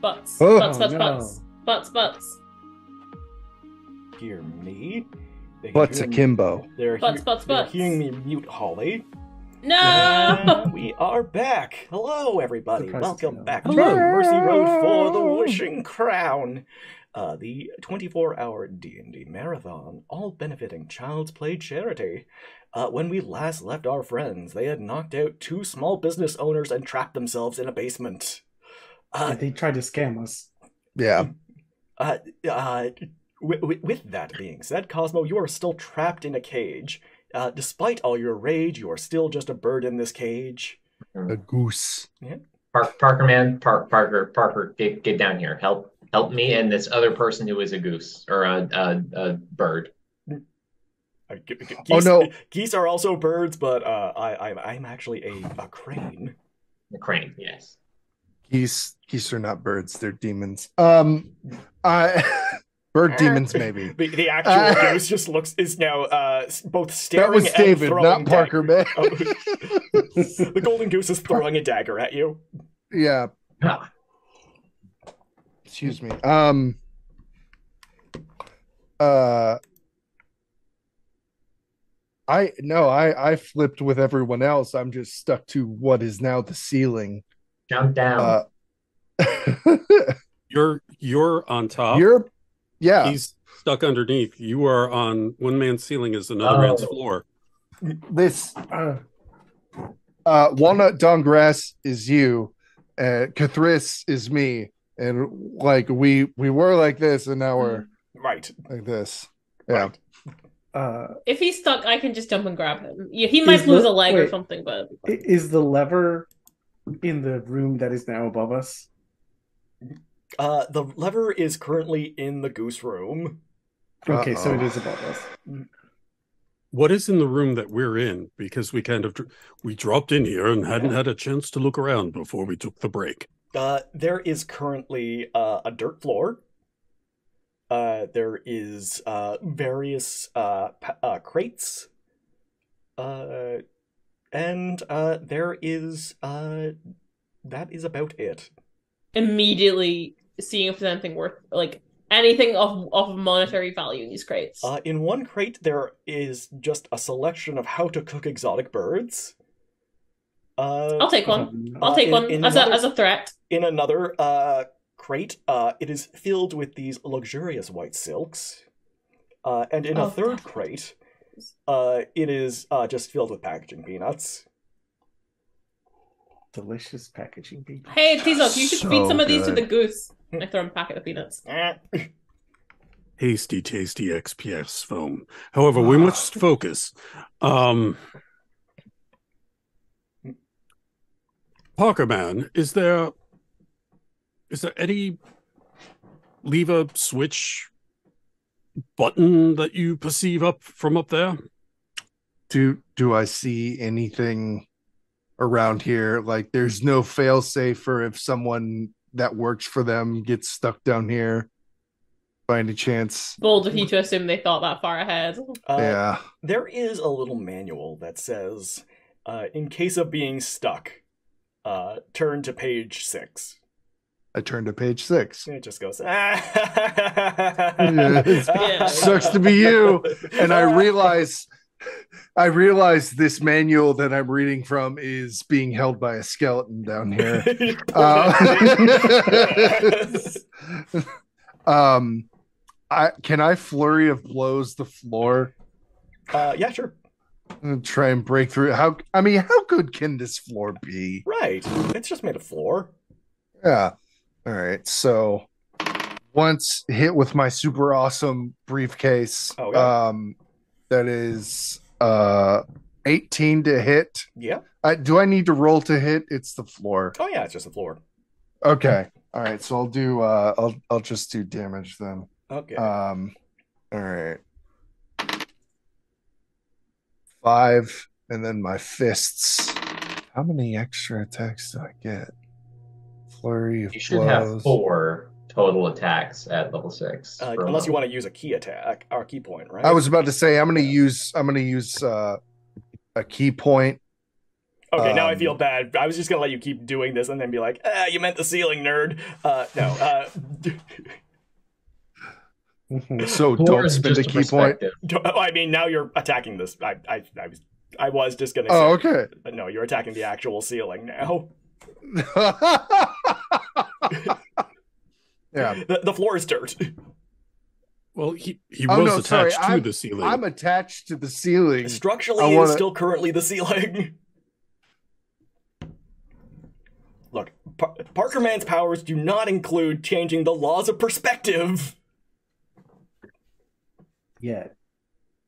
Speaker 4: Butts.
Speaker 2: Oh,
Speaker 4: Butts, butts,
Speaker 5: no.
Speaker 4: butts. Butts, butts.
Speaker 1: Hear me? They can
Speaker 2: What's
Speaker 1: hear
Speaker 2: akimbo?
Speaker 1: They're,
Speaker 4: Butts, butts,
Speaker 1: they're
Speaker 4: butts.
Speaker 1: hearing me mute Holly.
Speaker 4: No!
Speaker 1: We are back. Hello, everybody.
Speaker 5: Surprised
Speaker 1: Welcome
Speaker 5: to know.
Speaker 1: back to
Speaker 6: Hello.
Speaker 1: Mercy Road for the Wishing Crown, the 24-hour D&D marathon, all benefiting Child's Play charity. When we last left our friends, they had knocked out 2 small business owners and trapped themselves in a basement.
Speaker 5: They tried to scam us.
Speaker 2: Yeah.
Speaker 1: With that being said, Cosmo, you are still trapped in a cage. Despite all your rage, you are still just a bird in this cage.
Speaker 2: A goose.
Speaker 3: Parker, get down here. Help me and this other person who is a goose or a bird.
Speaker 1: Geese,
Speaker 2: no.
Speaker 1: Geese are also birds, but I'm actually a crane.
Speaker 3: A crane, yes.
Speaker 2: Geese are not birds; they're demons. Bird demons, maybe.
Speaker 1: The actual goose just is now both staring
Speaker 2: That was
Speaker 1: and
Speaker 2: David,
Speaker 1: throwing
Speaker 2: not Parker, man.
Speaker 1: Oh. The golden goose is throwing a dagger at you.
Speaker 2: Yeah.
Speaker 3: Ah.
Speaker 2: Excuse me. I flipped with everyone else. I'm just stuck to what is now the ceiling.
Speaker 3: Jump down.
Speaker 6: You're on top.
Speaker 2: Yeah.
Speaker 6: He's stuck underneath. You are on one man's ceiling is another man's floor.
Speaker 2: This Walnut Dongrass is you, Cathris is me, and like we were like this, and now we're
Speaker 1: right
Speaker 2: like this. Yeah.
Speaker 1: Right.
Speaker 5: If
Speaker 4: he's stuck, I can just jump and grab him. Yeah, he might lose a leg or something, but
Speaker 5: is the lever in the room that is now above us?
Speaker 1: The lever is currently in the goose room.
Speaker 5: Okay, so it is above us.
Speaker 6: What is in the room that we're in? Because we dropped in here and hadn't had a chance to look around before we took the break.
Speaker 1: There is currently a dirt floor. There is various crates. And there is that is about it.
Speaker 4: Immediately seeing if there's anything worth, like anything of monetary value in these crates.
Speaker 1: In one crate there is just a selection of how to cook exotic birds.
Speaker 4: I'll take one. I'll take one as a threat.
Speaker 1: In another crate, it is filled with these luxurious white silks. And in a third crate, it is just filled with packaging peanuts.
Speaker 5: Delicious packaging peanuts.
Speaker 4: Hey, Tizok, you should feed some of these to
Speaker 2: good.
Speaker 4: the goose. I throw him a packet of peanuts.
Speaker 6: Hasty, tasty XPS foam. However, we must focus. Parker man, is there any lever, switch, button that you perceive from up there?
Speaker 2: Do I see anything around here? Like, there's no fail-safe for if someone that works for them gets stuck down here by any chance?
Speaker 4: Bold of you to assume they thought that far ahead.
Speaker 2: Yeah.
Speaker 1: There is a little manual that says, in case of being stuck, turn to page 6.
Speaker 2: I turn to page 6.
Speaker 1: And it just goes,
Speaker 2: Sucks to be you. And I realize this manual that I'm reading from is being held by a skeleton down here. Can I flurry of blows the floor?
Speaker 1: Yeah, sure.
Speaker 2: Try and break through. How good can this floor be?
Speaker 1: Right. It's just made of floor.
Speaker 2: Yeah. All right. So once hit with my super awesome briefcase, that is 18 to hit.
Speaker 1: Yeah.
Speaker 2: Do I need to roll to hit? It's the floor.
Speaker 1: Oh yeah, it's just the floor.
Speaker 2: Okay. All right. So I'll do I'll just do damage then.
Speaker 1: Okay.
Speaker 2: All right. 5, and then my fists. How many extra attacks do I get? Flurry of
Speaker 3: You should
Speaker 2: blows.
Speaker 3: have 4 total attacks at level 6.
Speaker 1: Unless you want to use a key attack or key point, right?
Speaker 2: I was about to say I'm gonna use a key point.
Speaker 1: Okay, now I feel bad. I was just gonna let you keep doing this and then be like, you meant the ceiling, nerd. No.
Speaker 2: So don't spend a key point.
Speaker 1: I mean, now you're attacking this. I was just gonna say.
Speaker 2: Oh, okay.
Speaker 1: But no, you're attacking the actual ceiling now.
Speaker 2: Yeah.
Speaker 1: The floor is dirt.
Speaker 6: Well, he was attached to the ceiling.
Speaker 2: I'm attached to the ceiling.
Speaker 1: Structurally, it's still currently the ceiling. Look, Parker Man's powers do not include changing the laws of perspective.
Speaker 5: Yeah.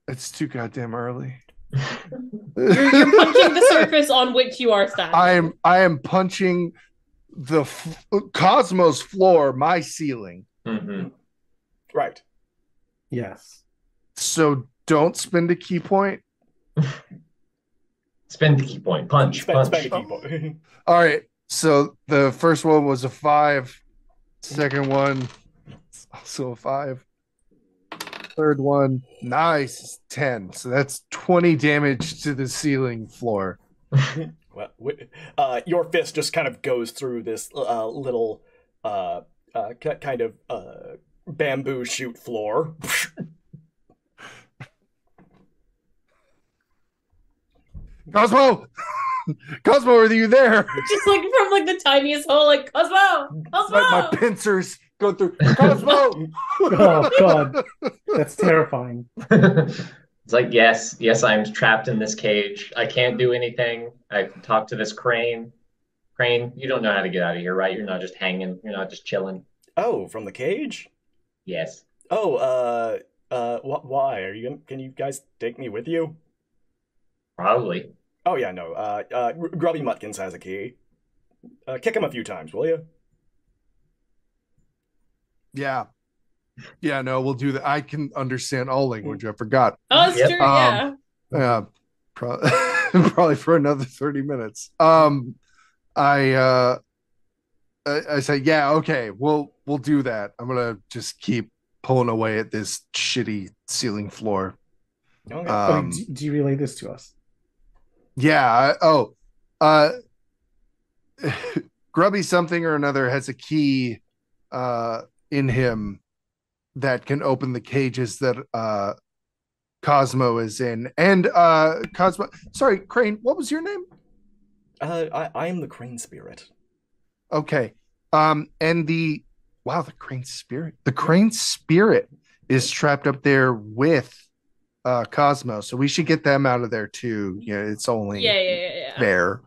Speaker 2: It's too goddamn early.
Speaker 4: You're punching the surface on which you are standing.
Speaker 2: I am punching the Cosmos floor, my ceiling.
Speaker 3: Mm-hmm.
Speaker 1: Right.
Speaker 5: Yes.
Speaker 2: So don't spend a key point.
Speaker 3: Spend the key point. Punch.
Speaker 1: Spend a key point.
Speaker 2: All right. So the first one was a 5. Second one, also a 5. Third one, nice, 10. So that's 20 damage to the ceiling floor.
Speaker 1: Well, your fist just kind of goes through this little kind of bamboo shoot floor.
Speaker 2: Cosmo! Cosmo, are you there?
Speaker 4: Just like from like the tiniest hole, like Cosmo!
Speaker 2: My pincers go through. Cosmo!
Speaker 5: Oh, God. That's terrifying.
Speaker 3: It's like, yes, I'm trapped in this cage. I can't do anything. I talk to this crane. Crane, you don't know how to get out of here, right? You're not just hanging. You're not just chilling.
Speaker 1: Oh, from the cage?
Speaker 3: Yes.
Speaker 1: Oh, why? Can you guys take me with you?
Speaker 3: Probably.
Speaker 1: Oh, yeah, no. Grubby Mutkins has a key. Kick him a few times, will you?
Speaker 2: Yeah. Yeah, no, we'll do that. I can understand all language. I forgot.
Speaker 4: Oh, that's true, yeah.
Speaker 2: Yeah. Probably for another 30 minutes. I say, yeah, okay, we'll do that. I'm gonna just keep pulling away at this shitty ceiling floor.
Speaker 1: Okay.
Speaker 5: Do you relay this to us?
Speaker 2: Yeah. Grubby something or another has a key in him that can open the cages that Cosmo is in. And Cosmo, sorry, Crane, what was your name?
Speaker 1: I am the Crane Spirit.
Speaker 2: Okay. And the Crane Spirit. The Crane Spirit is trapped up there with Cosmo, so we should get them out of there too. Yeah, it's only fair.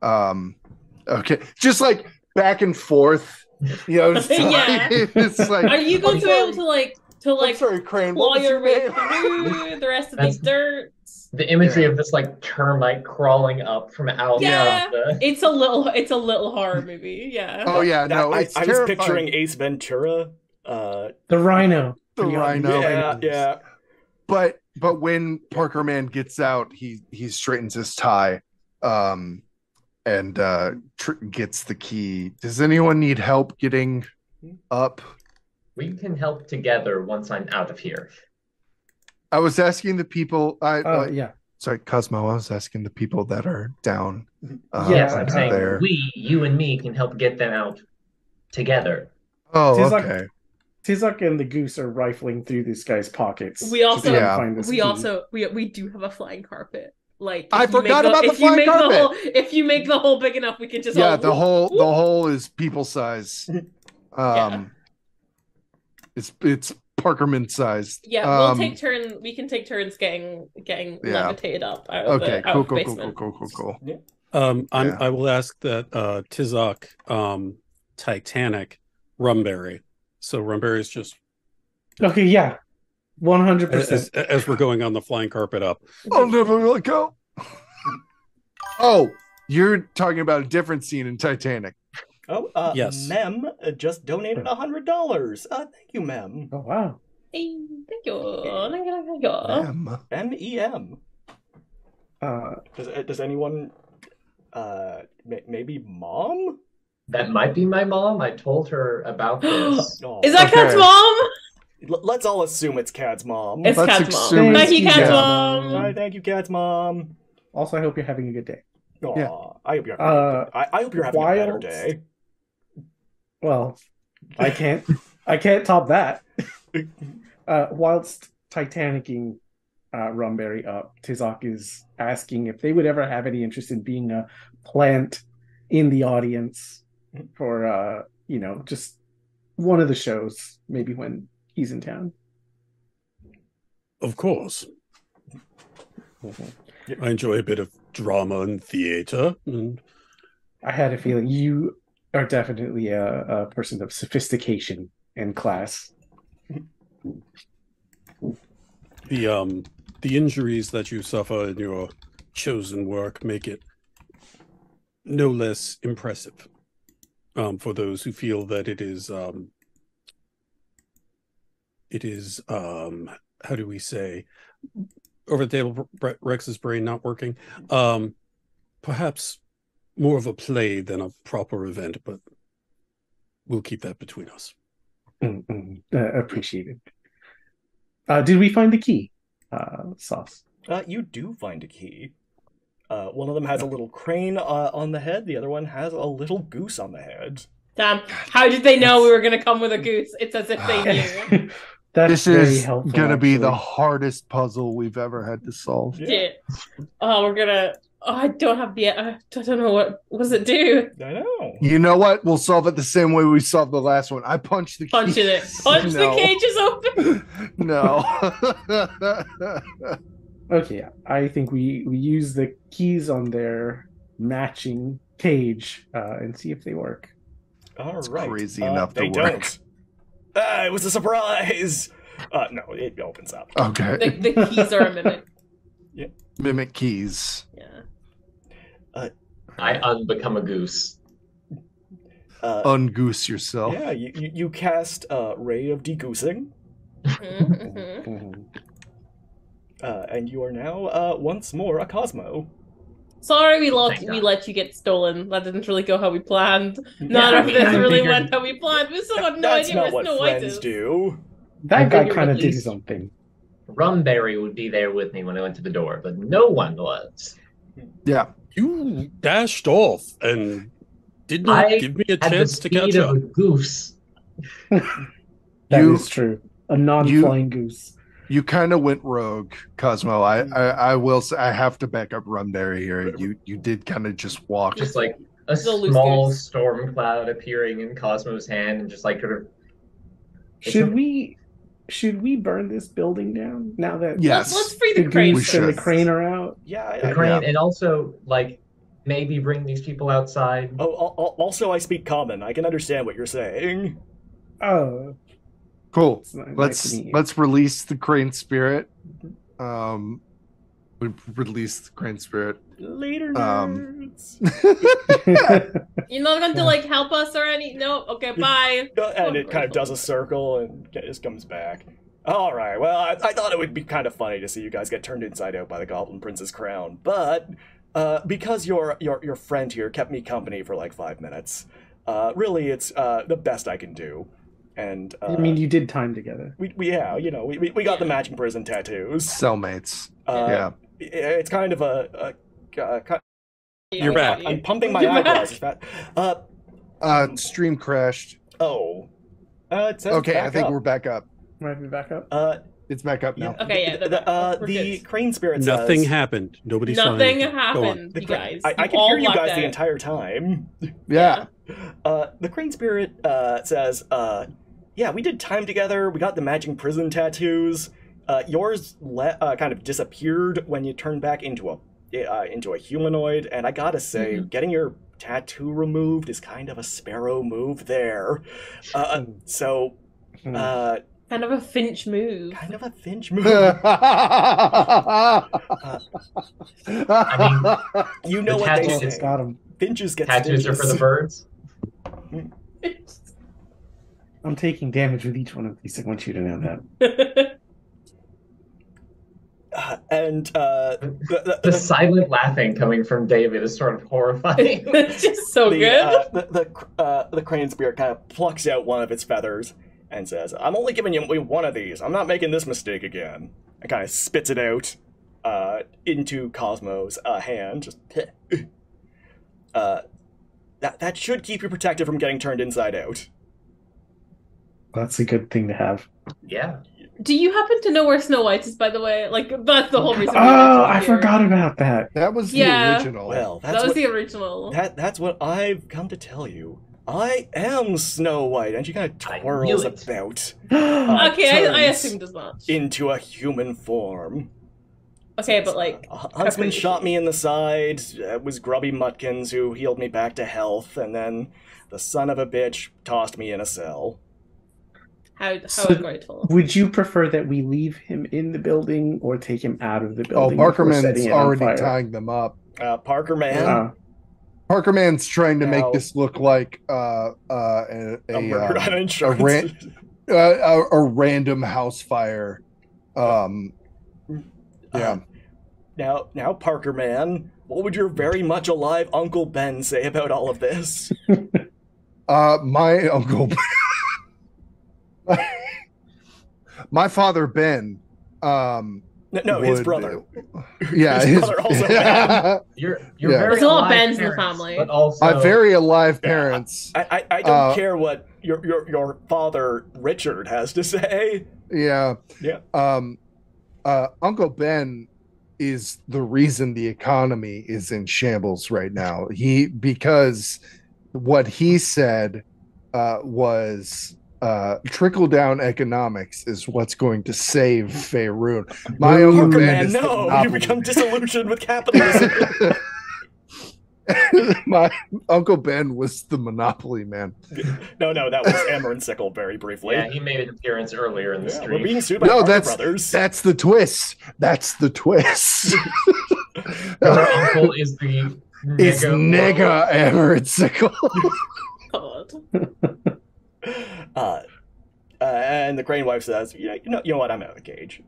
Speaker 2: Okay, just like back and forth, it's
Speaker 4: it's
Speaker 2: like,
Speaker 4: are you going to be able to I'm
Speaker 2: sorry, Crane,
Speaker 4: claw your way through the rest of the dirt?
Speaker 3: The imagery of this like termite crawling up from out.
Speaker 4: Yeah, it's a little horror movie. Yeah.
Speaker 2: Oh yeah, no,
Speaker 1: I was picturing Ace Ventura.
Speaker 5: The rhino.
Speaker 2: The rhino.
Speaker 1: Yeah.
Speaker 2: But when Parker Man gets out, he straightens his tie, and gets the key. Does anyone need help getting up?
Speaker 3: We can help together once I'm out of here.
Speaker 2: I was asking the people.
Speaker 5: Yeah.
Speaker 2: Sorry, Cosmo. I was asking the people that are down.
Speaker 3: Yes, I'm saying
Speaker 2: there.
Speaker 3: you and me can help get them out together.
Speaker 2: Oh, okay.
Speaker 5: Tizak and the goose are rifling through this guy's pockets.
Speaker 4: We also
Speaker 5: we
Speaker 4: do have a flying carpet. Like
Speaker 2: I forgot about the flying carpet.
Speaker 4: If you make the hole big enough, we can just
Speaker 2: the hole is people size. It's Parkerman sized.
Speaker 4: Yeah, we'll take turns. We can take turns getting levitated up out of the basement.
Speaker 2: Cool.
Speaker 1: Yeah.
Speaker 6: I will ask that Tizak Titanic Rumberry. So Rumberry is just
Speaker 5: okay. Yeah, 100%.
Speaker 6: As we're going on the flying carpet up.
Speaker 2: I'll never let go. Oh, you're talking about a different scene in Titanic.
Speaker 1: Oh,
Speaker 6: yes.
Speaker 1: Mem just donated $100. Thank you, Mem.
Speaker 5: Oh wow.
Speaker 4: Hey, thank you.
Speaker 1: MEM. Does anyone? Maybe Mom?
Speaker 3: That might be my mom. I told her about this.
Speaker 4: Is that Cat's mom?
Speaker 1: Let's all assume it's Cat's mom.
Speaker 4: It's Cat's mom. Thank you, Cat's mom.
Speaker 1: Thank you, Cat's mom.
Speaker 5: Also, I hope you're having a good day.
Speaker 1: Aw,
Speaker 2: Yeah.
Speaker 1: I hope you're having, I hope you're having a better
Speaker 5: Wild-
Speaker 1: day.
Speaker 5: Well, I can't top that. Whilst Titanicing Rumberry up, Tizak is asking if they would ever have any interest in being a plant in the audience for just one of the shows, maybe when he's in town.
Speaker 6: Of course. I enjoy a bit of drama and theater. And
Speaker 5: I had a feeling you are definitely a person of sophistication and class.
Speaker 6: the injuries that you suffer in your chosen work make it no less impressive for those who feel that it is how do we say, over the table, Rex's brain not working, perhaps more of a play than a proper event, but we'll keep that between us.
Speaker 5: Appreciated. Did we find the key, Sauce?
Speaker 1: You do find a key. One of them has a little crane on the head. The other one has a little goose on the head.
Speaker 4: Damn! How did they know we were going to come with a goose? It's as if they knew.
Speaker 2: This is going to be the hardest puzzle we've ever had to solve.
Speaker 4: Shit. Oh, we're gonna. Oh, I don't have the. I don't know what does it do.
Speaker 1: I know.
Speaker 2: You know what? We'll solve it the same way we solved the last one. I punched the
Speaker 4: Punch it. Punch the cages open.
Speaker 2: No.
Speaker 5: Okay, I think we use the keys on their matching cage and see if they work.
Speaker 1: All
Speaker 2: It's
Speaker 1: right.
Speaker 2: crazy enough to
Speaker 1: they
Speaker 2: work.
Speaker 1: don't. It was a surprise. No, it opens up.
Speaker 2: Okay.
Speaker 4: The keys are a mimic.
Speaker 1: Yeah.
Speaker 2: Mimic keys.
Speaker 4: Yeah.
Speaker 3: I unbecome a goose.
Speaker 2: Ungoose yourself.
Speaker 1: Yeah, you cast Ray of Degoosing, and you are now once more a Cosmo.
Speaker 4: Sorry, we
Speaker 3: Thank
Speaker 4: let you get stolen. That didn't really go how we planned.
Speaker 1: Yeah,
Speaker 4: None of
Speaker 3: I
Speaker 4: this really
Speaker 3: figured-
Speaker 4: went how we planned. We still have no
Speaker 1: That's
Speaker 4: idea
Speaker 1: not
Speaker 4: where
Speaker 1: what
Speaker 4: Snow White
Speaker 1: friends
Speaker 4: is.
Speaker 1: do.
Speaker 5: That guy
Speaker 3: figured
Speaker 5: kind of
Speaker 3: at
Speaker 5: did
Speaker 3: least-
Speaker 5: something.
Speaker 3: Rumberry would be there with me when I went to the door, but no one was.
Speaker 2: Yeah.
Speaker 6: You dashed off and did not
Speaker 3: I
Speaker 6: give me a
Speaker 3: At the
Speaker 6: chance to catch
Speaker 3: speed of
Speaker 6: up.
Speaker 3: a goose.
Speaker 5: That
Speaker 2: You-
Speaker 5: is true. A non-flying goose.
Speaker 2: You kind of went rogue, Cosmo. I will say, I have to back up Rumberry here. You did kind of just walk.
Speaker 3: Just like a
Speaker 4: The loose
Speaker 3: small
Speaker 4: goose.
Speaker 3: storm cloud appearing in Cosmo's hand and just like sort of.
Speaker 5: Should we burn this building down now that
Speaker 2: Yes.
Speaker 4: Let's free
Speaker 5: the
Speaker 4: the crane.
Speaker 5: goose and the
Speaker 2: should.
Speaker 5: crane are out?
Speaker 1: Yeah.
Speaker 3: The crane, and also like maybe bring these people outside.
Speaker 1: Also, I speak common. I can understand what you're saying.
Speaker 5: Oh,
Speaker 2: Cool.
Speaker 5: it's nice
Speaker 2: Let's
Speaker 5: to meet you.
Speaker 2: let's release the crane spirit. We release the crane spirit.
Speaker 1: Later,
Speaker 2: Um,
Speaker 1: nerds.
Speaker 4: You're not going to like help us or any? No. Okay. Bye.
Speaker 1: And it kind of does a circle and just comes back. All right. Well, I thought it would be kind of funny to see you guys get turned inside out by the Goblin Prince's crown, but because your friend here kept me company for like 5 minutes, really, it's the best I can do. And
Speaker 5: I mean, you did time together.
Speaker 1: we got the matching prison tattoos.
Speaker 2: Cellmates. Yeah.
Speaker 1: It's kind of a
Speaker 6: You're back.
Speaker 1: I'm pumping my
Speaker 4: You're
Speaker 1: eyebrows.
Speaker 4: back.
Speaker 1: It's fat.
Speaker 2: Stream crashed.
Speaker 1: It says
Speaker 2: Okay, I
Speaker 1: back
Speaker 2: think
Speaker 1: up.
Speaker 2: we're back up.
Speaker 5: Might be back up.
Speaker 2: It's back up now.
Speaker 4: Okay. Yeah. We're
Speaker 1: The
Speaker 4: good.
Speaker 1: crane spirit
Speaker 6: Nothing
Speaker 1: says,
Speaker 6: happened. Nobody saw
Speaker 4: Nothing
Speaker 6: anything. Go on.
Speaker 4: happened,
Speaker 1: The
Speaker 4: you
Speaker 1: cra-
Speaker 4: guys.
Speaker 1: I can
Speaker 4: all
Speaker 1: hear you
Speaker 4: blacked
Speaker 1: guys the
Speaker 4: out.
Speaker 1: entire time.
Speaker 2: Yeah.
Speaker 1: The crane spirit says, yeah, we did time together. We got the matching prison tattoos. Yours kind of disappeared when you turned back into a humanoid, and I gotta say, getting your tattoo removed is kind of a Sparrow move there. So,
Speaker 4: Kind of a Finch move.
Speaker 1: kind of a Finch move. You know
Speaker 3: The
Speaker 1: what they
Speaker 3: tattoos
Speaker 1: say.
Speaker 5: Got him.
Speaker 1: Finches get
Speaker 3: Tattoos are for the
Speaker 1: stitches.
Speaker 3: birds.
Speaker 5: I'm taking damage with each one of these. I want you to know that.
Speaker 1: And
Speaker 3: The silent laughing coming from David is sort of horrifying.
Speaker 4: It's just so good.
Speaker 1: the crane spirit kind of plucks out one of its feathers and says, "I'm only giving you one of these. I'm not making this mistake again." And kind of spits it out into Cosmo's hand. Just that should keep you protected from getting turned inside out.
Speaker 5: That's a good thing to have.
Speaker 3: Yeah.
Speaker 4: Do you happen to know where Snow White is, by the way? Like, that's the whole reason.
Speaker 5: Oh, I forgot about that.
Speaker 2: That was the
Speaker 4: Yeah.
Speaker 2: original.
Speaker 1: Well,
Speaker 4: That was the original.
Speaker 1: That's what I've come to tell you. I am Snow White, and she kind of twirls about
Speaker 4: Okay, I
Speaker 1: turns
Speaker 4: assumed as much.
Speaker 1: into a human form.
Speaker 4: Okay, but like,
Speaker 1: A huntsman shot me in the side. It was Grubby Mutkins who healed me back to health, and then the son of a bitch tossed me in a cell.
Speaker 4: how
Speaker 5: So-
Speaker 4: ungrateful.
Speaker 5: Would you prefer that we leave him in the building or take him out of the
Speaker 2: Oh,
Speaker 5: building? before
Speaker 2: Barkerman's
Speaker 5: setting it on
Speaker 2: already
Speaker 5: fire?
Speaker 2: tying them up.
Speaker 1: Parker Man,
Speaker 5: Oh.
Speaker 2: Parkerman's trying to
Speaker 1: Now-
Speaker 2: make this look like
Speaker 1: a murder on
Speaker 2: a
Speaker 1: insurance.
Speaker 2: random house fire. Yeah.
Speaker 1: Now, Parker Man, what would your very much alive Uncle Ben say about all of this?
Speaker 2: My uncle, my father Ben.
Speaker 1: No, his brother.
Speaker 2: Yeah,
Speaker 1: His brother also Ben.
Speaker 3: You're
Speaker 2: Yeah.
Speaker 3: very
Speaker 4: There's a lot of
Speaker 3: alive
Speaker 4: Bens in the
Speaker 3: parents,
Speaker 4: family.
Speaker 3: but also
Speaker 2: my very alive parents.
Speaker 1: I don't care what your father Richard has to say.
Speaker 2: Yeah.
Speaker 1: Yeah.
Speaker 2: Uncle Ben is the reason the economy is in shambles right now. Because what he said was trickle down economics is what's going to save Faerun. My Uncle
Speaker 1: Parker
Speaker 2: Ben
Speaker 1: Man,
Speaker 2: is the
Speaker 1: no, you
Speaker 2: monopoly
Speaker 1: become
Speaker 2: man.
Speaker 1: disillusioned with capitalism.
Speaker 2: My Uncle Ben was the monopoly man.
Speaker 1: No, that was Amarin Sickle very briefly.
Speaker 3: yeah, he made an appearance earlier in the
Speaker 1: Yeah,
Speaker 3: stream.
Speaker 1: we're being sued by
Speaker 2: No,
Speaker 1: Parker
Speaker 2: that's
Speaker 1: Brothers.
Speaker 2: that's the twist. That's the twist.
Speaker 3: Your uncle is the
Speaker 2: It's nigga Amarantzicle.
Speaker 4: God.
Speaker 1: And the Crane wife says, you know what? I'm out of the cage.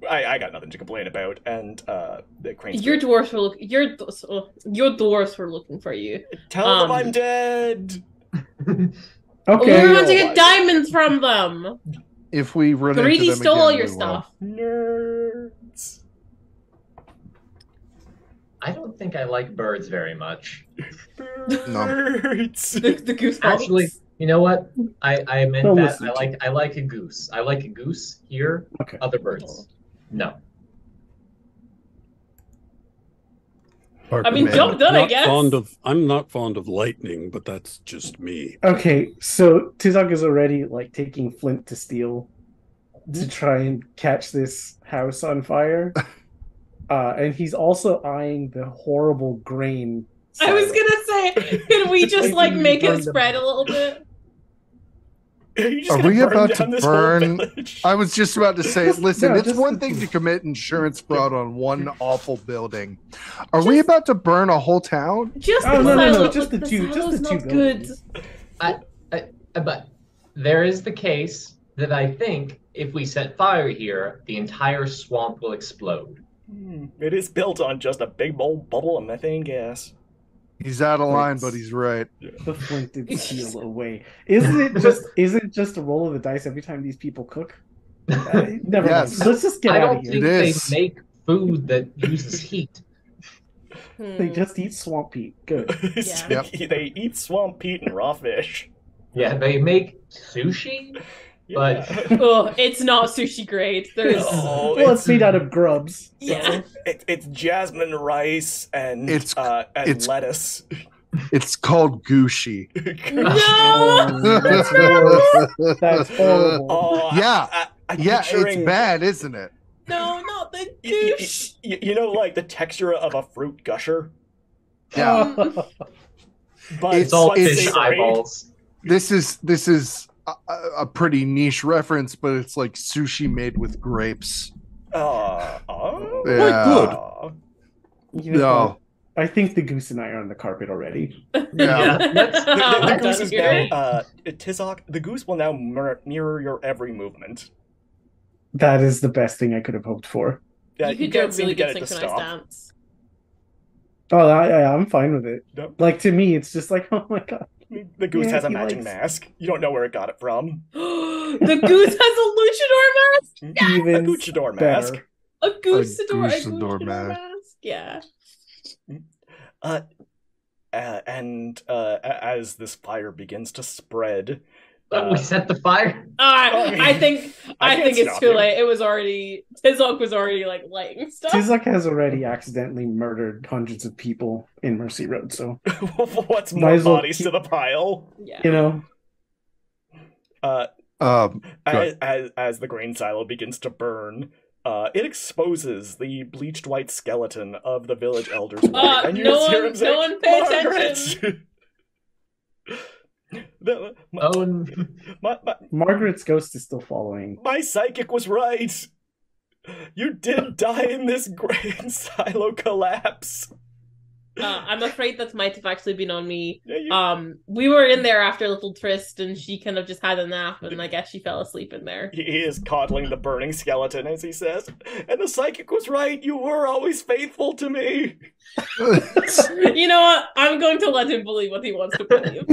Speaker 1: I got nothing to complain about. And the Crane.
Speaker 4: Your dwarfs were your dwarfs were looking for you.
Speaker 1: Tell them I'm dead.
Speaker 5: Okay.
Speaker 4: We were going to get diamonds from them.
Speaker 2: If we run
Speaker 4: Greedy
Speaker 2: into them
Speaker 4: stole
Speaker 2: again,
Speaker 4: all your
Speaker 2: we will.
Speaker 4: stuff.
Speaker 1: Nerds.
Speaker 3: I don't think I like birds very much.
Speaker 1: Birds.
Speaker 4: The goose
Speaker 3: Actually, you know what? I meant
Speaker 5: Don't
Speaker 3: that.
Speaker 5: listen to
Speaker 3: I like a goose. I like a goose here.
Speaker 5: Okay.
Speaker 3: Other birds, no.
Speaker 4: I mean,
Speaker 2: Man.
Speaker 4: jump done, I
Speaker 6: Not
Speaker 4: guess.
Speaker 6: I'm not fond of lightning, but that's just me.
Speaker 5: Okay, so Tizok is already like taking flint to steel to try and catch this house on fire. And he's also eyeing the horrible grain.
Speaker 4: I was
Speaker 5: silo.
Speaker 4: gonna say, can we just like make
Speaker 5: Burn
Speaker 4: it
Speaker 5: them.
Speaker 4: spread a little bit?
Speaker 1: You just
Speaker 2: Are
Speaker 1: gonna
Speaker 2: we
Speaker 1: burn
Speaker 2: about
Speaker 1: down
Speaker 2: to
Speaker 1: this whole
Speaker 2: burn?
Speaker 1: village?
Speaker 2: I was just about to say, listen,
Speaker 5: No,
Speaker 2: it's
Speaker 5: just
Speaker 2: one
Speaker 5: the
Speaker 2: thing
Speaker 5: two.
Speaker 2: to commit insurance fraud on one awful building. Are we about to burn a whole town?
Speaker 4: Just
Speaker 5: Oh,
Speaker 4: the
Speaker 5: no,
Speaker 4: silo,
Speaker 5: just
Speaker 4: but
Speaker 5: the two- just
Speaker 4: silo's
Speaker 5: the two
Speaker 4: not good.
Speaker 5: buildings.
Speaker 3: But there is the case that I think if we set fire here, the entire swamp will explode.
Speaker 1: It is built on just a big old bubble of methane gas.
Speaker 2: He's out of line, but he's right.
Speaker 5: The flinted steel away. Isn't it just a roll of the dice every time these people cook? Never
Speaker 2: Yes.
Speaker 5: mind. Let's just get
Speaker 3: I
Speaker 5: out
Speaker 3: don't
Speaker 5: of here.
Speaker 3: think
Speaker 2: It
Speaker 3: they
Speaker 2: is.
Speaker 3: make food that uses heat.
Speaker 5: They just eat swamp peat. Good.
Speaker 4: Yeah.
Speaker 1: They eat swamp peat and raw fish.
Speaker 3: Yeah, they make sushi, but
Speaker 4: Oh, it's not sushi grade. There's
Speaker 1: Oh,
Speaker 5: Well, it's made out of grubs.
Speaker 4: yeah.
Speaker 1: It's jasmine rice and
Speaker 2: It's-
Speaker 1: lettuce.
Speaker 2: It's called Gushi.
Speaker 4: No.
Speaker 5: That's horrible. That's horrible.
Speaker 1: Oh,
Speaker 2: Yeah.
Speaker 1: I'm
Speaker 2: Yeah,
Speaker 1: picturing-
Speaker 2: it's bad, isn't it?
Speaker 4: No, not the
Speaker 1: You,
Speaker 4: douche.
Speaker 1: you know, like the texture of a fruit gusher,
Speaker 2: Yeah.
Speaker 1: but
Speaker 3: it's all
Speaker 1: but
Speaker 3: fish
Speaker 1: savory.
Speaker 3: eyeballs.
Speaker 2: This is a pretty niche reference, but it's like sushi made with grapes.
Speaker 1: Oh,
Speaker 2: Yeah.
Speaker 6: good.
Speaker 5: You know
Speaker 2: No.
Speaker 5: what? I think the goose and I are on the carpet already.
Speaker 2: Yeah.
Speaker 1: The goose is
Speaker 4: Here.
Speaker 1: now Tizok. The goose will now mirror your every movement.
Speaker 5: That is the best thing I could have hoped for.
Speaker 1: Yeah,
Speaker 4: You could do a
Speaker 1: can't seem
Speaker 4: really
Speaker 1: to
Speaker 4: good
Speaker 1: get it to
Speaker 4: synchronized
Speaker 1: stop.
Speaker 4: dance.
Speaker 5: Oh, I'm fine with it.
Speaker 1: Yep.
Speaker 5: Like to me, it's just like, oh my god.
Speaker 1: The goose
Speaker 5: Yeah,
Speaker 1: has a
Speaker 5: he
Speaker 1: magic
Speaker 5: likes-
Speaker 1: mask. You don't know where it got it from.
Speaker 4: The goose has a luchador mask.
Speaker 1: A
Speaker 5: Even
Speaker 1: Gucciador mask.
Speaker 5: better.
Speaker 4: A goosador
Speaker 2: goosador
Speaker 4: mask. Yeah.
Speaker 1: as this fire begins to spread,
Speaker 3: we set the fire.
Speaker 4: I think it's
Speaker 1: stop
Speaker 4: too
Speaker 1: you.
Speaker 4: late. It was already Tizok was already like lighting stuff.
Speaker 5: Tizok has already accidentally murdered hundreds of people in Mercy Road, so
Speaker 1: What's
Speaker 5: Might
Speaker 1: more
Speaker 5: as well
Speaker 1: bodies to the pile?
Speaker 4: Yeah.
Speaker 5: you know.
Speaker 1: As the grain silo begins to burn, it exposes the bleached white skeleton of the village elder's wife, and you
Speaker 4: no
Speaker 1: hear
Speaker 4: one-
Speaker 1: him say,
Speaker 4: no one pay
Speaker 1: "Margaret!"
Speaker 4: attention.
Speaker 5: Margaret's ghost is still following.
Speaker 1: My psychic was right. You did die in this grain silo collapse.
Speaker 4: I'm afraid that might have actually been on me.
Speaker 1: Yeah,
Speaker 4: We were in there after little Tryst, and she kind of just had a nap, and I guess she fell asleep in there.
Speaker 1: He is coddling the burning skeleton as he says, and the psychic was right. You were always faithful to me.
Speaker 4: You know what? I'm going to let him believe what he wants to believe.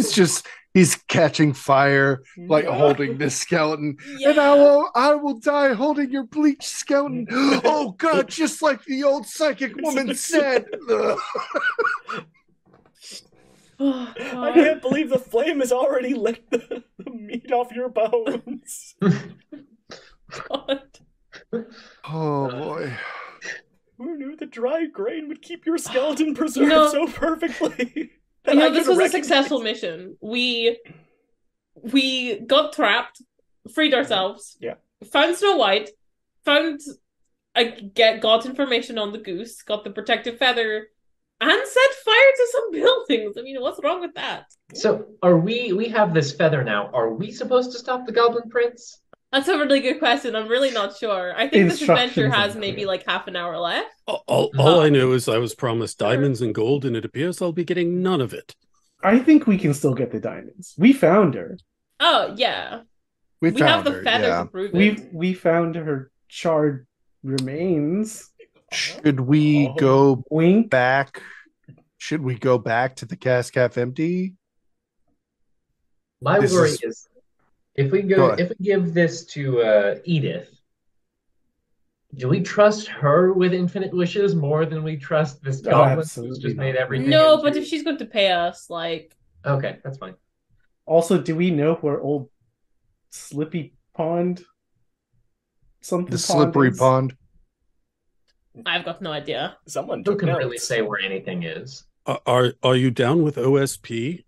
Speaker 2: He's catching fire, like
Speaker 1: Yeah.
Speaker 2: holding this skeleton.
Speaker 4: Yeah.
Speaker 2: And I will die holding your bleached skeleton. Oh God, just like the old psychic woman said.
Speaker 4: Oh,
Speaker 1: I
Speaker 4: God.
Speaker 1: can't believe the flame has already licked the meat off your bones.
Speaker 4: God.
Speaker 2: Oh boy.
Speaker 1: Who knew the dry grain would keep your skeleton preserved
Speaker 4: You know-
Speaker 1: so perfectly?
Speaker 4: You know,
Speaker 1: I
Speaker 4: this
Speaker 1: could
Speaker 4: was a
Speaker 1: recognize-
Speaker 4: successful mission. We got trapped, freed ourselves,
Speaker 1: Yeah.
Speaker 4: found Snow White, got information on the goose, got the protective feather, and set fire to some buildings. I mean, what's wrong with that?
Speaker 3: So we have this feather now. Are we supposed to stop the Goblin Prince?
Speaker 4: That's a really good question. I'm really not sure. I think this adventure
Speaker 5: Instructions
Speaker 4: has
Speaker 5: are
Speaker 4: maybe
Speaker 5: clear.
Speaker 4: like half an hour left.
Speaker 6: All I know is I was promised diamonds and gold, and it appears I'll be getting none of it.
Speaker 5: I think we can still get the diamonds. We found her.
Speaker 4: Oh yeah,
Speaker 2: We
Speaker 4: we have
Speaker 2: found
Speaker 4: the
Speaker 2: her,
Speaker 4: feather
Speaker 2: yeah.
Speaker 4: to prove it.
Speaker 5: We found her charred remains.
Speaker 2: Should we
Speaker 1: Oh.
Speaker 2: go
Speaker 5: Wink.
Speaker 2: back? Should we go back to the Cascaf Empty?
Speaker 3: My
Speaker 2: This
Speaker 3: worry
Speaker 2: is-
Speaker 3: is if we
Speaker 2: Go ahead.
Speaker 3: if we give this to Edith, do we trust her with infinite wishes more than we trust this
Speaker 5: Oh,
Speaker 3: goblin who's
Speaker 5: absolutely
Speaker 3: just
Speaker 5: not.
Speaker 3: made everything?
Speaker 4: No,
Speaker 3: into-
Speaker 4: but if she's going to pay us, like,
Speaker 3: Okay, that's fine.
Speaker 5: Also, do we know where old Slippy Pond something
Speaker 2: The slippery
Speaker 5: is?
Speaker 2: pond.
Speaker 4: I've got no idea.
Speaker 1: Someone
Speaker 3: Who
Speaker 1: took
Speaker 3: can
Speaker 1: notes.
Speaker 3: really say where anything is?
Speaker 6: Are you down with OSP?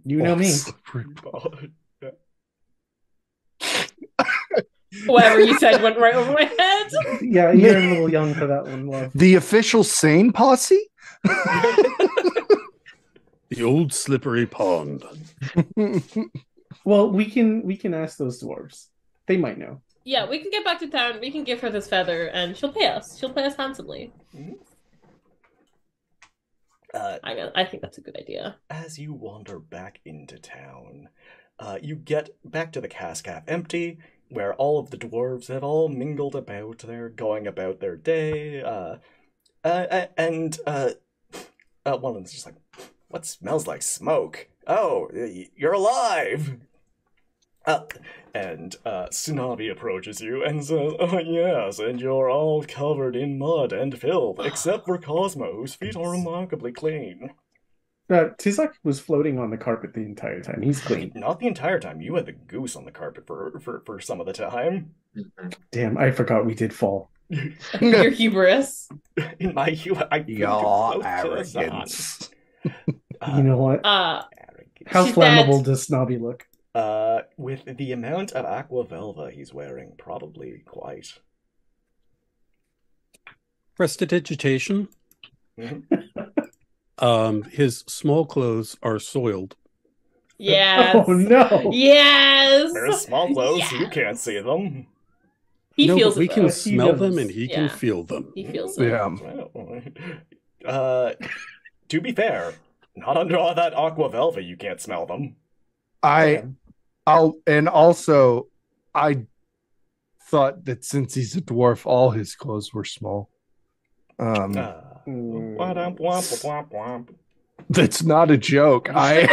Speaker 5: You know
Speaker 2: Oh,
Speaker 5: me.
Speaker 2: slippery pond.
Speaker 4: Whatever you said went right over my head.
Speaker 5: Yeah, you're a little young for that one, love.
Speaker 2: The official sane posse?
Speaker 6: The old slippery pond.
Speaker 5: Well, we can ask those dwarves. They might know.
Speaker 4: Yeah, we can get back to town. We can give her this feather, and she'll pay us. She'll pay us handsomely. I think that's a good idea.
Speaker 1: As you wander back into town, you get back to the Cascaf Empty, where all of the dwarves have all mingled about. They're going about their day, and one of them's just like, "What smells like smoke? Oh, you're alive!" And Tsunabi approaches you and says, "Oh yes, and you're all covered in mud and filth, except for Cosmo, whose feet are remarkably clean."
Speaker 5: Tizak was floating on the carpet the entire time. He's clean.
Speaker 1: Not the entire time. You had the goose on the carpet for some of the time.
Speaker 5: Damn, I forgot we did fall.
Speaker 4: Your hubris.
Speaker 1: In my I
Speaker 2: Your arrogance.
Speaker 5: You know what? How
Speaker 4: She's
Speaker 5: flammable
Speaker 4: dead.
Speaker 5: does Snobby look?
Speaker 1: With the amount of aqua velva he's wearing, probably quite.
Speaker 6: Prestidigitation.
Speaker 1: Mhm.
Speaker 6: His small clothes are soiled.
Speaker 4: Yes.
Speaker 5: Oh no!
Speaker 4: Yes.
Speaker 1: There's small clothes,
Speaker 4: Yes.
Speaker 1: you can't see them.
Speaker 4: He
Speaker 6: No,
Speaker 4: feels
Speaker 6: but we
Speaker 4: it,
Speaker 6: can
Speaker 4: though.
Speaker 6: smell
Speaker 5: does.
Speaker 6: them and he
Speaker 4: Yeah.
Speaker 6: can feel them.
Speaker 4: He feels it.
Speaker 2: Yeah.
Speaker 1: Well, to be fair, not under all that aqua velva, you can't smell them.
Speaker 2: I thought that since he's a dwarf, all his clothes were small.
Speaker 1: Womp, womp, womp, womp.
Speaker 2: That's not a joke.
Speaker 4: I'm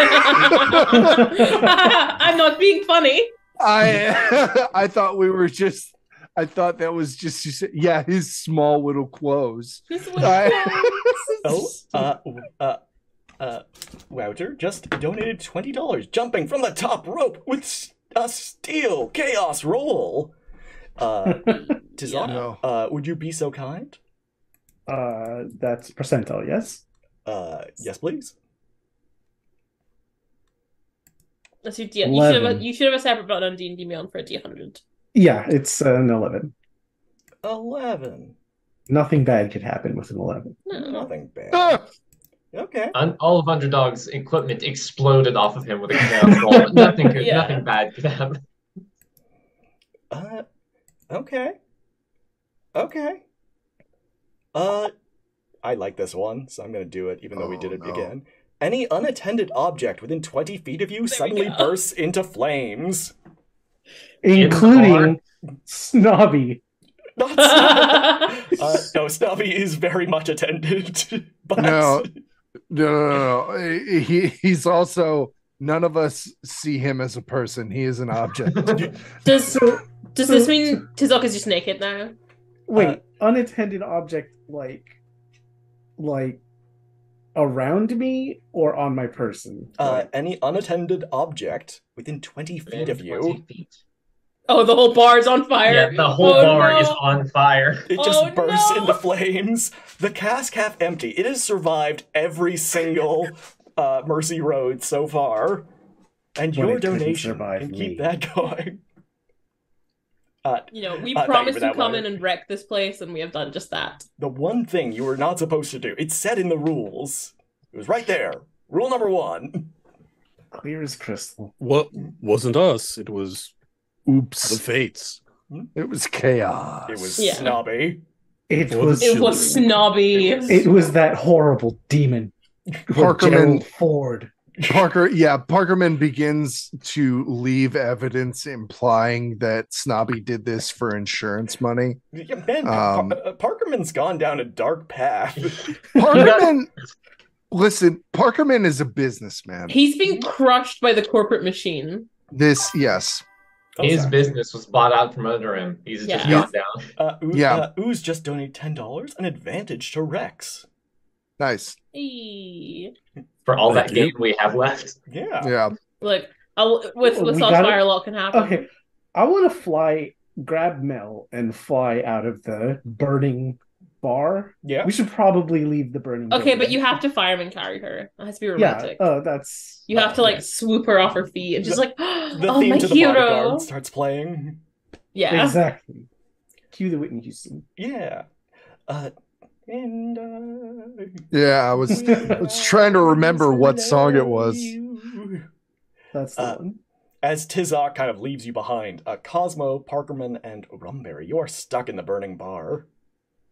Speaker 4: not being funny.
Speaker 2: I thought we were just. I thought that was just. Yeah, his small little clothes.
Speaker 4: This is what
Speaker 2: I-
Speaker 4: it
Speaker 1: Wouter just donated $20, jumping from the top rope with a steel chaos roll. Tizak,
Speaker 2: No.
Speaker 1: Would you be so kind?
Speaker 5: That's percentile, yes?
Speaker 1: Yes, please.
Speaker 4: That's your D.
Speaker 5: 11.
Speaker 4: You should have a separate button on D&D Beyond for a D100.
Speaker 5: Yeah, it's an 11.
Speaker 1: 11.
Speaker 5: Nothing bad could happen with an 11.
Speaker 4: No.
Speaker 1: Nothing bad.
Speaker 2: Ah!
Speaker 1: Okay.
Speaker 3: All of Underdog's equipment exploded off of him with a chaos roll. Nothing bad could happen.
Speaker 1: Okay. I like this one, so I'm gonna do it, even though we did it again. Any unattended object within 20 feet of you suddenly bursts into flames.
Speaker 5: Including Snobby.
Speaker 1: Not Snobby. No, Snobby is very much attended. But...
Speaker 2: No. He's also, none of us see him as a person. He is an object.
Speaker 4: Does this mean Tizok is just naked now?
Speaker 5: Wait, unattended object like around me or on my person?
Speaker 1: Any unattended object within 20 feet of you.
Speaker 3: 20 feet.
Speaker 4: Oh, the whole bar's on fire.
Speaker 3: Yeah, the whole bar is on fire.
Speaker 1: It just bursts into flames. The cask half empty. It has survived every single Mercy Road so far. And your donation can keep that going.
Speaker 4: We promised to come in and wreck this place, and we have done just that.
Speaker 1: The one thing you were not supposed to do, it's said in the rules. It was right there. Rule number 1.
Speaker 5: Clear as crystal.
Speaker 6: What wasn't us? It was
Speaker 2: Oops.
Speaker 6: the fates.
Speaker 2: It was chaos.
Speaker 1: It was Snobby.
Speaker 5: It was
Speaker 4: Snobby.
Speaker 5: It was that horrible demon.
Speaker 2: Parkerman
Speaker 5: Ford.
Speaker 2: Parkerman begins to leave evidence implying that Snobby did this for insurance money.
Speaker 1: Yeah, man, Parkerman's gone down a dark path.
Speaker 2: Parkerman is a businessman.
Speaker 4: He's been crushed by the corporate machine.
Speaker 2: Yes.
Speaker 3: His business was bought out from under him. He's just gone down.
Speaker 1: Ooze just donated $10, an advantage to Rex.
Speaker 2: Nice.
Speaker 3: For all that game we have left.
Speaker 1: Yeah.
Speaker 4: Look, with Saltfire, a lot can happen.
Speaker 5: Okay, I want to grab Mel and fly out of the burning bar.
Speaker 1: Yeah.
Speaker 5: We should probably leave the burning bar.
Speaker 4: Okay, but you have to fireman carry her. It has to be romantic.
Speaker 5: Yeah, that's...
Speaker 4: You have to, swoop her off her feet and just
Speaker 1: the theme
Speaker 4: my
Speaker 1: to the
Speaker 4: hero.
Speaker 1: Bodyguard starts playing.
Speaker 4: Yeah.
Speaker 5: Exactly. Cue the Whitney Houston.
Speaker 1: Yeah.
Speaker 2: I was trying to remember what song it was.
Speaker 5: That's the one.
Speaker 1: As Tizok kind of leaves you behind, Cosmo, Parkerman, and Rumberry, you are stuck in the burning bar.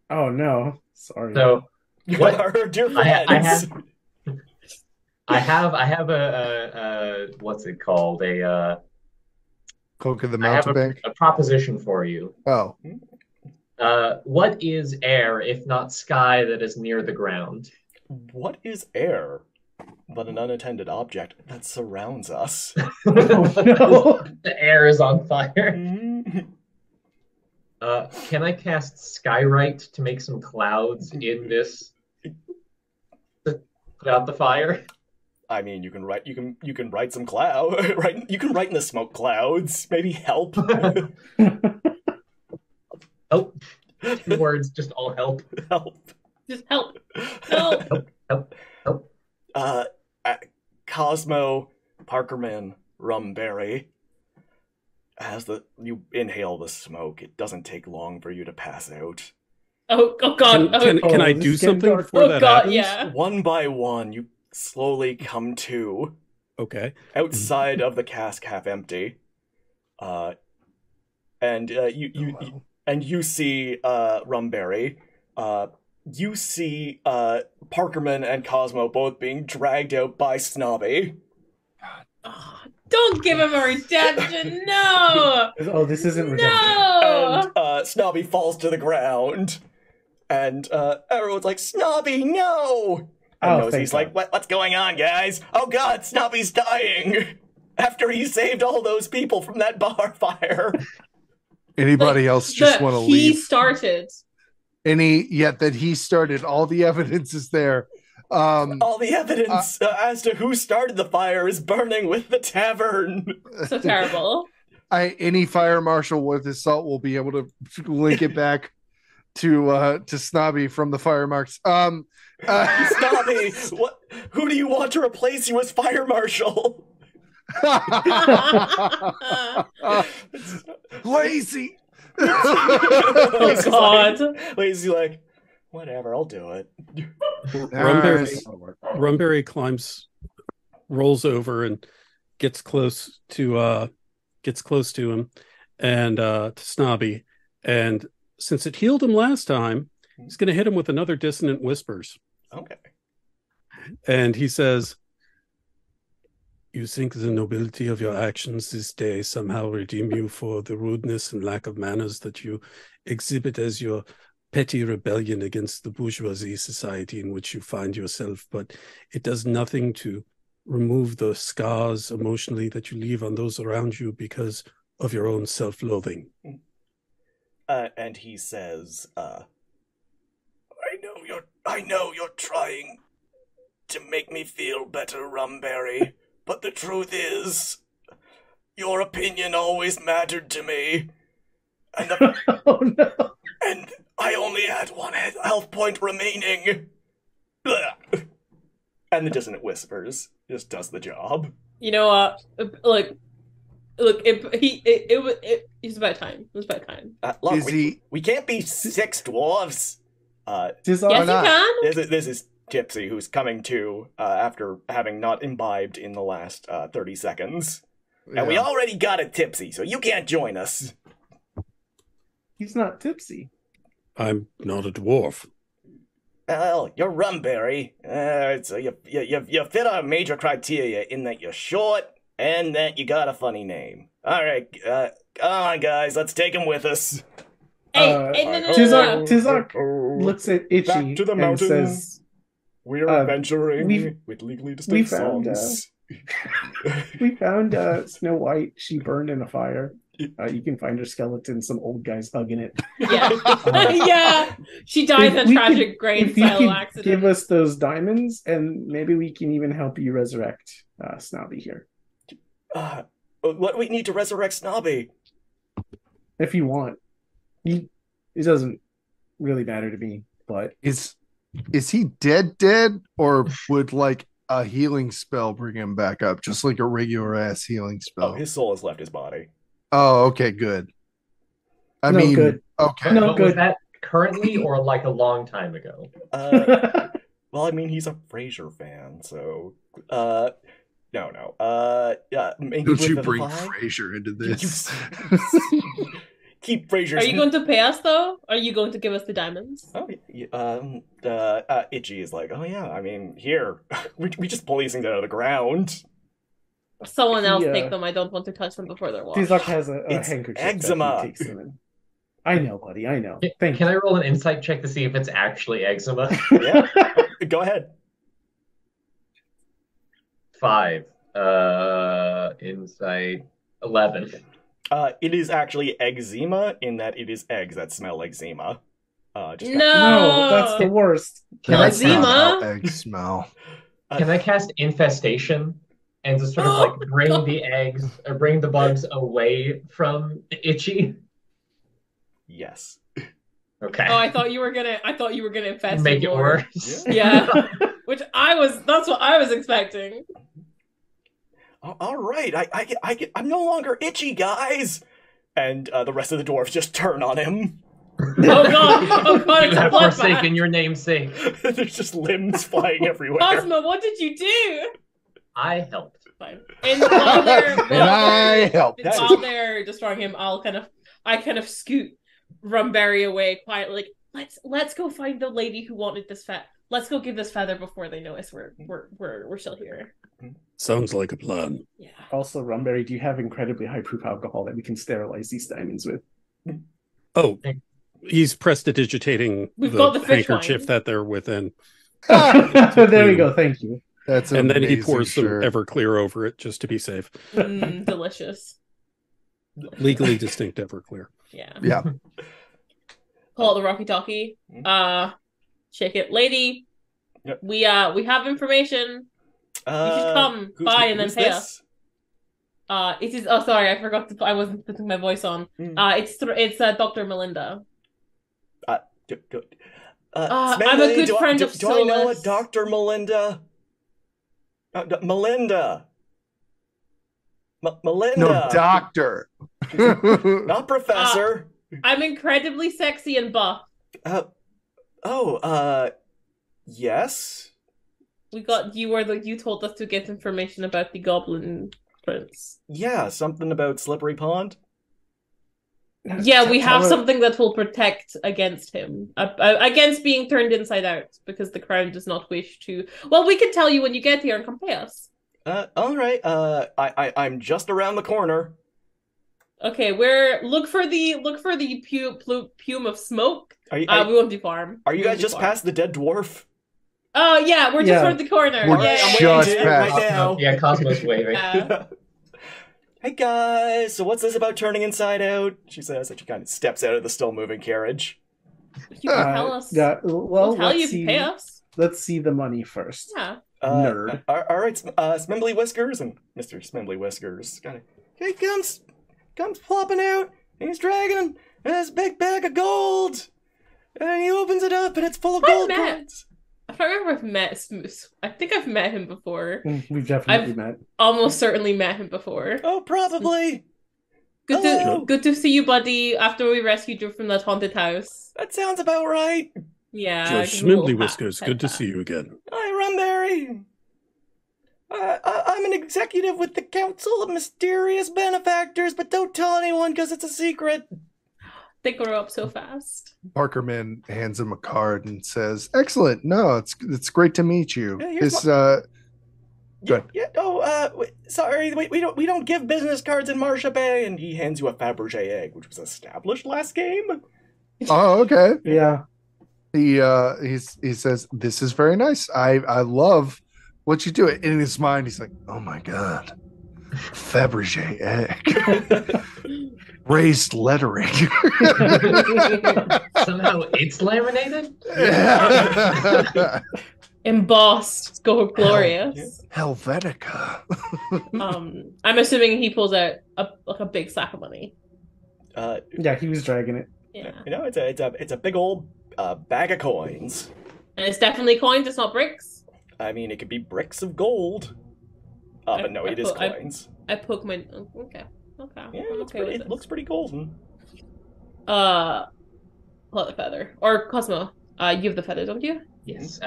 Speaker 5: Oh no! Sorry.
Speaker 3: So, what?
Speaker 1: Our dear friends.
Speaker 3: I have a what's it called?
Speaker 2: Coke of the Mountebank.
Speaker 3: A proposition for you.
Speaker 2: Oh.
Speaker 3: What is air if not sky that is near the ground?
Speaker 1: What is air but an unattended object that surrounds us?
Speaker 5: Oh, no.
Speaker 3: The air is on fire. Can I cast Skywrite to make some clouds in this to put out the fire?
Speaker 1: I mean, you can write some cloud, right? You can write in the smoke clouds. Maybe help.
Speaker 3: Oh, 2 words, just all help.
Speaker 1: Help.
Speaker 4: Just help. Help.
Speaker 3: Help.
Speaker 1: Cosmo, Parkerman, Rumberry. As you inhale the smoke, it doesn't take long for you to pass out.
Speaker 4: Oh God!
Speaker 6: Can I do something before that happens?
Speaker 4: Yeah.
Speaker 1: One by one, you slowly come to.
Speaker 6: Okay.
Speaker 1: Outside of the cask half empty. And you see Rumberry. You see Parkerman and Cosmo both being dragged out by Snobby.
Speaker 4: Oh, don't give him a redemption, no!
Speaker 5: Oh, this isn't redemption.
Speaker 4: No!
Speaker 1: And Snobby falls to the ground. And everyone's like, Snobby, no! And Nosey's like, what's going on, guys? Oh God, Snobby's dying! After he saved all those people from that bar fire.
Speaker 2: Anybody else just want to leave?
Speaker 4: He started.
Speaker 2: Yet that he started. All the evidence is there.
Speaker 1: All the evidence as to who started the fire is burning with the tavern.
Speaker 4: So terrible.
Speaker 2: Any fire marshal with his salt will be able to link it back to Snobby from the fire marks.
Speaker 1: Snobby, what? Who do you want to replace you as fire marshal?
Speaker 2: Lazy.
Speaker 4: Oh God.
Speaker 1: Lazy, like, whatever, I'll do it.
Speaker 6: Rumberry rolls over and gets close to him and to Snobby, and since it healed him last time, he's going to hit him with another dissonant whispers.
Speaker 1: Okay.
Speaker 6: And he says, "You think the nobility of your actions this day somehow redeem you for the rudeness and lack of manners that you exhibit as your petty rebellion against the bourgeoisie society in which you find yourself, but it does nothing to remove the scars emotionally that you leave on those around you because of your own self-loathing."
Speaker 1: And he says, I know you're trying to make me feel better, Rumberry, but the truth is, your opinion always mattered to me. And
Speaker 5: Oh no.
Speaker 1: and I only had one health point remaining. And the dissonant whispers just does the job.
Speaker 4: You know what? It's about time. It was about time.
Speaker 1: Look, we can't be 6 dwarves.
Speaker 4: Yes, you can.
Speaker 1: This is Tipsy, who's coming to after having not imbibed in the last 30 seconds.
Speaker 2: Yeah.
Speaker 1: And we already got a Tipsy, so you can't join us.
Speaker 5: He's not tipsy.
Speaker 6: I'm not a dwarf.
Speaker 1: Well, you're Rumberry. So you fit our major criteria in that you're short and that you got a funny name. All right, come on, guys, let's take him with us.
Speaker 4: Hey, no.
Speaker 5: Tizok looks at Itchy
Speaker 1: Back to the
Speaker 5: and
Speaker 1: mountain.
Speaker 5: says,
Speaker 1: We're adventuring with legally distinct songs.
Speaker 5: we found Snow White. She burned in a fire. You can find her skeleton, some old guys hugging it.
Speaker 4: Yeah. Yeah. She died in a tragic grave style accident.
Speaker 5: Give us those diamonds, and maybe we can even help you resurrect Snobby here.
Speaker 1: What do we need to resurrect Snobby?
Speaker 5: If you want. It doesn't really matter to me, but
Speaker 2: Is he dead, or would like a healing spell bring him back up, just like a regular ass healing spell?
Speaker 1: Oh, his soul has left his body.
Speaker 2: Oh, okay, good. I
Speaker 5: No,
Speaker 2: mean,
Speaker 5: good.
Speaker 2: okay.
Speaker 5: No,
Speaker 3: But
Speaker 5: good.
Speaker 3: was that currently or like a long time ago?
Speaker 1: Well, I mean, he's a Frasier fan, so no. Yeah,
Speaker 2: Don't you bring Frasier into this?
Speaker 1: Keep Frasier's.
Speaker 4: Are you going to pay us though? Are you going to give us the diamonds?
Speaker 1: Oh, Itchy is like, oh yeah. I mean, here we just pull these things out of the ground.
Speaker 4: Someone else take them. I don't want to touch them before they're washed.
Speaker 5: Tizok has a
Speaker 1: It's
Speaker 5: handkerchief
Speaker 1: eczema.
Speaker 5: that he takes them in. I know, buddy. I know.
Speaker 3: Can I roll an insight check to see if it's actually eczema?
Speaker 1: Yeah, go ahead.
Speaker 3: 5. Insight 11.
Speaker 1: It is actually eczema in that it is eggs that smell like eczema.
Speaker 4: No,
Speaker 5: No, that's the worst.
Speaker 3: Can I
Speaker 4: Eczema?
Speaker 3: cast,
Speaker 2: Egg smell.
Speaker 3: can I cast infestation and just sort of like bring the eggs or bring the bugs away from Itchy?
Speaker 1: Yes.
Speaker 3: Okay.
Speaker 4: Oh, I thought you were gonna infest
Speaker 3: Make it
Speaker 4: more.
Speaker 3: worse.
Speaker 4: Yeah. That's what I was expecting.
Speaker 1: All right, I'm no longer itchy, guys. And the rest of the dwarves just turn on him.
Speaker 4: Oh god,
Speaker 3: You
Speaker 4: it's a
Speaker 3: have
Speaker 4: bloodbath.
Speaker 3: forsaken your namesake.
Speaker 1: There's just limbs flying everywhere.
Speaker 4: Cosmo, what did you do?
Speaker 3: I helped.
Speaker 4: Fine. And while
Speaker 2: I helped.
Speaker 4: they're destroying him, I kind of scoot Rumberry away quietly. Like, let's go find the lady who wanted this Let's go give this feather before they know us we're still here.
Speaker 6: Sounds like a plan.
Speaker 4: Yeah.
Speaker 5: Also, Rumberry, do you have incredibly high proof alcohol that we can sterilize these diamonds with?
Speaker 6: Oh, he's prestidigitating
Speaker 4: We've got the fish
Speaker 6: handkerchief
Speaker 4: wine.
Speaker 6: that they're within.
Speaker 5: There we go. Thank you.
Speaker 2: That's
Speaker 6: And then he
Speaker 2: amazing
Speaker 6: pours some
Speaker 2: shirt.
Speaker 6: Everclear over it just to be safe.
Speaker 4: Delicious.
Speaker 6: Legally distinct Everclear.
Speaker 4: Yeah.
Speaker 2: Yeah.
Speaker 4: Pull out the walkie-talkie. Shake it, lady.
Speaker 1: Yep.
Speaker 4: We have information. You should come by and then pay us. It is. Oh, sorry, I forgot to. I wasn't putting my voice on. It's Dr. Melinda. I'm a good friend of
Speaker 1: Do I know a Dr. Melinda? Melinda. Melinda.
Speaker 2: No, doctor.
Speaker 1: Not professor.
Speaker 4: I'm incredibly sexy and buff.
Speaker 1: Yes.
Speaker 4: You told us to get information about the Goblin Prince.
Speaker 1: Yeah, something about Slippery Pond.
Speaker 4: Yeah, we have something that will protect against him, against being turned inside out, because the crown does not wish to. Well, we can tell you when you get here and come pay us.
Speaker 1: All right. I'm just around the corner.
Speaker 4: Okay, look for the plume of smoke. We won't be far.
Speaker 1: Are you guys just past the dead dwarf?
Speaker 4: Oh yeah, we're just around the corner.
Speaker 2: We're just past
Speaker 1: right now.
Speaker 3: Yeah, Cosmos waving.
Speaker 1: Hey guys, so what's this about turning inside out? She says, and she kind of steps out of the still moving carriage.
Speaker 4: You can tell us.
Speaker 5: Yeah, well,
Speaker 4: we'll tell you if you pay us.
Speaker 5: Let's see the money first.
Speaker 4: Yeah.
Speaker 5: Nerd.
Speaker 1: All right, Smimbly Whiskers, and Mr. Smimbly Whiskers kind of he comes plopping out, and he's dragging this big bag of gold, and he opens it up, and it's full of gold coins.
Speaker 4: I can't remember if I've met Smoose. I think I've met him before.
Speaker 5: We've definitely met.
Speaker 4: Almost certainly met him before.
Speaker 1: Oh, probably.
Speaker 4: Good to see you, buddy. After we rescued you from that haunted house.
Speaker 1: That sounds about right.
Speaker 4: Yeah.
Speaker 6: Judge Smimbly Whiskers, good to see you again.
Speaker 1: Hi, Rumberry. I'm an executive with the Council of Mysterious Benefactors, but don't tell anyone because it's a secret.
Speaker 4: They grow up so fast.
Speaker 2: Parkerman hands him a card and says, "Excellent. No, it's great to meet you. Good.
Speaker 1: Sorry, we don't give business cards in Marcia Bay." And he hands you a Fabergé egg, which was established last game.
Speaker 2: Oh, okay.
Speaker 5: Yeah.
Speaker 2: He says, "This is very nice. I love what you do." In his mind, he's like, "Oh my god, Fabergé egg." Raised lettering.
Speaker 3: Somehow it's laminated?
Speaker 4: Embossed. It's glorious.
Speaker 2: Helvetica.
Speaker 4: I'm assuming he pulls out a big sack of money.
Speaker 5: Yeah, he was dragging it.
Speaker 4: Yeah.
Speaker 1: It's a big old bag of coins.
Speaker 4: And it's definitely coins, it's not bricks.
Speaker 1: I mean, it could be bricks of gold. But no, it is coins.
Speaker 4: I poke my... Okay.
Speaker 1: Yeah, it looks pretty golden.
Speaker 4: Pull out the feather. Or Cosmo, you have the feather, don't you?
Speaker 3: Yes.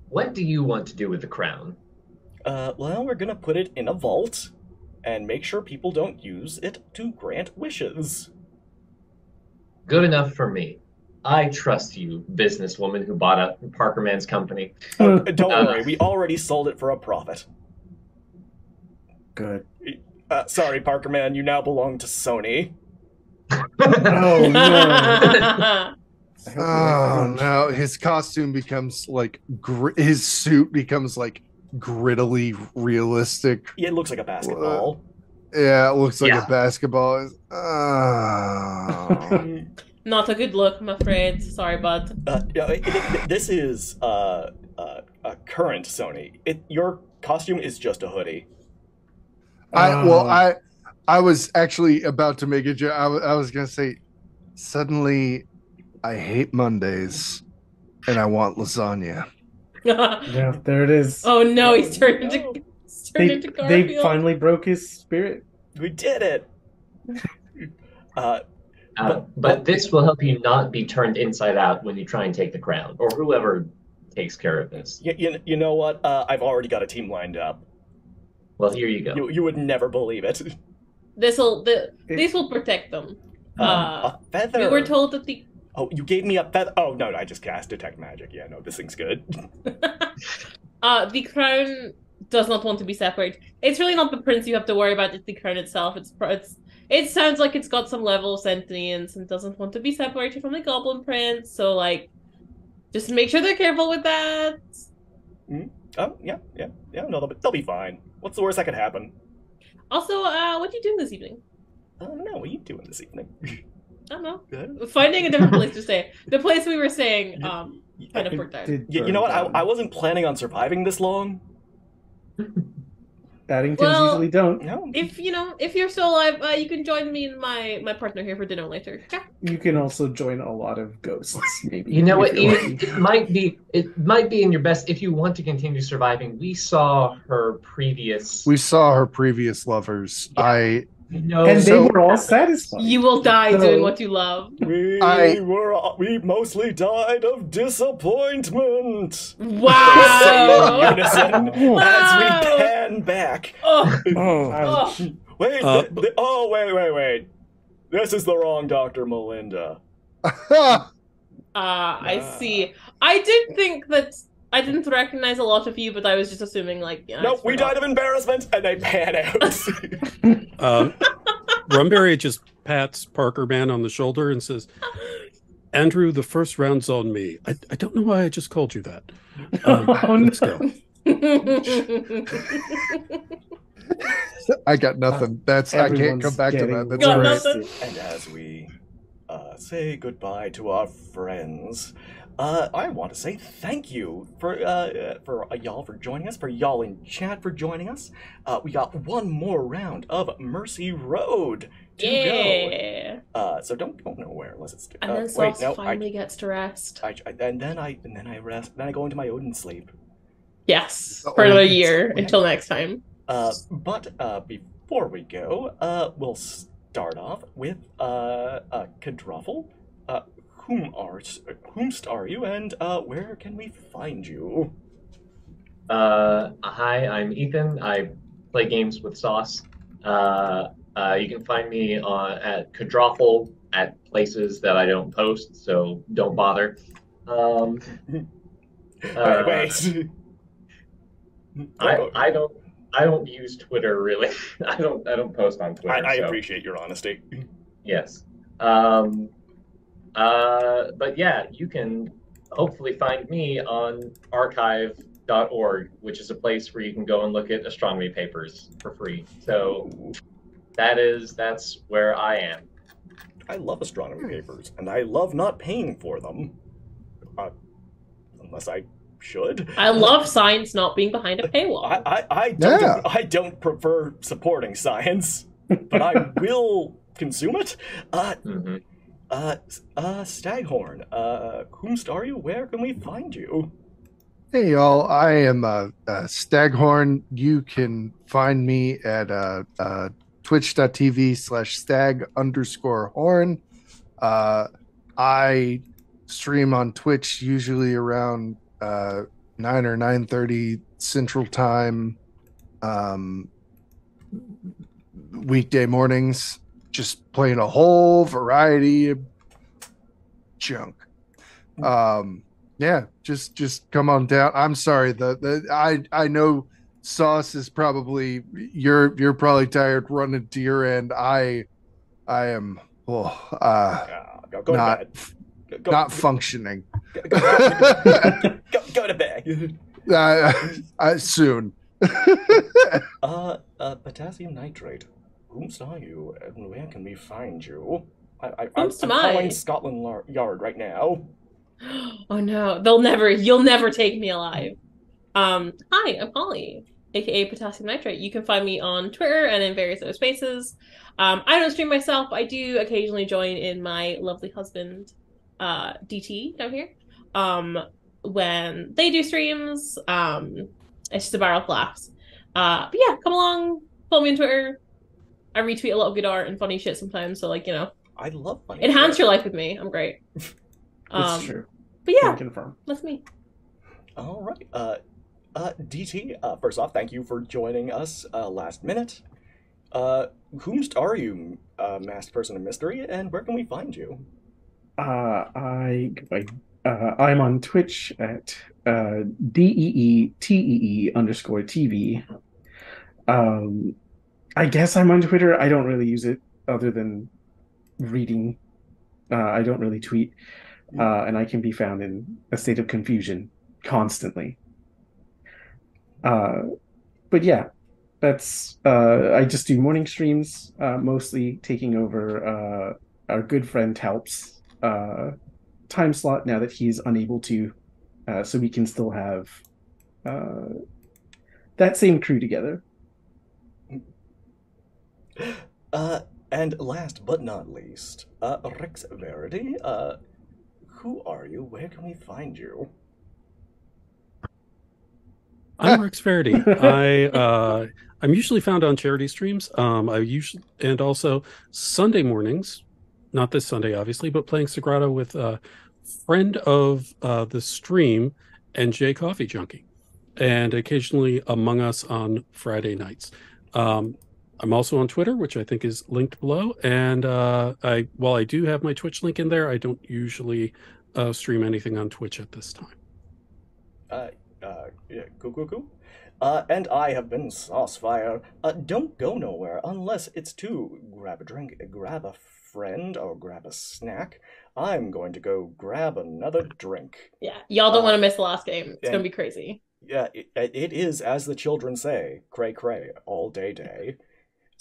Speaker 3: What do you want to do with the crown?
Speaker 1: Well, we're gonna put it in a vault and make sure people don't use it to grant wishes.
Speaker 3: Good enough for me. I trust you, businesswoman who bought up Parkerman's company.
Speaker 1: Don't worry, we already sold it for a profit.
Speaker 5: Good.
Speaker 1: Sorry, Parkerman, you now belong to Sony.
Speaker 5: Oh no!
Speaker 2: Oh no! His costume becomes like his suit becomes like grittily realistic.
Speaker 1: Yeah, it looks like a basketball.
Speaker 2: Yeah, it looks like a basketball.
Speaker 4: Not a good look, I'm afraid. Sorry, bud.
Speaker 1: This is a current Sony. Your costume is just a hoodie.
Speaker 2: I was actually about to make a joke. I was gonna say, suddenly, I hate Mondays, and I want lasagna.
Speaker 5: Yeah, there it is.
Speaker 4: Oh no, he's turned into Garfield.
Speaker 5: They finally broke his spirit.
Speaker 1: We did it.
Speaker 3: But this will help you not be turned inside out when you try and take the crown, or whoever takes care of this.
Speaker 1: You know what? I've already got a team lined up.
Speaker 3: Well, here you go.
Speaker 1: You would never believe it.
Speaker 4: This will protect them.
Speaker 1: A feather.
Speaker 4: We were told that the...
Speaker 1: Oh, you gave me a feather. Oh, no, I just cast Detect Magic. Yeah, no, this thing's good.
Speaker 4: The crown does not want to be separated. It's really not the prince you have to worry about, it's the crown itself. It sounds like it's got some level of sentience and doesn't want to be separated from the Goblin Prince, so, like, just make sure they're careful with that.
Speaker 1: Mm-hmm. Oh, yeah, no, they'll be fine. What's the worst that could happen?
Speaker 4: Also, what are you doing this evening?
Speaker 1: I don't know. What are you doing this evening?
Speaker 4: don't know. Finding a different place to stay. The place we were staying, kind of worked out.
Speaker 1: You know what? I wasn't planning on surviving this long.
Speaker 5: Addingtons usually don't.
Speaker 1: No.
Speaker 4: If you're still alive, you can join me and my partner here for dinner later. Okay?
Speaker 5: You can also join a lot of ghosts. Maybe.
Speaker 3: You know what? It might be in your best if you want to continue surviving. We saw her previous
Speaker 2: lovers.
Speaker 3: Yeah.
Speaker 5: And they were all satisfied.
Speaker 4: You will die doing what you love.
Speaker 1: We mostly died of disappointment.
Speaker 4: Wow.
Speaker 1: Unison, as we pan back. Wait. This is the wrong Dr. Melinda.
Speaker 4: I see. I didn't recognize a lot of you, but I was just assuming, like,
Speaker 1: no, we died of embarrassment, and they pan out.
Speaker 6: Rumberry just pats Parker Man on the shoulder and says, Andrew, the first round's on me. I don't know why I just called you that. Let's go.
Speaker 2: I got nothing. I can't come back to that. That's
Speaker 4: nothing.
Speaker 1: And as we say goodbye to our friends, I want to say thank you for y'all for joining us, for y'all in chat for joining us. We got one more round of Mercy Road to go. So don't go nowhere unless it's.
Speaker 4: And then Sauce finally gets to rest.
Speaker 1: Then I rest. Then I go into my Odin sleep.
Speaker 4: Yes, for another year until next time.
Speaker 1: But before we go, we'll start off with Kadruffle. Whomst are you, and where can we find you?
Speaker 3: Hi, I'm Ethan. I play games with Sauce. You can find me at Kadruffle at places that I don't post, so don't bother.
Speaker 1: Wait.
Speaker 3: I don't use Twitter really. I don't post on Twitter.
Speaker 1: I appreciate your honesty.
Speaker 3: Yes. But yeah, you can hopefully find me on archive.org, which is a place where you can go and look at astronomy papers for free. So that's where I am.
Speaker 1: I love astronomy papers, and I love not paying for them. Unless I should.
Speaker 4: I love science not being behind a paywall.
Speaker 1: I don't prefer supporting science, but I will consume it. Staghorn, whomst are you? Where can we find you?
Speaker 2: Hey y'all, I am Staghorn. You can find me at twitch.tv/stag_horn. I stream on Twitch usually around 9 or 9:30 Central Time, weekday mornings. Just playing a whole variety of junk. Yeah, just come on down. I'm sorry. I know Sauce is probably you're probably tired running to your end. I am not functioning.
Speaker 1: Go to bed.
Speaker 2: Soon.
Speaker 1: Potassium nitrate. Whomst are you, and where can we find you? I'm
Speaker 4: Whomst am
Speaker 1: calling
Speaker 4: I?
Speaker 1: Scotland Yard right now.
Speaker 4: Oh no, you'll never take me alive. Hi, I'm Holly, aka Potassium Nitrate. You can find me on Twitter and in various other spaces. I don't stream myself. I do occasionally join in my lovely husband, DT down here. When they do streams, it's just a barrel of laughs. But yeah, come along, follow me on Twitter. I retweet a lot of good art and funny shit sometimes, so
Speaker 1: I love funny.
Speaker 4: Enhance your life with me. I'm great.
Speaker 5: It's true.
Speaker 4: But yeah,
Speaker 5: Can confirm.
Speaker 4: that's me.
Speaker 1: All right. DT, first off, thank you for joining us last minute. Whomst are you, masked person of mystery, and where can we find you?
Speaker 5: I'm on Twitch at DEETEE_TV. I guess I'm on Twitter. I don't really use it other than reading. I don't really tweet. And I can be found in a state of confusion constantly. But yeah, that's I just do morning streams, mostly taking over our good friend Talp's time slot now that he's unable to, so we can still have that same crew together.
Speaker 1: And last but not least, Rex Verity, who are you? Where can we find you?
Speaker 6: I'm Rex Verity. I'm usually found on charity streams. And also Sunday mornings, not this Sunday obviously, but playing Sagrada with a friend of the stream, NJ Coffee Junkie, and occasionally Among Us on Friday nights. I'm also on Twitter, which I think is linked below. And while I do have my Twitch link in there, I don't usually stream anything on Twitch at this time.
Speaker 1: Yeah, cool. And I have been Saucefire. Don't go nowhere unless it's to grab a drink, grab a friend, or grab a snack. I'm going to go grab another drink.
Speaker 4: Yeah, y'all don't want to miss the last game. It's going to be crazy.
Speaker 1: Yeah, it is, as the children say, cray cray, all day.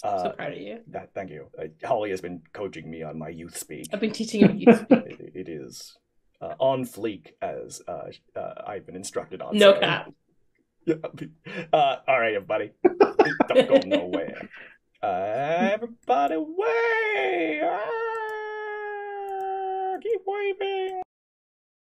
Speaker 4: So proud of you.
Speaker 1: Thank you. Holly has been coaching me on my youth speak.
Speaker 4: I've been teaching you youth speak.
Speaker 1: It is on fleek, as I've been instructed on.
Speaker 4: No cap.
Speaker 1: Yeah. All right, everybody. Don't go nowhere. Everybody, way!